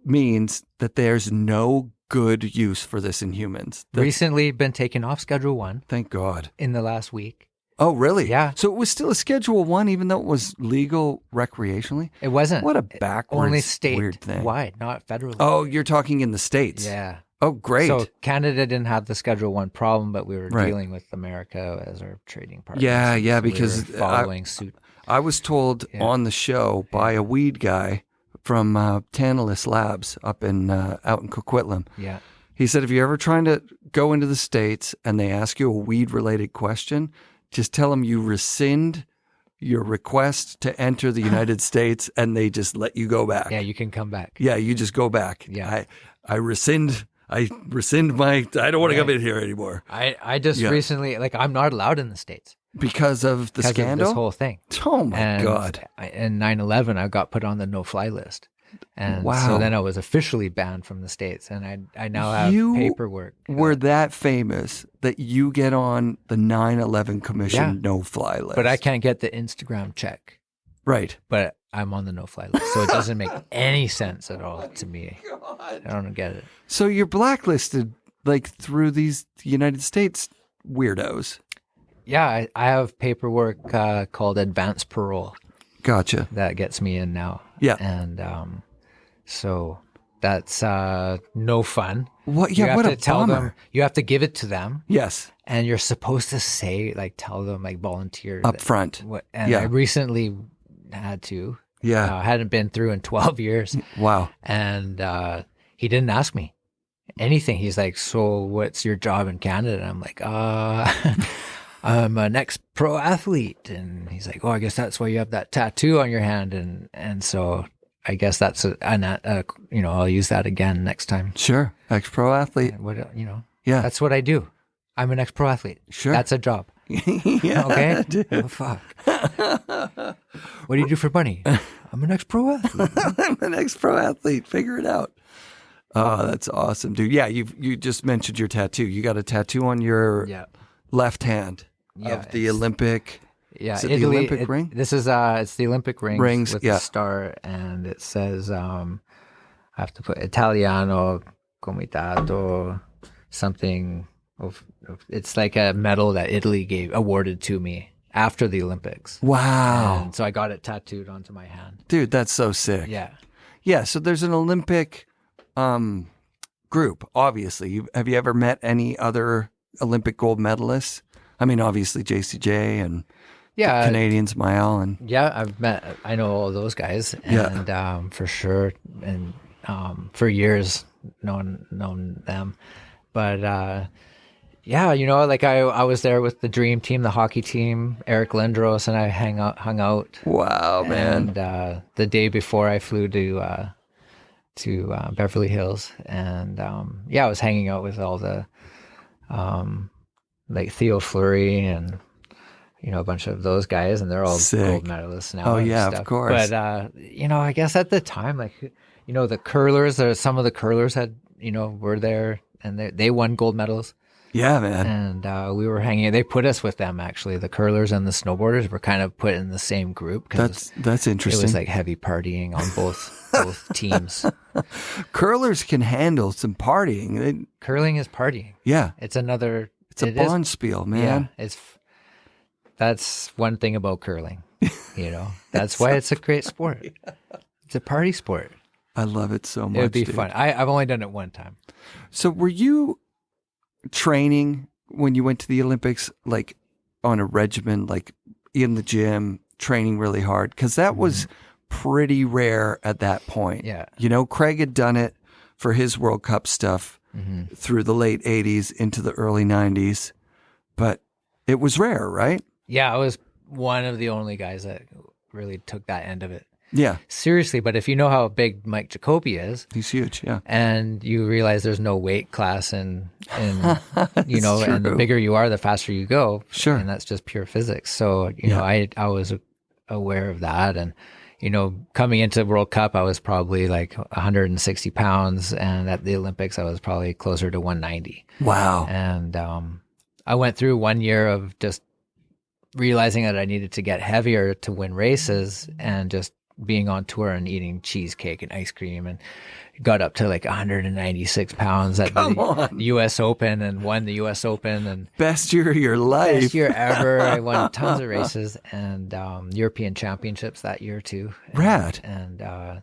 means that there's no good use for this in humans. Recently been taken off Schedule 1 Thank God. in the last week. Oh, really? Yeah. So it was still a Schedule 1 even though it was legal recreationally? It wasn't. What a backwards Only weird thing. statewide, not federally. Oh, you're talking in the States. Yeah. Oh, great. So Canada didn't have the Schedule 1 problem, but we were Right. dealing with America as our trading partner. Yeah, yeah, So we because were following suit. I was told Yeah. on the show by a weed guy from Tantalus Labs up in out in Coquitlam. Yeah. He said, if you're ever trying to go into the States and they ask you a weed-related question, just tell them you rescind your request to enter the United States and they just let you go back. Yeah, you can come back. Yeah, you just go back. Yeah. I rescind my, I don't want to come in here anymore I just Yeah. recently, like, I'm not allowed in the States because of the because scandal. of this whole thing. Oh my And God. In 9/11, I got put on the no-fly list. And Wow. so then I was officially banned from the States. And I now have You paperwork. Were that famous that you get on the 9/11 Commission Yeah. no-fly list. But I can't get the Instagram check. Right. But I'm on the no-fly list. So it doesn't make any sense at all to me. I don't get it. So you're blacklisted like through these United States weirdos. Yeah, I have paperwork called advance parole. Gotcha. That gets me in now. Yeah. And so that's no fun. What? Yeah, what a bummer. Them, you have to give it to them. Yes. And you're supposed to say, like, tell them, like, volunteer. Up front. And I recently had to. Yeah. I hadn't been through in 12 years. Wow. And he didn't ask me anything. He's like, so what's your job in Canada? And I'm like, I'm an ex-pro athlete. And he's like, oh, I guess that's why you have that tattoo on your hand. And so I guess that's, I'll use that again next time. Sure. Ex-pro athlete. Yeah. That's what I do. I'm an ex-pro athlete. Sure. That's a job. Yeah. Okay? Oh, fuck. What do you do for money? I'm an ex-pro athlete. I'm an ex-pro athlete. Figure it out. Oh, that's awesome, dude. Yeah, you just mentioned your tattoo. You got a tattoo on your left hand of the Olympic. Yeah, is it Italy, the Olympic ring? This is it's the Olympic rings with yeah. the star, and it says I have to put Italiano Comitato something. It's like a medal that Italy awarded to me after the Olympics. Wow! And so I got it tattooed onto my hand. Dude, that's so sick. Yeah, yeah. So there's an Olympic group. Obviously, have you ever met any other Olympic gold medalists? I mean, obviously JCJ and Canadians, Mael, and I know all those guys, and for sure, and for years known them, but like I was there with the dream team, the hockey team, Eric Lindros, and I hung out. Wow, man! And the day before I flew to Beverly Hills, and I was hanging out with all the like Theo Fleury and a bunch of those guys, and they're all gold medalists now. Oh yeah, of course. But I guess at the time, like the curlers, some of the curlers had were there, and they won gold medals. Yeah, man. And we were hanging. They put us with them, actually. The curlers and the snowboarders were kind of put in the same group. That's interesting. It was like heavy partying on both teams. Curlers can handle some partying. Curling is partying. Yeah, it's a bonspiel, man. Yeah, that's one thing about curling. That's why it's a great sport. It's a party sport. I love it so much. It would be fun. I've only done it one time. So were you training when you went to the Olympics, like on a regimen, like in the gym, training really hard? Because that was pretty rare at that point. Yeah. Craig had done it for his World Cup stuff through the late 80s into the early 90s, but it was rare, right? Yeah, I was one of the only guys that really took that end of it. Yeah. Seriously, but if you know how big Mike Jacoby is, he's huge, yeah. And you realize there's no weight class and and the bigger you are, the faster you go. Sure. And that's just pure physics. So, I was aware of that, and coming into the World Cup, I was probably like 160 pounds, and at the Olympics I was probably closer to 190. Wow. And I went through 1 year of just realizing that I needed to get heavier to win races, and just being on tour and eating cheesecake and ice cream, and got up to like 196 pounds at the U.S. Open, and won the U.S. Open, and best year of your life. Best year ever. I won tons of races, and European championships that year too. Rad. And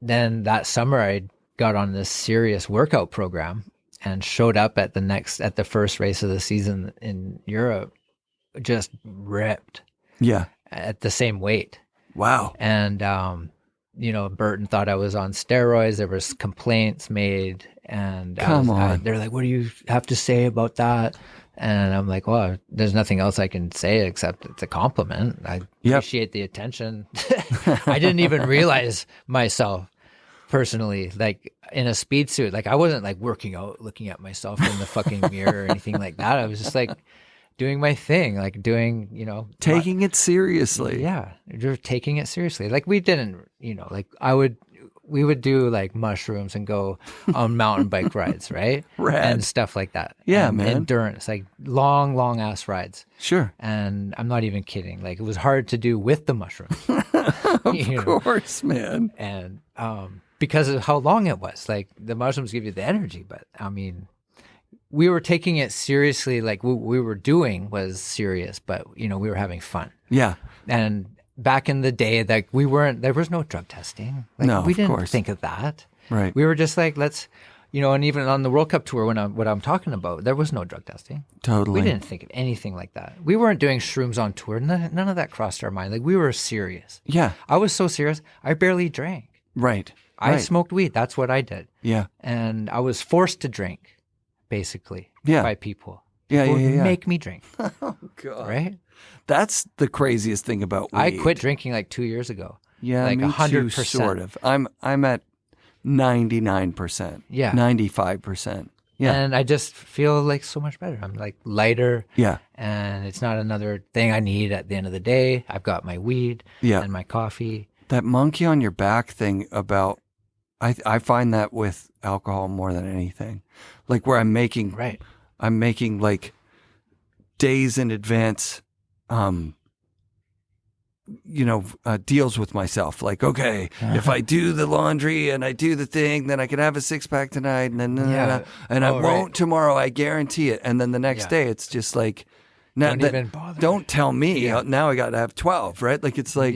then that summer I got on this serious workout program and showed up at the first race of the season in Europe, just ripped. Yeah. At the same weight. Wow. And, Burton thought I was on steroids. There was complaints made, and they're like, what do you have to say about that? And I'm like, well, there's nothing else I can say except it's a compliment. I appreciate the attention. I didn't even realize myself personally, like in a speed suit. Like I wasn't like working out, looking at myself in the fucking mirror or anything like that. I was just like doing my thing, like doing, taking it seriously. Yeah. You're taking it seriously. Like we didn't, like we would do like mushrooms and go on mountain bike rides, right? Rad. And stuff like that. Yeah, and man. Endurance, like long ass rides. Sure. And I'm not even kidding. Like it was hard to do with the mushrooms. Of course, man. And because of how long it was, like the mushrooms give you the energy, but I mean, we were taking it seriously. Like what we were doing was serious, but we were having fun. Yeah. And back in the day, like there was no drug testing. Like, No, we of didn't course. think of that. Right. We were just like, let's, and even on the World Cup tour, what I'm talking about, there was no drug testing. Totally. We didn't think of anything like that. We weren't doing shrooms on tour. None of that crossed our mind. Like we were serious. Yeah. I was so serious. I barely drank. Right. I smoked weed. That's what I did. Yeah. And I was forced to drink, basically, Yeah. by people. Yeah, People would yeah. make me drink, Oh, God. right? That's the craziest thing about weed. I quit drinking like 2 years ago. Yeah, like me 100%. too, sort of. I'm at 99%. Yeah. 95%. Yeah. And I just feel like so much better. I'm like lighter. Yeah. And it's not another thing I need at the end of the day. I've got my weed Yeah. and my coffee. That monkey on your back thing about, I find that with alcohol more than anything. Like where I'm making like days in advance, deals with myself. Like, okay, if I do the laundry and I do the thing, then I can have a 6-pack tonight, and then and I won't tomorrow. I guarantee it. And then the next day, it's just like, Don't even bother. Don't tell me. Now I got to have 12, right? Like it's like,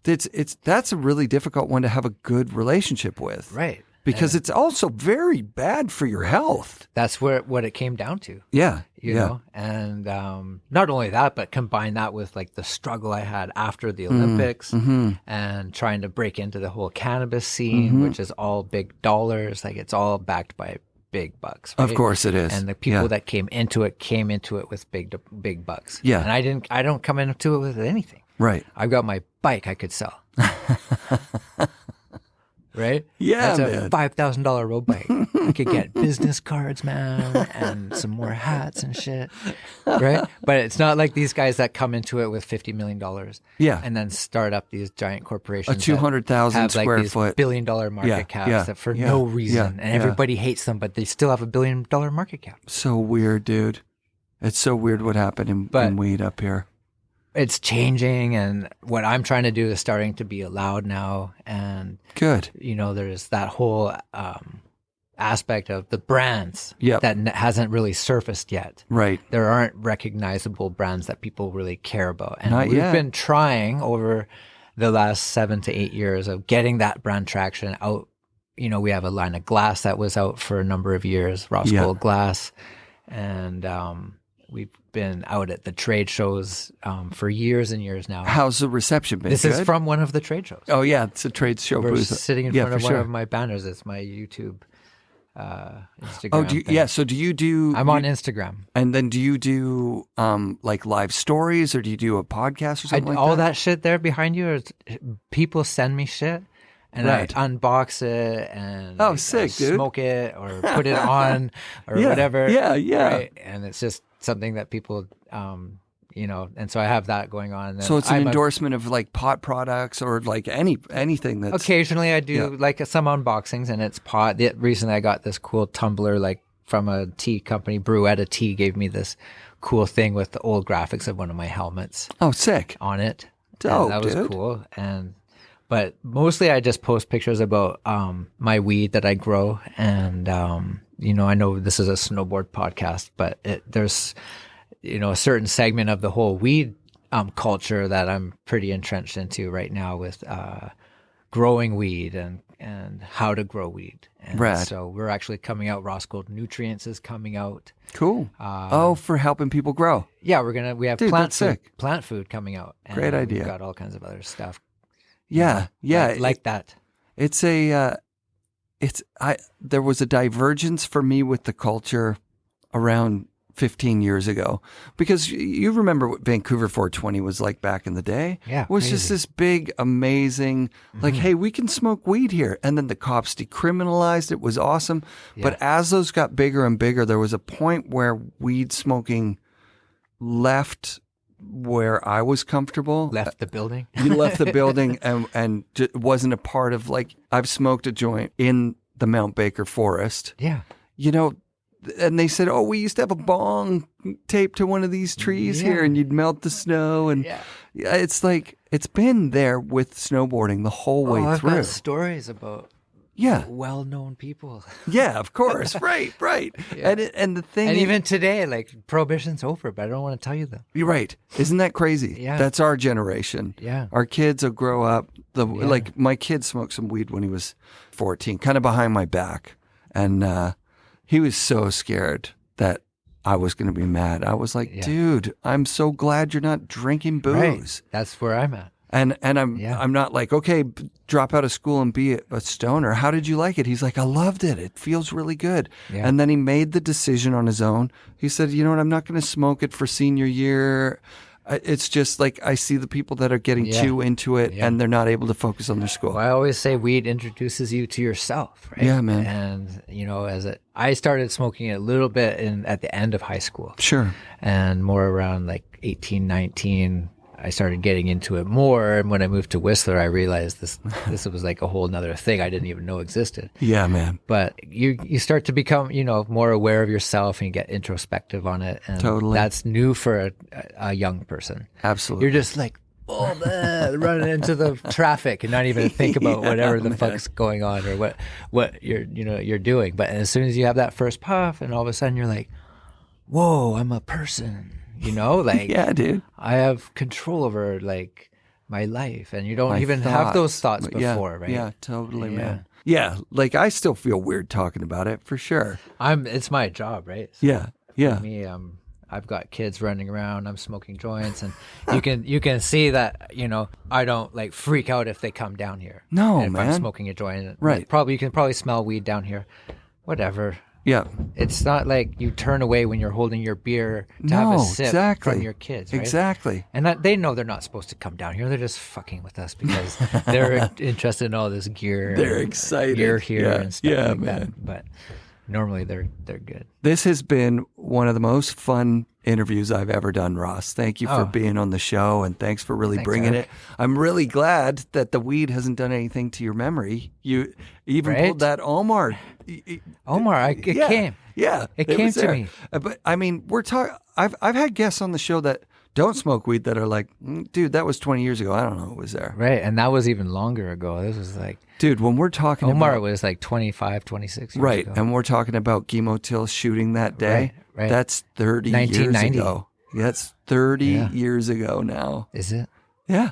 that's a really difficult one to have a good relationship with, Right. Because it's also very bad for your health. That's what it came down to. Yeah. You know, and not only that, but combine that with like the struggle I had after the Olympics and trying to break into the whole cannabis scene, which is all big dollars. Like it's all backed by big bucks. Right? Of course it is. And the people that came into it with big bucks. Yeah. And I don't come into it with anything. Right. I've got my bike I could sell. Right? Yeah, That's man. a $5,000 road bike. I could get business cards, man, and some more hats and shit. Right? But it's not like these guys that come into it with $50 million. Yeah. And then start up these giant corporations. A 200,000 have square like these foot. $1 billion market caps that for no reason. And everybody hates them, but they still have $1 billion market cap. So weird, dude. It's so weird what happened in weed up here. It's changing, and what I'm trying to do is starting to be allowed now. And good, there's that whole aspect of the brands Yep. that hasn't really surfaced yet. Right. There aren't recognizable brands that people really care about, and Not we've yet. been trying over the last 7 to 8 years of getting that brand traction out. We have a line of glass that was out for a number of years, Ross Gold Glass, and we've been out at the trade shows for years and years now. How's the reception been? This Good? is from one of the trade shows. Oh yeah, it's a trade show We're booth. sitting in front of one of my banners. It's my YouTube, Instagram. thing. So do you do? I'm on Instagram. And then do you do like live stories, or do you do a podcast or something like that? All that shit there behind you is people send me shit. And Right. I unbox it and sick, dude. Smoke it or put it on or whatever. Yeah, yeah. Right? And it's just something that people, and so I have that going on. So it's an endorsement of like pot products or like anything that's Occasionally I do like some unboxings, and it's pot. Recently I got this cool tumbler like from a tea company. Bruetta Tea gave me this cool thing with the old graphics of one of my helmets Oh, sick. on it. Dope, And that was dude. cool. But mostly I just post pictures about my weed that I grow. And, I know this is a snowboard podcast, but there's, a certain segment of the whole weed culture that I'm pretty entrenched into right now with growing weed and how to grow weed. And Rad. so we're actually coming out. Ross Gold Nutrients is coming out. Cool. For helping people grow. Yeah, we have Dude, that's plant sick. food coming out. And Great idea. We've got all kinds of other stuff. Yeah, yeah. Like that. There was a divergence for me with the culture around 15 years ago, because you remember what Vancouver 420 was like back in the day. Yeah, it was just this big, amazing, like, hey, we can smoke weed here. And then the cops decriminalized it. Was awesome. Yeah. But as those got bigger and bigger, there was a point where weed smoking left where I was comfortable. Left the building. You left the building and wasn't a part of, like, I've smoked a joint in the Mount Baker forest. Yeah. And they said, oh, we used to have a bong taped to one of these trees here, and you'd melt the snow. And, Yeah, it's like it's been there with snowboarding the whole way I've through. got stories about well-known people. Yeah, of course. Right. Yeah. And the thing And is, even today, like prohibition's over, but I don't want to tell you them. you're right. Isn't that crazy? Yeah. That's our generation. Yeah. Our kids will grow up. Like my kid smoked some weed when he was 14, kind of behind my back. And he was so scared that I was going to be mad. I was like, dude, I'm so glad you're not drinking booze. Right. That's where I'm at. And I'm not like, okay, drop out of school and be a stoner. How did you like it? He's like, I loved it. It feels really good. Yeah. And then he made the decision on his own. He said, you know what? I'm not going to smoke it for senior year. It's just like I see the people that are getting too into it and they're not able to focus on their school. Well, I always say weed introduces you to yourself, right? Yeah, man. And, you know, I started smoking a little bit at the end of high school. Sure. And more around like 18, 19, I started getting into it more. And when I moved to Whistler, I realized this was like a whole nother thing I didn't even know existed. Yeah, man. But you start to become, you know, more aware of yourself and you get introspective on it. And totally. That's new for a young person. Absolutely. You're just like, running into the traffic and not even think about whatever the fuck's going on or what you're doing. But as soon as you have that first puff and all of a sudden you're like, whoa, I'm a person. You know, like, yeah, dude, I have control over like my life, and you don't even have those thoughts before, right? Yeah, totally, man. Yeah, like I still feel weird talking about it for sure. It's my job, right? So yeah. For me, I've got kids running around. I'm smoking joints, and you can see that, you know, I don't like freak out if they come down here. No, and if man. I'm smoking a joint, right? You can probably smell weed down here. Whatever. Yeah. It's not like you turn away when you're holding your beer to have a sip from your kids, right? Exactly. And they know they're not supposed to come down here. They're just fucking with us because they're interested in all this gear. They're excited. Gear here and stuff like man. that. But normally they're good. This has been one of the most fun interviews I've ever done, Ross. Thank you for being on the show, and thanks for bringing Eric. it. I'm really glad that the weed hasn't done anything to your memory. You even pulled that Omar. It came. Yeah, it came was to there. me. But I mean, we're talking. I've had guests on the show that don't smoke weed that are like, dude, that was 20 years ago. I don't know who was there. Right, and that was even longer ago. This was like, dude, when we're talking Omar was like 25, 26 years ago. And we're talking about Guillermo Till shooting that day. Right. That's 30 years ago. That's 30 years ago now. Is it? Yeah.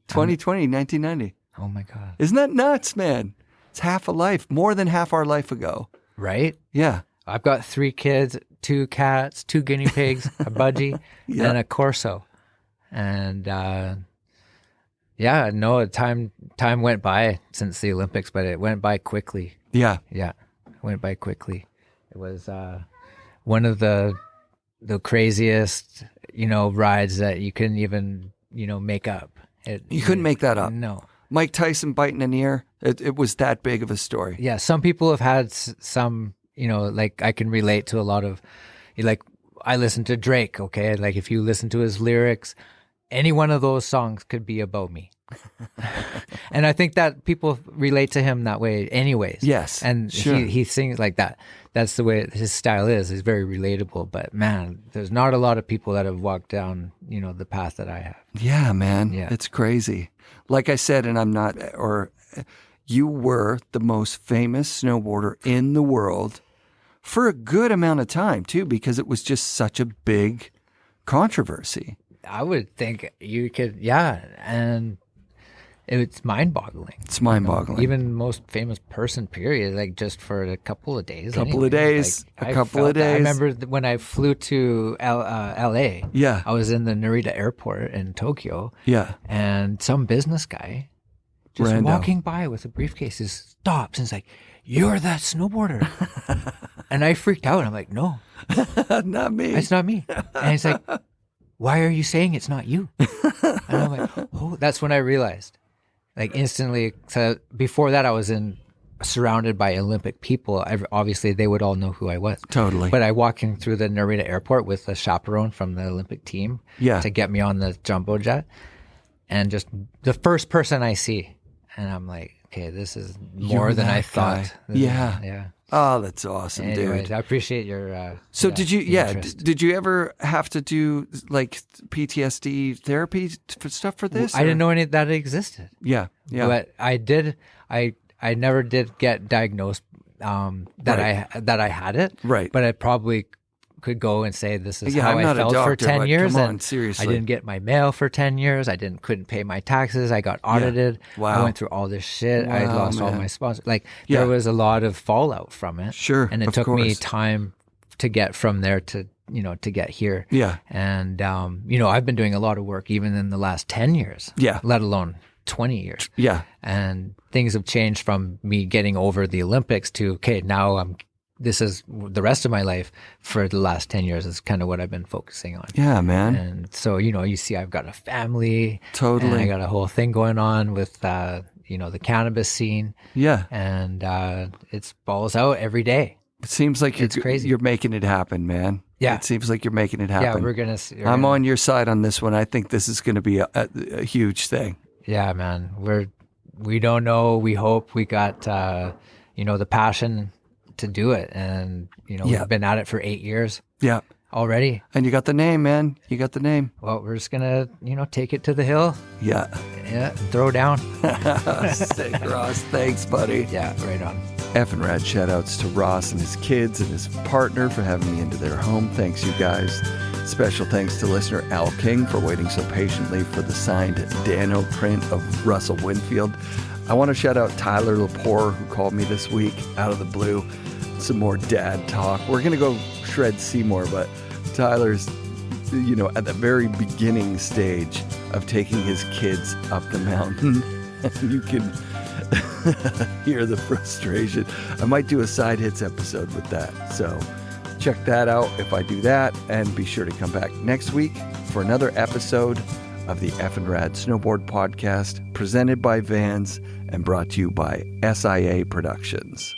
2020, 1990. Oh my God. Isn't that nuts, man? It's half a life, more than half our life ago. Right? Yeah. I've got 3 kids, 2 cats, 2 guinea pigs, a budgie, and a Corso. And time went by since the Olympics, but it went by quickly. Yeah. Yeah. It went by quickly. It was one of the craziest, you know, rides that you couldn't even, you know, make up. You couldn't make that up. No. Mike Tyson biting an ear. It was that big of a story. Yeah. Some people have had some, you know, like I can relate to a lot of, like I listen to Drake. Okay. Like if you listen to his lyrics, any one of those songs could be about me. And I think that people relate to him that way anyways. Yes. And sure. he sings like that. That's the way his style is. He's very relatable. But man, there's not a lot of people that have walked down, you know, the path that I have. Yeah, man. Yeah. It's crazy. Like I said, and I'm not, or you were the most famous snowboarder in the world for a good amount of time too, because it was just such a big controversy. I would think you could, and it's mind-boggling. It's mind-boggling. You know, even most famous person, period, like just for a couple of days. I remember when I flew to L.A. Yeah. I was in the Narita airport in Tokyo. Yeah. And some business guy just walking by with a briefcase stops and is like, "You're that snowboarder." And I freaked out. I'm like, "No. Not me. It's not me." And he's like, "Why are you saying it's not you?" And I'm like, "Oh," that's when I realized. Like instantly, so before that I was surrounded by Olympic people. Obviously they would all know who I was. Totally. But I walking through the Narita airport with a chaperone from the Olympic team to get me on the jumbo jet. And just the first person I see. And I'm like, okay, this is more than I thought. Yeah. Oh, that's awesome, Anyways, dude. I appreciate your. So your interest. did you ever have to do like PTSD therapy for stuff for this? I didn't know any that existed. Yeah. But I did. I never did get diagnosed that I had it. Right. But I probably could go and say this is Yeah, how I'm I not a felt for doctor, 10 but years. come on, and seriously. I didn't get my mail for 10 years. I couldn't pay my taxes. I got audited. Wow. I went through all this shit. I Wow, lost all man. my sponsors. Like Yeah. there was a lot of fallout from it. Sure, And it of took me course. time to get from there to to get here. Yeah. And I've been doing a lot of work even in the last 10 years. Yeah. Let alone 20 years. Yeah. And things have changed from me getting over the Olympics to, okay, now this is the rest of my life for the last 10 years is kind of what I've been focusing on. Yeah, man. And so, you see, I've got a family. Totally. And I got a whole thing going on with, the cannabis scene. Yeah. And it's balls out every day. It seems like It's crazy. you're making it happen, man. Yeah. It seems like you're making it happen. Yeah, we're going to. I'm on your side on this one. I think this is going to be a huge thing. Yeah, man. We don't know. We hope we got, the passion to do it. And, Yeah. we've been at it for 8 years Yeah. already. And you got the name, man. You got the name. Well, we're just going to, take it to the hill. Yeah. Yeah. And throw down. Sick, Ross. Thanks, buddy. Yeah, right on. FNRad shout outs to Ross and his kids and his partner for having me into their home. Thanks, you guys. Special thanks to listener Al King for waiting so patiently for the signed Dano print of Russell Winfield. I want to shout out Tyler Lepore, who called me this week out of the blue. Some more dad talk. We're going to go shred Seymour, but Tyler's, at the very beginning stage of taking his kids up the mountain. And you can hear the frustration. I might do a side hits episode with that. So check that out if I do that. And be sure to come back next week for another episode of the FNRad Snowboard Podcast, presented by Vans and brought to you by SIA Productions.